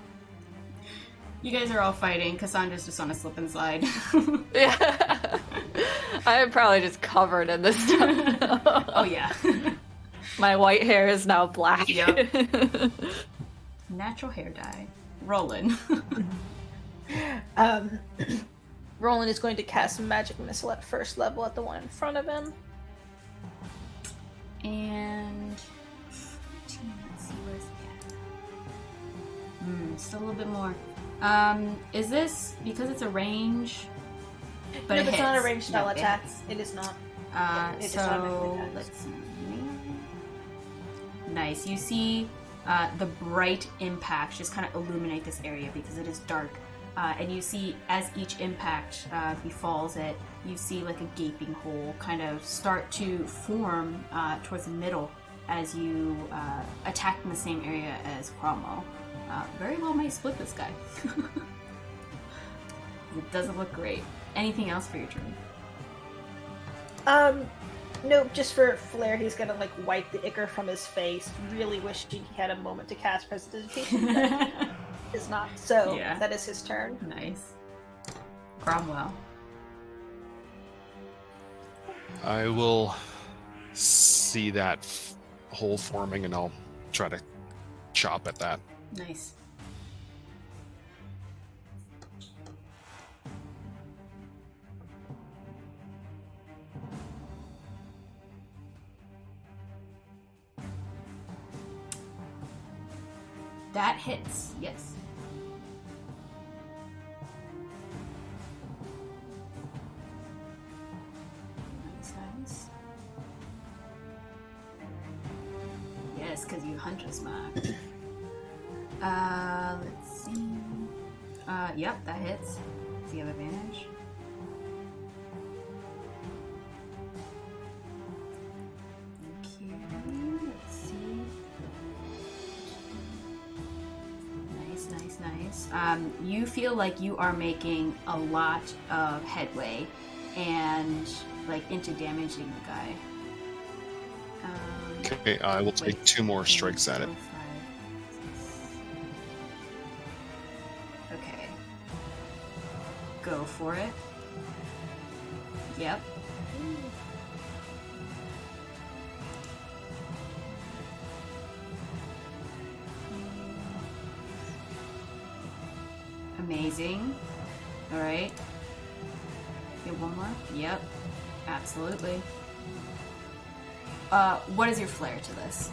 You guys are all fighting. Cassandra's just on a slip and slide. Yeah. I'm probably just covered in this stuff. Oh yeah. My white hair is now black. Yep. Natural hair dye. Rolen. Roland is going to cast a magic missile at first level at the one in front of him. And let's see, where's it at? Still a little bit more. Is this because it's a range? But no, it it's not a hits. ranged spell No, it attack. hits. It is not. It is So automatically attacks. let's see. Nice. You see the bright impacts just kind of illuminate this area because it is dark. And you see as each impact befalls it, you see like a gaping hole kind of start to form towards the middle as you attack in the same area as Cromwell. Very well might split this guy. It doesn't look great. Anything else for your turn? No, just for flair, he's gonna like wipe the ichor from his face. Really wishing he had a moment to cast Prestidigitation. Is not. So Yeah. that is his turn. Nice. Cromwell. I will see that hole forming, and I'll try to chop at that. Nice. That hits, yes. Nice. Yes, because you Hunter's Mark. Let's see. Yep, that hits. Does he have advantage? Okay, let's see. Nice. You feel like you are making a lot of headway and like into damaging the guy. Okay, I will take 2 more strikes at it. Okay. Go for it. Yep. Amazing. Alright. Get one more? Yep. Absolutely. What is your flair to this?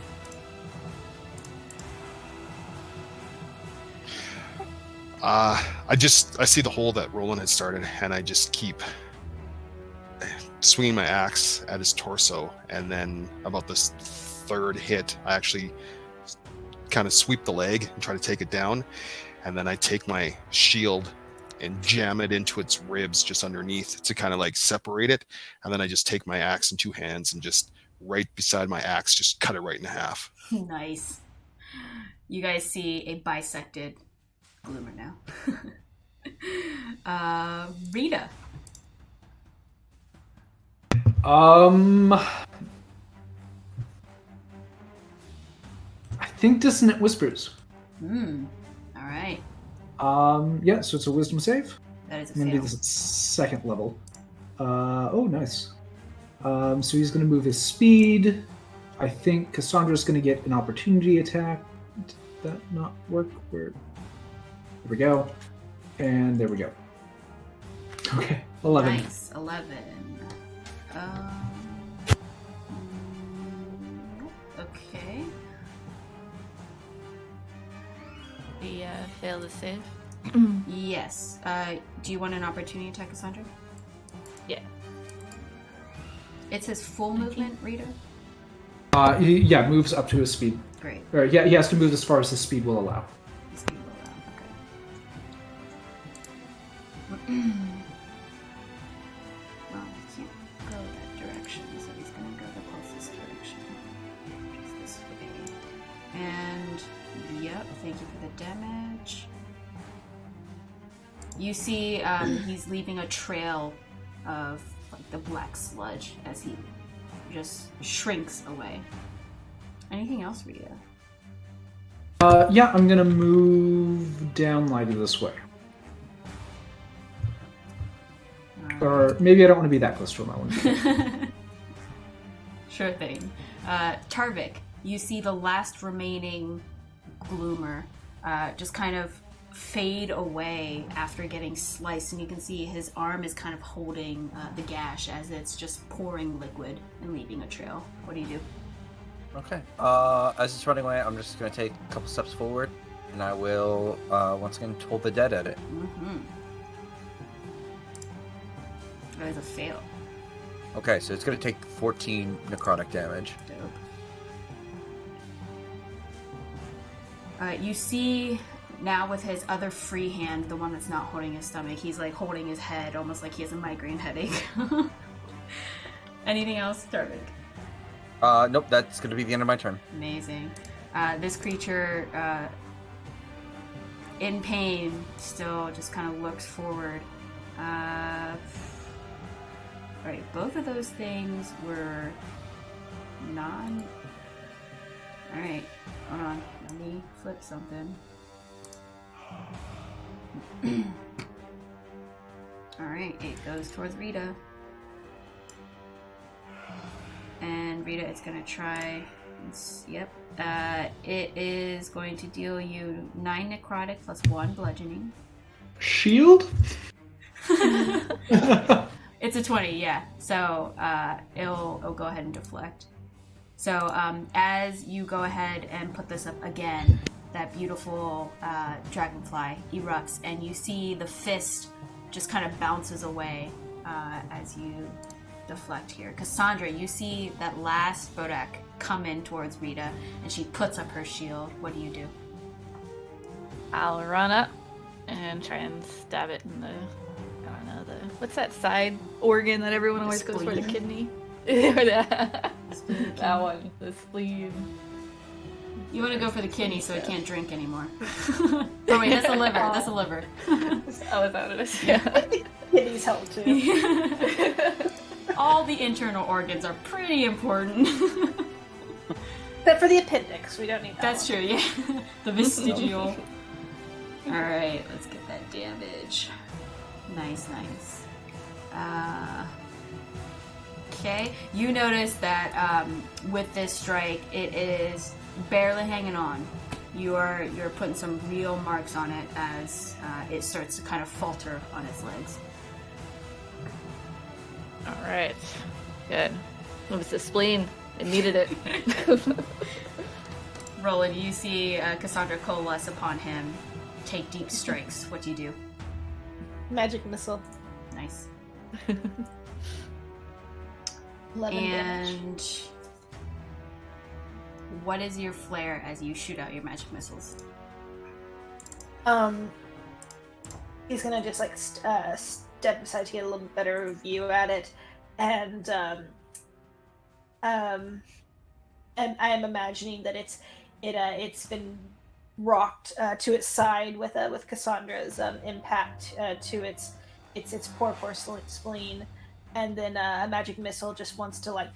I see the hole that Rolen had started, and I just keep swinging my axe at his torso, and then about this 3rd hit, I actually kind of sweep the leg and try to take it down, and then I take my shield and jam it into its ribs just underneath to kind of like separate it, and then I just take my axe in 2 hands and just right beside my axe, just cut it right in half. Nice. You guys see a bisected Gloomer now. Rieta. I think Dissonant Whispers. Alright. Yeah, so it's a wisdom save. That is a I'm gonna do fail. this at 2nd level. Oh, nice. So he's gonna move his speed. I think Cassandra's gonna get an opportunity attack. Did that not work? There we go. And there we go. Okay, 11. Nice. 11. Okay. We fail the save. Yes. Do you want an opportunity attack, Cassandra? Yeah. It says full movement, Rieta? Yeah, moves up to his speed. Great. Or, yeah, he has to move as far as his speed will allow. Speed will allow. Okay. Well, he can't go that direction, so he's gonna go the closest direction, which is this way. And yep, thank you for the damage. You see, he's leaving a trail of like the black sludge as he just shrinks away. Anything else, Rieta? Yeah, I'm gonna move down like this way. Or maybe I don't want to be that close to him. I want to. Sure thing. Tarvik, you see the last remaining Gloomer just kind of fade away after getting sliced, and you can see his arm is kind of holding the gash as it's just pouring liquid and leaving a trail. What do you do? Okay. As it's running away, I'm just going to take a couple steps forward, and I will once again toll the dead at it. Mm-hmm. That is a fail. Okay, so it's going to take 14 necrotic damage. Dope. You see now with his other free hand, the one that's not holding his stomach, he's like holding his head almost like he has a migraine headache. Anything else, Tarvik? Nope, that's going to be the end of my turn. Amazing. This creature, in pain, still just kind of looks forward. Alright, both of those things were non... Alright, hold on. Let me flip something. Alright, it goes towards Rieta. And Rieta is going to try... Yep. It is going to deal you 9 necrotic plus 1 bludgeoning. Shield? It's a 20, yeah. So it'll go ahead and deflect. So as you go ahead and put this up again, that beautiful dragonfly erupts, and you see the fist just kind of bounces away as you deflect here. Cassandra, you see that last Bodak come in towards Rieta, and she puts up her shield. What do you do? I'll run up and try and stab it in the, I don't know, what's that side organ that everyone always goes for, the kidney? That one, the spleen. You want to go for the kidney so it can't drink anymore. Oh wait, that's the liver. That's the liver. Oh, is that what it is? Yeah. Kidneys help too. All the internal organs are pretty important. But for the appendix, we don't need that. That's true, yeah. The vestigial. Alright, let's get that damage. Nice. Okay, you notice that with this strike, it is barely hanging on. You're putting some real marks on it as it starts to kind of falter on its legs. Alright. Good. It was the spleen. It needed it. Rolen, you see Cassandra coalesce upon him, take deep strikes. What do you do? Magic missile. Nice. 11 damage. And what is your flair as you shoot out your magic missiles? He's gonna just like step aside to get a little bit better view at it, and I am imagining that it's been rocked to its side with Cassandra's impact to its poor spleen, and then a magic missile just wants to like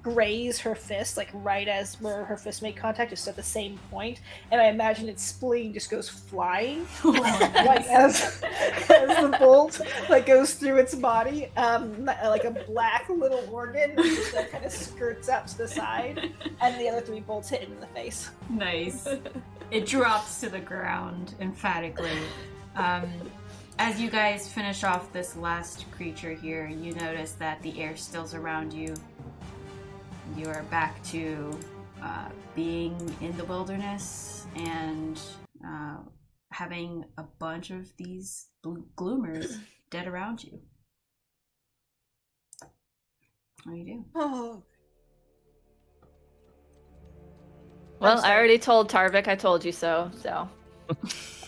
graze her fist, like right as where her fist made contact, just at the same point, and I imagine its spleen just goes flying, like as the bolt like goes through its body, like a black little organ that kind of skirts out to the side, and the other 3 bolts hit it in the face. Nice. It drops to the ground emphatically. As you guys finish off this last creature here, you notice that the air stills around you. You are back to being in the wilderness and having a bunch of these gloomers dead around you. What do you do? Oh, Well, I already told Tarvik I told you so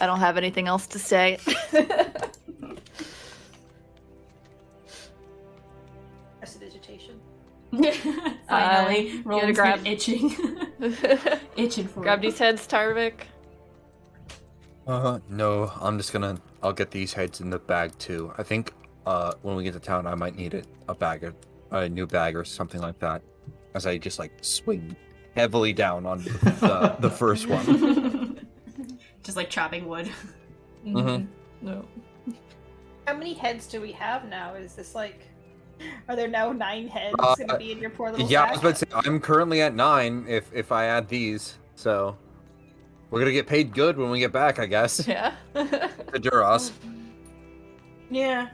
I don't have anything else to say. prestidigitation. Finally, Rolen's grab- been itching. Itching for Grab it. these heads, Tarvik. No, I'll get these heads in the bag too. I think when we get to town I might need a new bag or something like that. As I just like swing heavily down on the first one. Just like chopping wood. Mhm. No. How many heads do we have now? Is this like, are there now 9 heads gonna be in your poor little Yeah, sack? I was about to say I'm currently at 9 if I add these, so we're gonna get paid good when we get back, I guess. Yeah. To Duras. Yeah,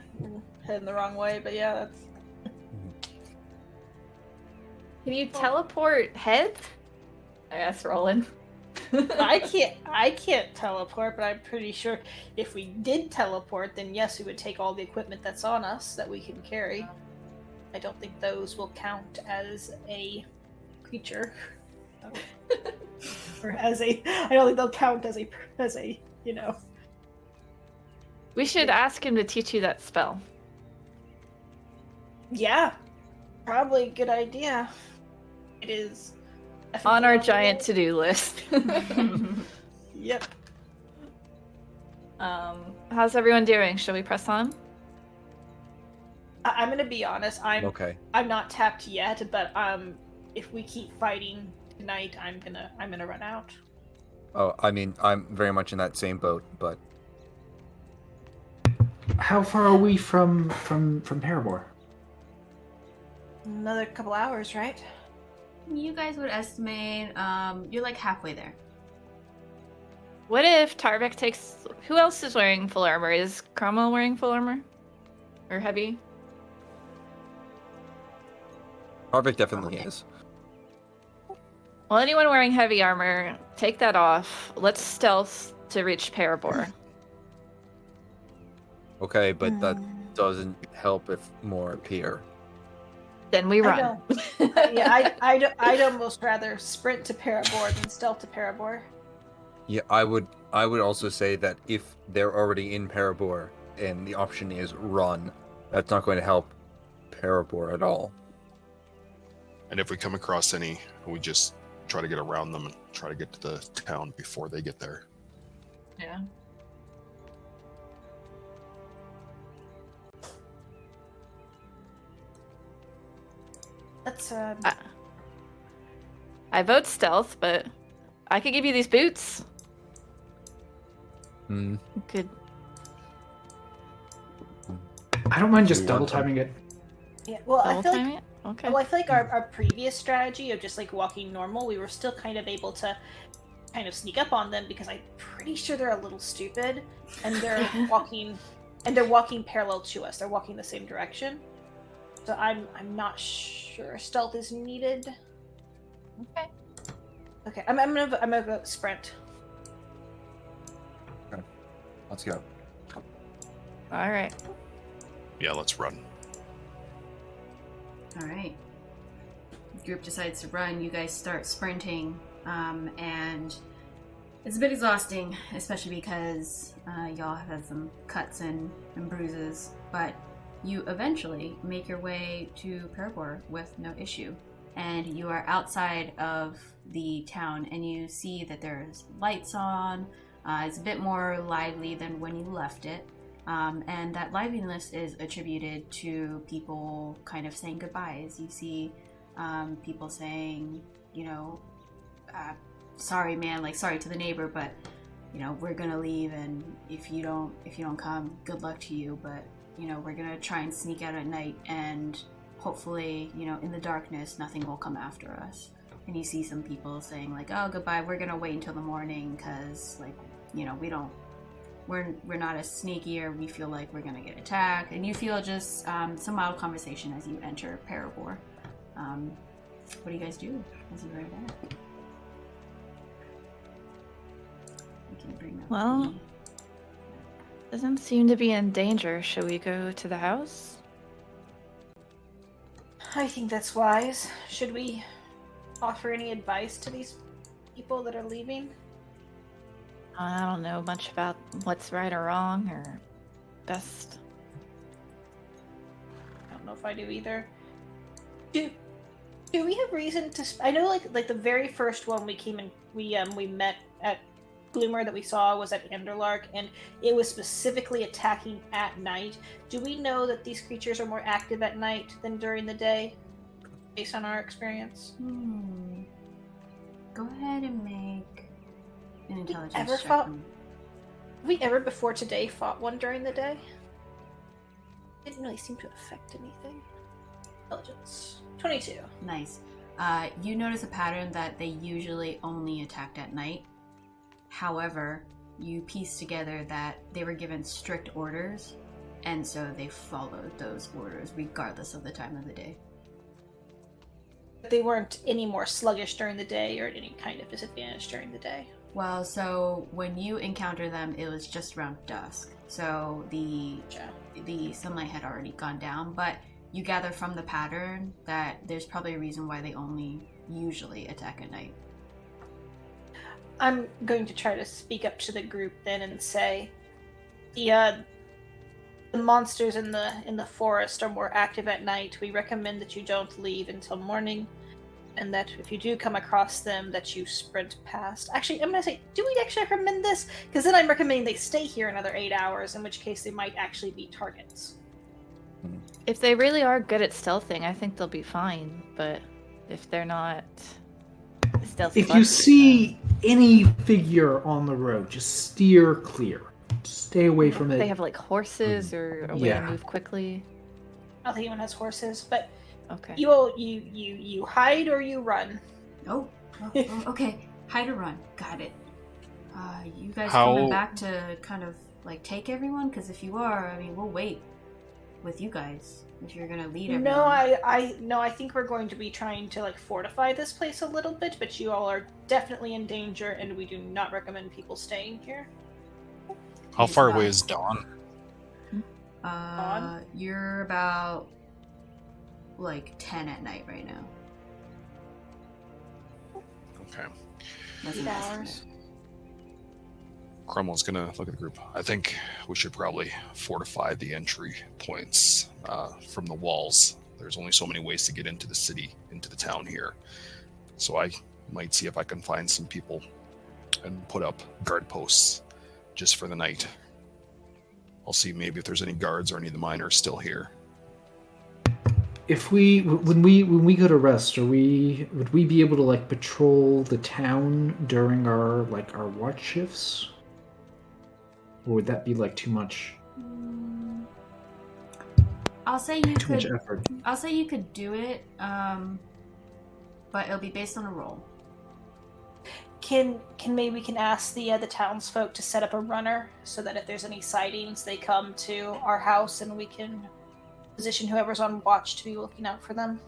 heading the wrong way, but yeah, that's. Can you teleport heads? I asked Roland. I can't teleport, but I'm pretty sure if we did teleport, then yes, we would take all the equipment that's on us that we can carry. I don't think those will count as a creature, or as a. I don't think they'll count as a you know. We should ask him to teach you that spell. Yeah, probably a good idea. It is On our giant to-do list. Yep. How's everyone doing? Shall we press on? I'm gonna be honest. I'm not tapped yet, but if we keep fighting tonight, I'm gonna run out. Oh, I mean, I'm very much in that same boat, but How far are we from Parabor? Another couple hours, right? You guys would estimate you're like halfway there. What if Tarvik takes... Who else is wearing full armor? Is Cromwell wearing full armor? Or heavy? Harvick definitely is. Well, anyone wearing heavy armor, take that off. Let's stealth to reach Parabor. Okay, but that doesn't help if more appear. Then we run. Yeah, I'd almost rather sprint to Parabor than stealth to Parabor. Yeah, I would also say that if they're already in Parabor and the option is run, that's not going to help Parabor at all. And if we come across any, we just try to get around them and try to get to the town before they get there. Yeah. Let's I vote stealth, but I could give you these boots. Hmm. Good. I don't mind Do just you double want them? timing it. yeah. Well, I Double feel time like it? Okay. well, I feel like our previous strategy of just like walking normal, we were still kind of able to kind of sneak up on them because I'm pretty sure they're a little stupid and they're walking parallel to us. They're walking the same direction. So I'm not sure stealth is needed. Okay. Okay, I'm gonna go sprint. Let's go. All right. Yeah, let's run. All right. The group decides to run. You guys start sprinting, and it's a bit exhausting, especially because y'all have had some cuts and bruises. But you eventually make your way to Parabor with no issue, and you are outside of the town, and you see that there's lights on. It's a bit more lively than when you left it. And that liveliness is attributed to people kind of saying goodbyes. You see people saying, sorry man, like sorry to the neighbor, but we're gonna leave, and if you don't come, good luck to you, but we're gonna try and sneak out at night, and hopefully, in the darkness nothing will come after us. And you see some people saying like, oh, goodbye, we're gonna wait until the morning because we're not as sneaky, or we feel like we're gonna get attacked. And you feel just some mild conversation as you enter Parabor. What do you guys do as you arrive there? We can bring up Well, doesn't seem to be in danger. Shall we go to the house? I think that's wise. Should we offer any advice to these people that are leaving? I don't know much about what's right or wrong or best. I don't know if I do either. Do we have reason to? I know, like the very first one we came in, we met at Gloomer that we saw was at Anderlark, and it was specifically attacking at night. Do we know that these creatures are more active at night than during the day, based on our experience? Go ahead and make an intelligence ever check. fought- Have we ever before today fought one during the day? Didn't really seem to affect anything. Intelligence 22. Nice. You notice a pattern that they usually only attacked at night. However, you piece together that they were given strict orders, and so they followed those orders regardless of the time of the day. They weren't any more sluggish during the day or at any kind of disadvantage during the day. Well, so when you encounter them, it was just around dusk. So the sunlight had already gone down, but you gather from the pattern that there's probably a reason why they only usually attack at night. I'm going to try to speak up to the group then and say, the monsters in the forest are more active at night. We recommend that you don't leave until morning, and that if you do come across them, that you sprint past. Actually, I'm going to say, do we actually recommend this? Because then I'm recommending they stay here another 8 hours, in which case they might actually be targets. If they really are good at stealthing, I think they'll be fine. But if they're not stealthy, If you see any figure on the road, just steer clear. Stay away from it. they have like horses or a way Yeah. to move quickly. I don't think anyone has horses, but Okay. you hide or you run. Oh, okay. Hide or run. Got it. You guys How- coming back to kind of like take everyone? Because if you are, I mean, we'll wait with you guys if you're gonna lead everyone. No, I think we're going to be trying to like fortify this place a little bit, but you all are definitely in danger, and we do not recommend people staying here. How far away is Dawn? You're about like 10 at night right now. Okay. That's 8 an hours. estimate. Cromwell's gonna look at the group. I think we should probably fortify the entry points from the walls. There's only so many ways to get into the city, into the town here. So I might see if I can find some people and put up guard posts just for the night. I'll see maybe if there's any guards or any of the miners still here. If when we go to rest, would we be able to like patrol the town during our watch shifts? Or would that be like too much? I'll say you Too much could. effort. I'll say you could do it, but it'll be based on a roll. Can maybe we can ask the townsfolk to set up a runner so that if there's any sightings, they come to our house and we can position whoever's on watch to be looking out for them.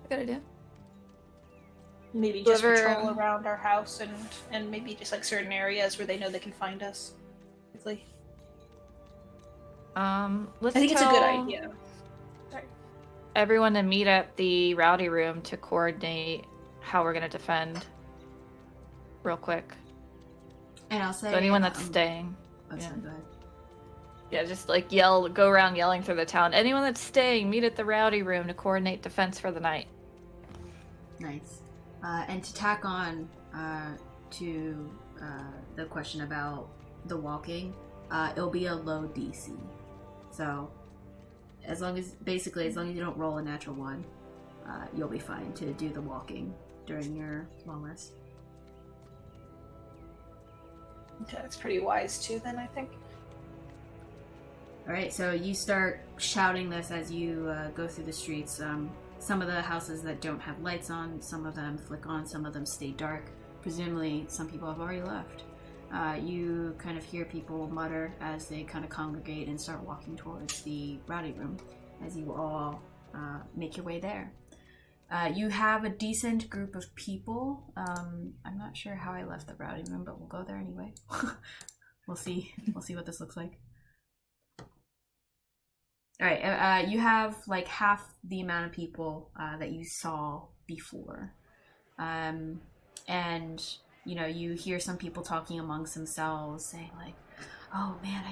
Good idea. Maybe just Whoever- patrol around our house and maybe just like certain areas where they know they can find us. Quickly. Let's I think it's a good tell idea. Sorry. everyone to meet at the rowdy room to coordinate how we're gonna defend. Real quick. And I'll say So anyone that's staying. Oh, yeah. sorry, go ahead. Yeah, just like go around yelling through the town. Anyone that's staying, meet at the rowdy room to coordinate defense for the night. Nice. And to tack on to the question about the walking, it'll be a low DC. So as long as you don't roll a natural one, you'll be fine to do the walking during your long rest. Okay, that's pretty wise too then, I think. Alright, so you start shouting this as you go through the streets. Some of the houses that don't have lights on, some of them flick on, some of them stay dark. Presumably, some people have already left. You kind of hear people mutter as they kind of congregate and start walking towards the rowdy room as you all make your way there. You have a decent group of people. I'm not sure how I left the rowdy room, but we'll go there anyway. We'll see what this looks like. All right, you have like half the amount of people that you saw before. And you know, you hear some people talking amongst themselves saying like, oh man,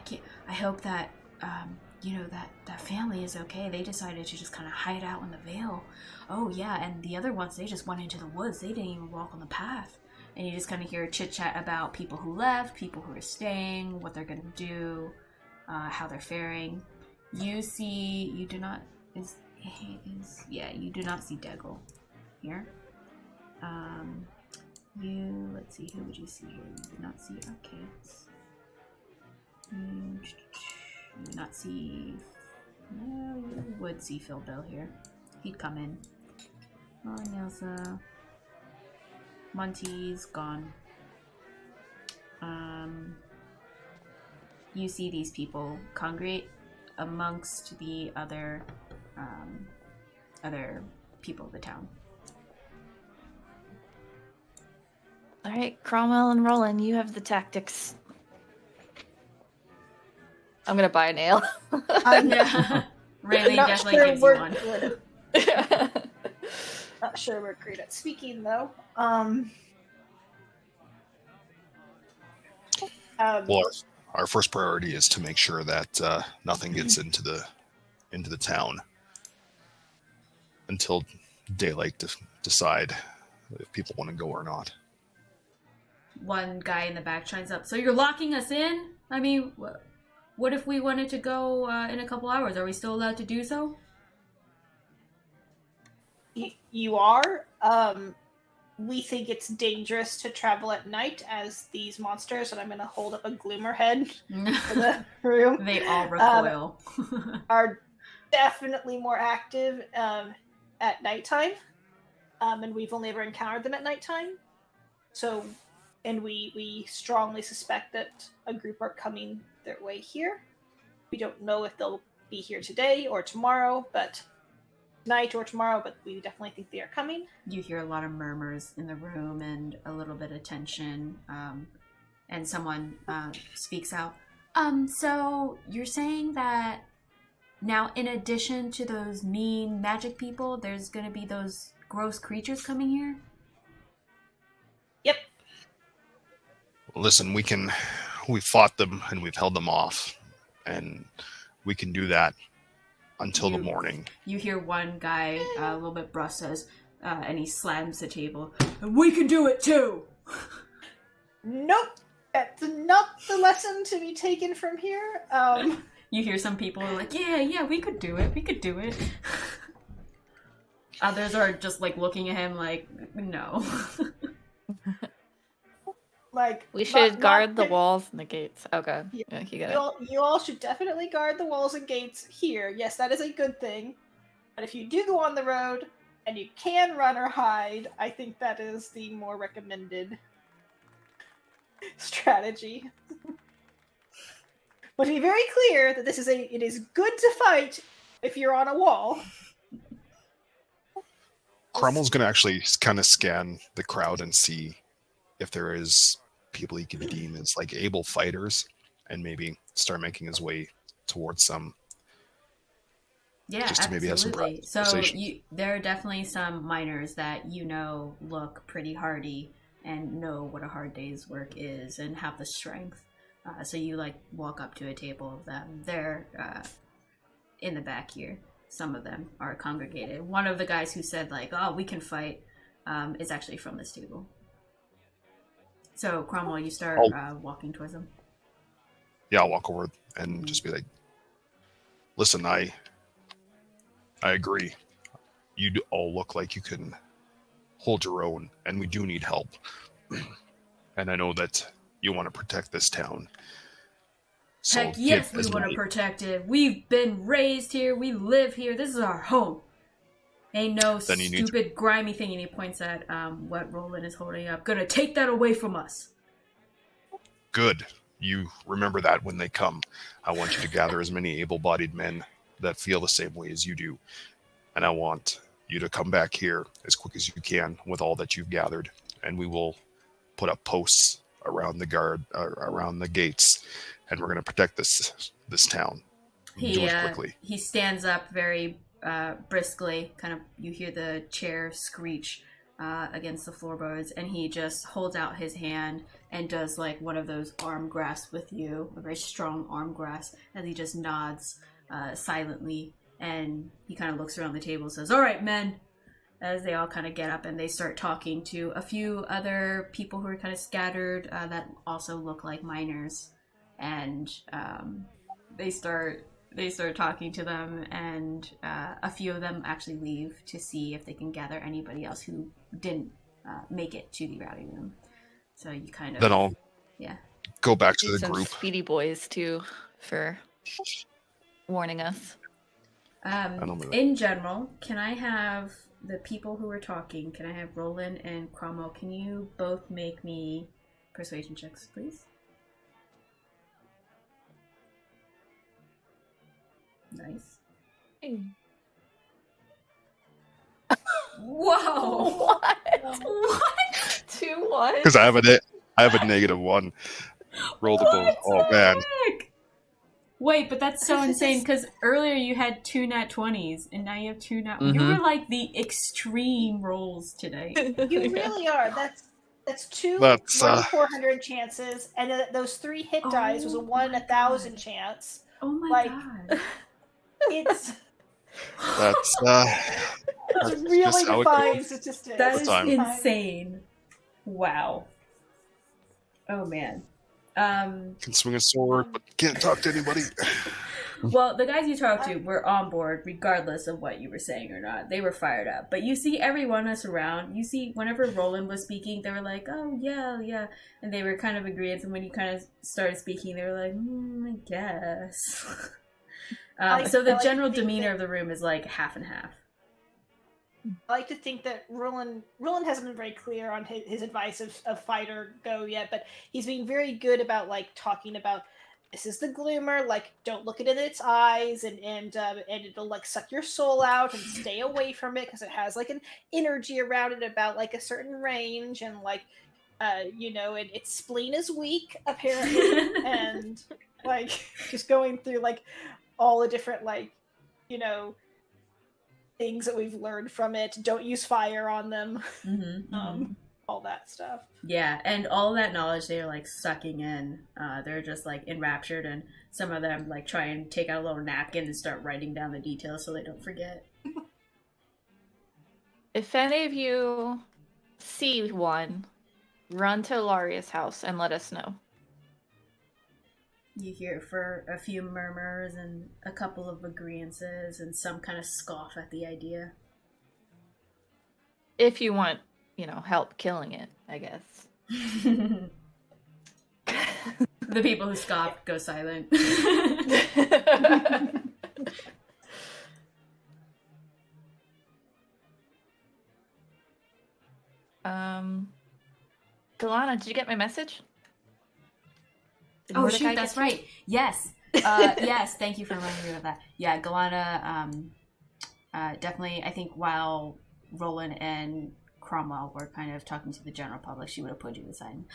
I hope that that family is okay. They decided to just kind of hide out in the Vale. Oh yeah, and the other ones, they just went into the woods. They didn't even walk on the path. And you just kind of hear a chit chat about people who left, people who are staying, what they're gonna do, how they're faring. You do not see Deggle here. Let's see, who would you see here? You do not see Arcades. You do not see, no, you would see Phil Bill here. He'd come in. Oh, Nelsa. Monty's gone. You see these people congregate amongst the other people of the town. All right, Cromwell and Rolen, you have the tactics. I'm gonna buy a nail. Rayline definitely gives you one. Not sure we're great at speaking though. Well, our first priority is to make sure that nothing gets into the town until daylight to decide if people want to go or not. One guy in the back chimes up. So you're locking us in? I mean, what if we wanted to go in a couple hours? Are we still allowed to do so? You are. We think it's dangerous to travel at night as these monsters, and I'm going to hold up a gloomer head for the room. They all recoil. Are definitely more active at nighttime, and we've only ever encountered them at nighttime. So, and we strongly suspect that a group are coming their way here. We don't know if they'll be here today or tomorrow, but tonight or tomorrow, but we definitely think they are coming. You hear a lot of murmurs in the room and a little bit of tension, and someone speaks out. So you're saying that now, in addition to those mean magic people, there's going to be those gross creatures coming here? Listen, we fought them and we've held them off, and we can do that until the morning. You hear one guy a little bit brusque says, and he slams the table, and we can do it too! Nope, that's not the lesson to be taken from here. You hear some people are like, yeah, we could do it. Others are just like looking at him like, no. Like, We should guard the walls and the gates. Okay. Yeah. Yeah, you got it. You all should definitely guard the walls and gates here. Yes, that is a good thing. But if you do go on the road and you can run or hide, I think that is the more recommended strategy. But to be very clear that it is good to fight if you're on a wall. Cromwell's going to actually kind of scan the crowd and see if there is people he can deem as like able fighters, and maybe start making his way towards some. Yeah, just to maybe have some absolutely. So conversation. there are definitely some miners that look pretty hardy and know what a hard day's work is and have the strength. So you like walk up to a table of them. They're in the back here. Some of them are congregated. One of the guys who said like, "Oh, we can fight," is actually from this table. So Cromwell, you start walking towards them. Yeah, I'll walk over and just be like, "Listen, I agree. You all look like you can hold your own, and we do need help. And I know that you want to protect this town. So Heck yes, we want to protect it. We've been raised here. We live here. This is our home. Ain't no stupid, grimy thing." And he points at what Rolen is holding up. Gonna take that away from us. Good. You remember that when they come. I want you to gather as many able-bodied men that feel the same way as you do. And I want you to come back here as quick as you can with all that you've gathered. And we will put up posts around around the gates. And we're going to protect this town. Do it quickly. He stands up very briskly. Kind of, you hear the chair screech against the floorboards, and he just holds out his hand and does like one of those arm grasps with you, a very strong arm grasp, as he just nods silently, and he kind of looks around the table and says, "All right, men," as they all kind of get up and they start talking to a few other people who are kind of scattered that also look like miners, and they start talking to them, and a few of them actually leave to see if they can gather anybody else who didn't make it to the rowdy room. So you kind of... Then I'll go back to the some group. Speedy boys, too, for warning us. In general, can I have the people who are talking, can I have Rolen and Cromwell, can you both make me persuasion checks, please? Nice. Whoa! What? What? 2-1? Because I have a -1. Rolled a both. Oh man. Heck? Wait, but that's so insane because earlier you had 2 nat 20s and now you have 2 nat. You were like the extreme rolls today. You really are. That's 2 400 chances, and then those 3 hit dice was a 1 in 1,000 chance. Oh my god! It's That's really defying statistics. That is insane. Wow. Oh man. Can swing a sword, but can't talk to anybody. Well, the guys you talked to were on board regardless of what you were saying or not. They were fired up. But you see everyone that's around. You see whenever Rolen was speaking, they were like, "Oh, yeah." And they were kind of agreeing. And when you kind of started speaking, they were like, I guess. So the general demeanor of the room is like half and half. I like to think that Rolen hasn't been very clear on his advice of fight or go yet, but he's being very good about like talking about this is the gloomer, like don't look it in its eyes, and it'll like suck your soul out, and stay away from it because it has like an energy around it about like a certain range, and like and its spleen is weak apparently, and like just going through like all the different like things that we've learned from it. Don't use fire on them. all that stuff. Yeah, and all that knowledge they're like sucking in. They're just like enraptured, and some of them like try and take out a little napkin and start writing down the details so they don't forget. If any of you see one, run to Laria's house and let us know. You hear for a few murmurs and a couple of agreeances and some kind of scoff at the idea. If you want, help killing it, I guess. The people who scoff go silent. Galana, did you get my message? Did Oh Mordecai shoot, get that's you? right. Yes. Yes, thank you for reminding me of that. Yeah, Galana, definitely, I think while Rolen and Cromwell were kind of talking to the general public, she would have put you aside.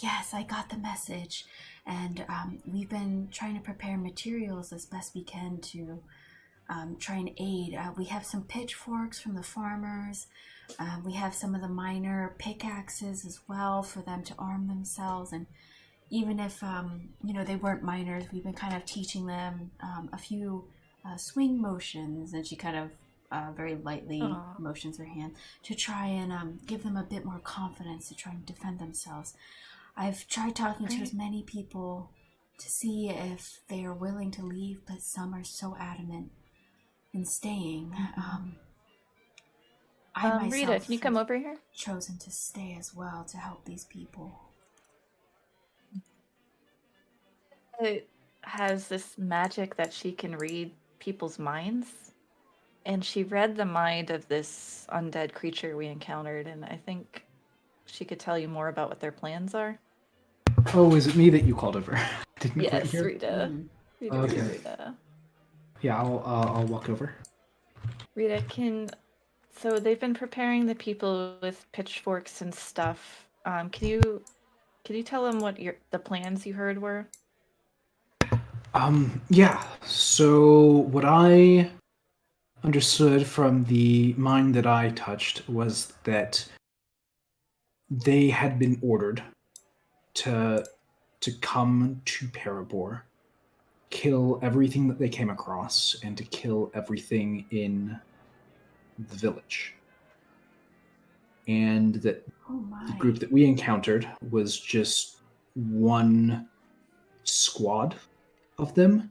Yes, I got the message, and we've been trying to prepare materials as best we can to try and aid. We have some pitchforks from the farmers. We have some of the minor pickaxes as well for them to arm themselves. And even if, they weren't miners, we've been kind of teaching them a few swing motions. And she kind of very lightly motions her hand to try and give them a bit more confidence to try and defend themselves. I've tried talking to as many people to see if they are willing to leave, but some are so adamant in staying. I myself Rieta, can you come over here? chosen to stay as well to help these people. It has this magic that she can read people's minds. And she read the mind of this undead creature we encountered, and I think she could tell you more about what their plans are. Oh, is it me that you called over? Didn't quite Yes, hear. Rita. Okay. Rita. Yeah, I'll walk over. Rita, so they've been preparing the people with pitchforks and stuff. Can you tell them what the plans you heard were? Yeah. So what I understood from the mind that I touched was that they had been ordered to come to Parabor, kill everything that they came across, and to kill everything in the village. And that the group that we encountered was just one squad of them.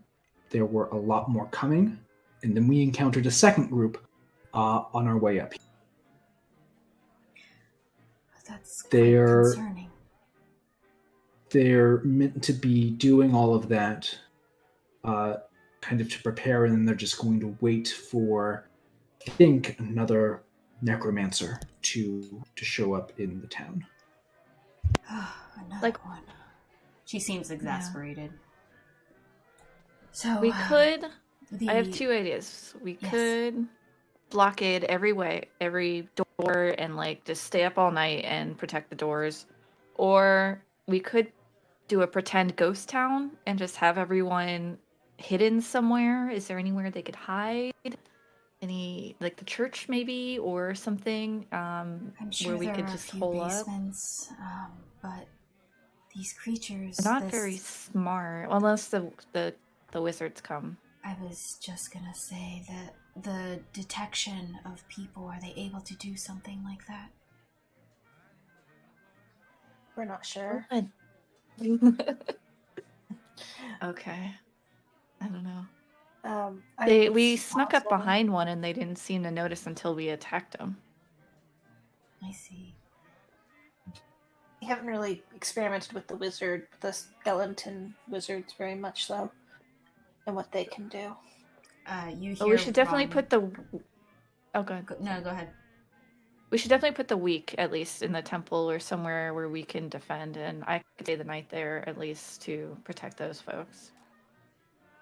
There were a lot more coming, and then we encountered a second group on our way up. That's quite concerning. They're meant to be doing all of that kind of to prepare, and then they're just going to wait for, I think, another necromancer to show up in the town. Another one. She seems exasperated. So we could. I have two ideas. We could blockade every door, and just stay up all night and protect the doors, or we could do a pretend ghost town and just have everyone hidden somewhere. Is there anywhere they could hide? Any, the church maybe, or something, I'm sure where we there could are just a few hole basements, but these creatures... They're not very smart, unless the wizards come. I was just gonna say that the detection of people, are they able to do something like that? We're not sure. Okay. I don't know. We snuck up behind one and they didn't seem to notice until we attacked them. I see. We haven't really experimented with the skeleton wizards very much, though, and what they can do. We should definitely put the... Oh, go ahead. No, go ahead. We should definitely put the weak, at least, in the temple or somewhere where we can defend, and I could stay the night there, at least, to protect those folks.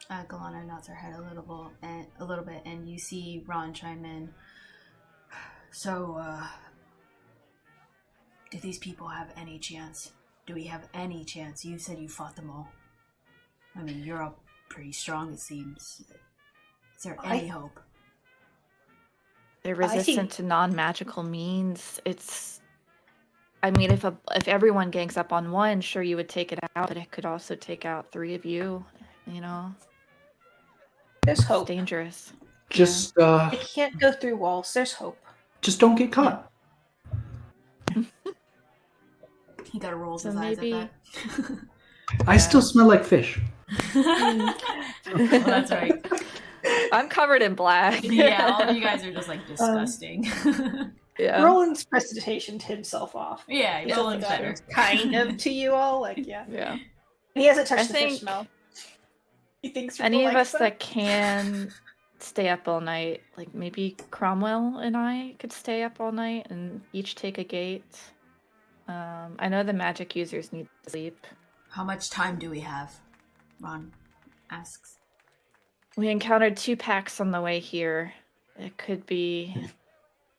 Galana nods her head a little bit, and you see Ron chime in. So, do these people have any chance? Do we have any chance? You said you fought them all. I mean, you're all pretty strong, it seems. Is there any hope? They're resistant to non-magical means. I mean, if everyone gangs up on one, sure you would take it out, but it could also take out 3 of you. You know, There's it's hope. dangerous. Just It can't go through walls. There's hope. just don't get caught. He got to roll So his eyes maybe- at that. I still smell like fish. Well, that's right. I'm covered in black. Yeah, all of you guys are just like disgusting. Yeah. Roland's presentationed himself off. Yeah, He's Roland's just better. kind of to you all, like yeah. Yeah. He hasn't touched I the fish think smell. He thinks Any people of like us that can stay up all night, like maybe Cromwell and I could stay up all night and each take a gate. I know the magic users need to sleep. How much time do we have? Ron asks. We encountered 2 packs on the way here. It could be,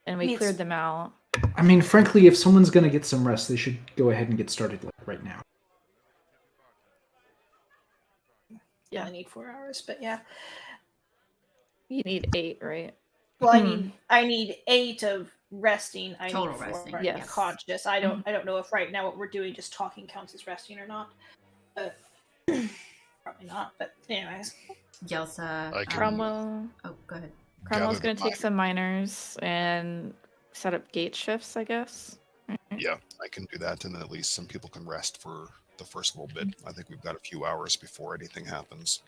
and we Yes. cleared them out. I mean, frankly, if someone's gonna get some rest, they should go ahead and get started like right now. Yeah, I need 4 hours, but yeah. You need 8, right? Well, I need 8 of resting. I Total need 4 resting, of yes. conscious. I don't know if right now what we're doing just talking counts as resting or not. But probably not. But anyways, Yelsa. I can- Cromwell. Oh, go ahead. Cromwell's Gather going the to take some miners and set up gate shifts, I guess. Right? Yeah, I can do that, and then at least some people can rest for the first little bit. I think we've got a few hours before anything happens.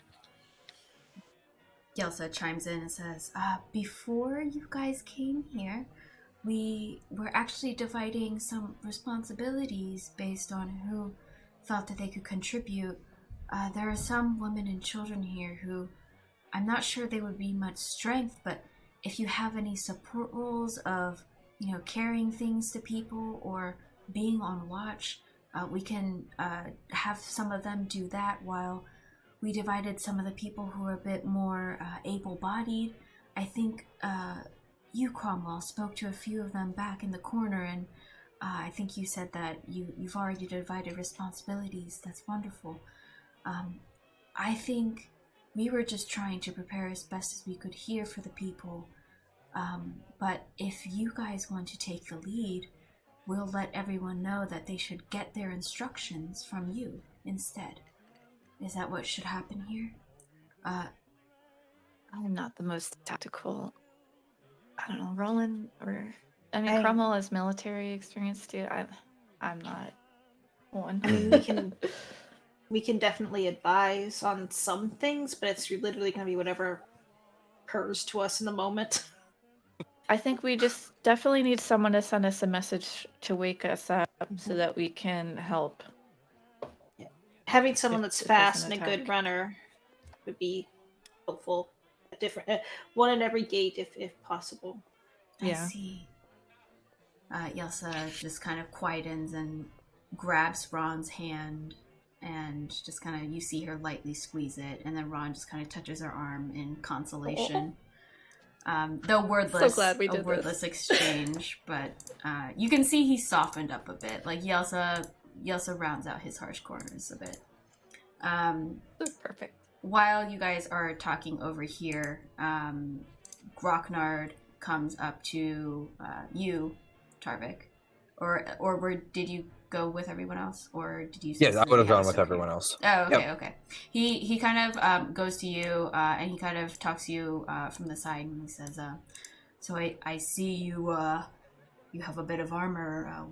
Yelsa chimes in and says, before you guys came here, we were actually dividing some responsibilities based on who felt that they could contribute. There are some women and children here who I'm not sure they would be much strength, but if you have any support roles of, carrying things to people or being on watch, we can have some of them do that while we divided some of the people who are a bit more able-bodied. I think you, Cromwell, spoke to a few of them back in the corner, and I think you said that you've already divided responsibilities. That's wonderful. I think we were just trying to prepare as best as we could here for the people. But if you guys want to take the lead, we'll let everyone know that they should get their instructions from you instead. Is that what should happen here? I'm not the most tactical. I don't know, Rolen or I- Cromwell has military experience too. I'm not one. I mean, we can definitely advise on some things, but it's literally going to be whatever occurs to us in the moment. I think we just definitely need someone to send us a message to wake us up so that we can help. Having someone If that's there's an fast and a good attack. runner would be helpful. A different one at every gate, if possible. Yeah. I see. Yelsa just kind of quietens and grabs Ron's hand, and just kind of, you see her lightly squeeze it, and then Ron just kind of touches her arm in consolation. Though wordless, glad we a did wordless exchange, but you can see he's softened up a bit. Like Yelsa rounds out his harsh corners a bit. Perfect. While you guys are talking over here, Grocknard comes up to you, Tarvik, or did you go with everyone else, or did you? Yes, I would have have gone us with over everyone here? else. Oh, okay, Yep. okay. He kind of goes to you, and he kind of talks to you from the side, and he says, "So I see you. You have a bit of armor.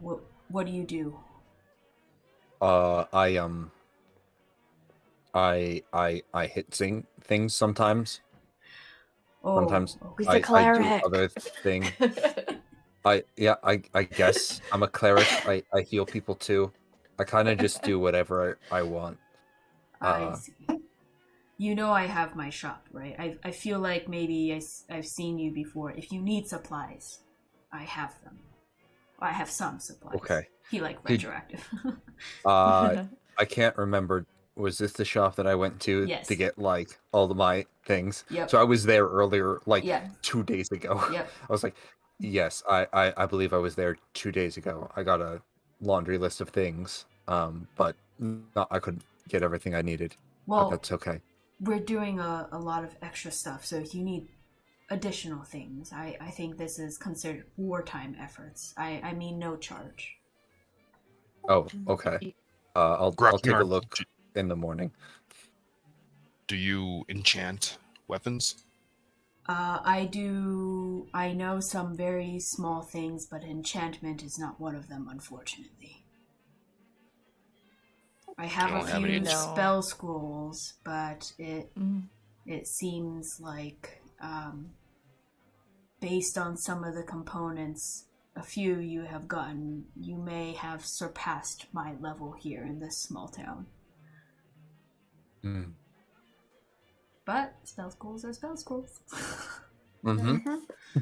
What do you do?" I hit things sometimes. Oh, Sometimes He's I a cleric. do other thing. I guess I'm a cleric. I heal people too. I kind of just do whatever I want. I see. I have my shop, right? I feel like maybe I've seen you before. If you need supplies, I have them. I have some supplies. Okay. He like Did- retroactive. I can't remember. Was this the shop that I went to Yes. to get like all of my things? Yep. So I was there earlier, like Yeah. 2 days ago. Yep. I was like, yes, I believe I was there 2 days ago. I got a laundry list of things, but I couldn't get everything I needed. But Well, that's okay. we're doing a lot of extra stuff, so if you need additional things, I think this is considered wartime efforts. I mean no charge. Oh, okay. I'll take a Grognar, look in the morning. Do you enchant weapons? I do. I know some very small things, but enchantment is not one of them, unfortunately. I have You a don't have few any spell scrolls, but Mm. it seems like, based on some of the components, a few you have gotten, you may have surpassed my level here in this small town. Mm. But spell scrolls are spell scrolls. Mm-hmm.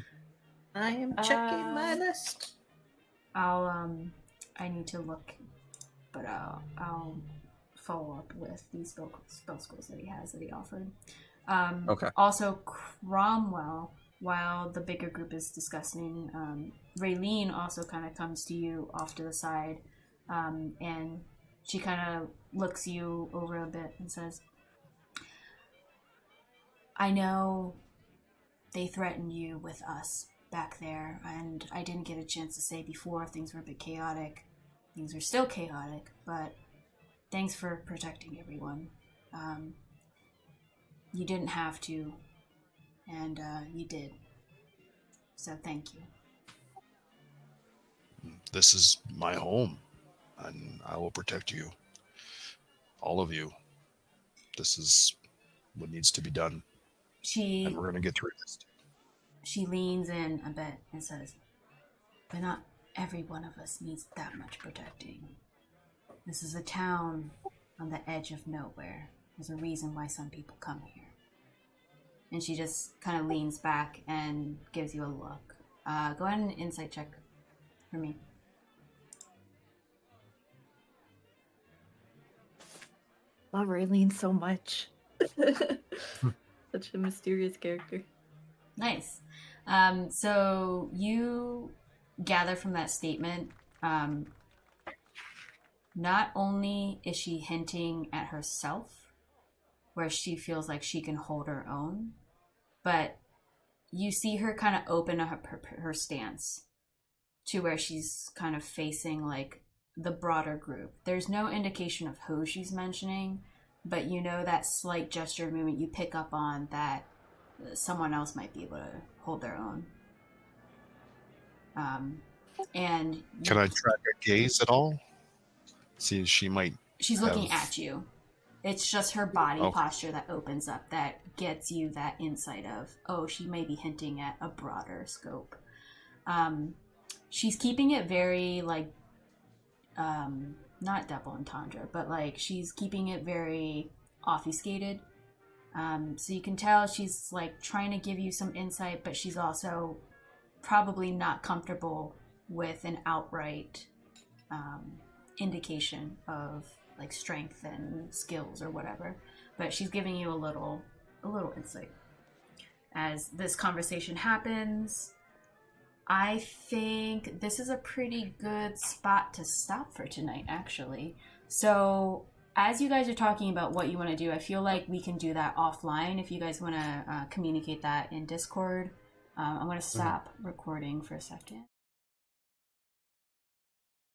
I am checking my list. I need to look, but I'll follow up with these spell scrolls that he offered. Okay. Also, Cromwell, while the bigger group is discussing, Rayline also kind of comes to you off to the side, and she kind of looks you over a bit and says, I know they threatened you with us back there, and I didn't get a chance to say before, things were a bit chaotic. Things are still chaotic, but thanks for protecting everyone. You didn't have to, and you did. So thank you. This is my home, and I will protect you. All of you. This is what needs to be done, and we're going to get through this. She leans in a bit and says, but not every one of us needs that much protecting. This is a town on the edge of nowhere. There's a reason why some people come here. And she just kind of leans back and gives you a look. Go ahead and insight check for me. Love Rayline so much. Such a mysterious character. Nice. So you gather from that statement, not only is she hinting at herself, where she feels like she can hold her own, but you see her kind of open up her stance to where she's kind of facing like the broader group. There's no indication of who she's mentioning, but you know that slight gesture movement you pick up on that someone else might be able to hold their own. And Can I track a gaze at all? See if she might. She's looking at you. It's just her body posture that opens up that gets you that insight of, oh, she may be hinting at a broader scope. She's keeping it very like, not double entendre, but like she's keeping it very obfuscated. So you can tell she's like trying to give you some insight, but she's also probably not comfortable with an outright indication of like strength and skills or whatever. But she's giving you a little insight. As this conversation happens, I think this is a pretty good spot to stop for tonight, actually. So as you guys are talking about what you want to do, I feel like we can do that offline if you guys want to communicate that in Discord. I'm going to stop recording for a second.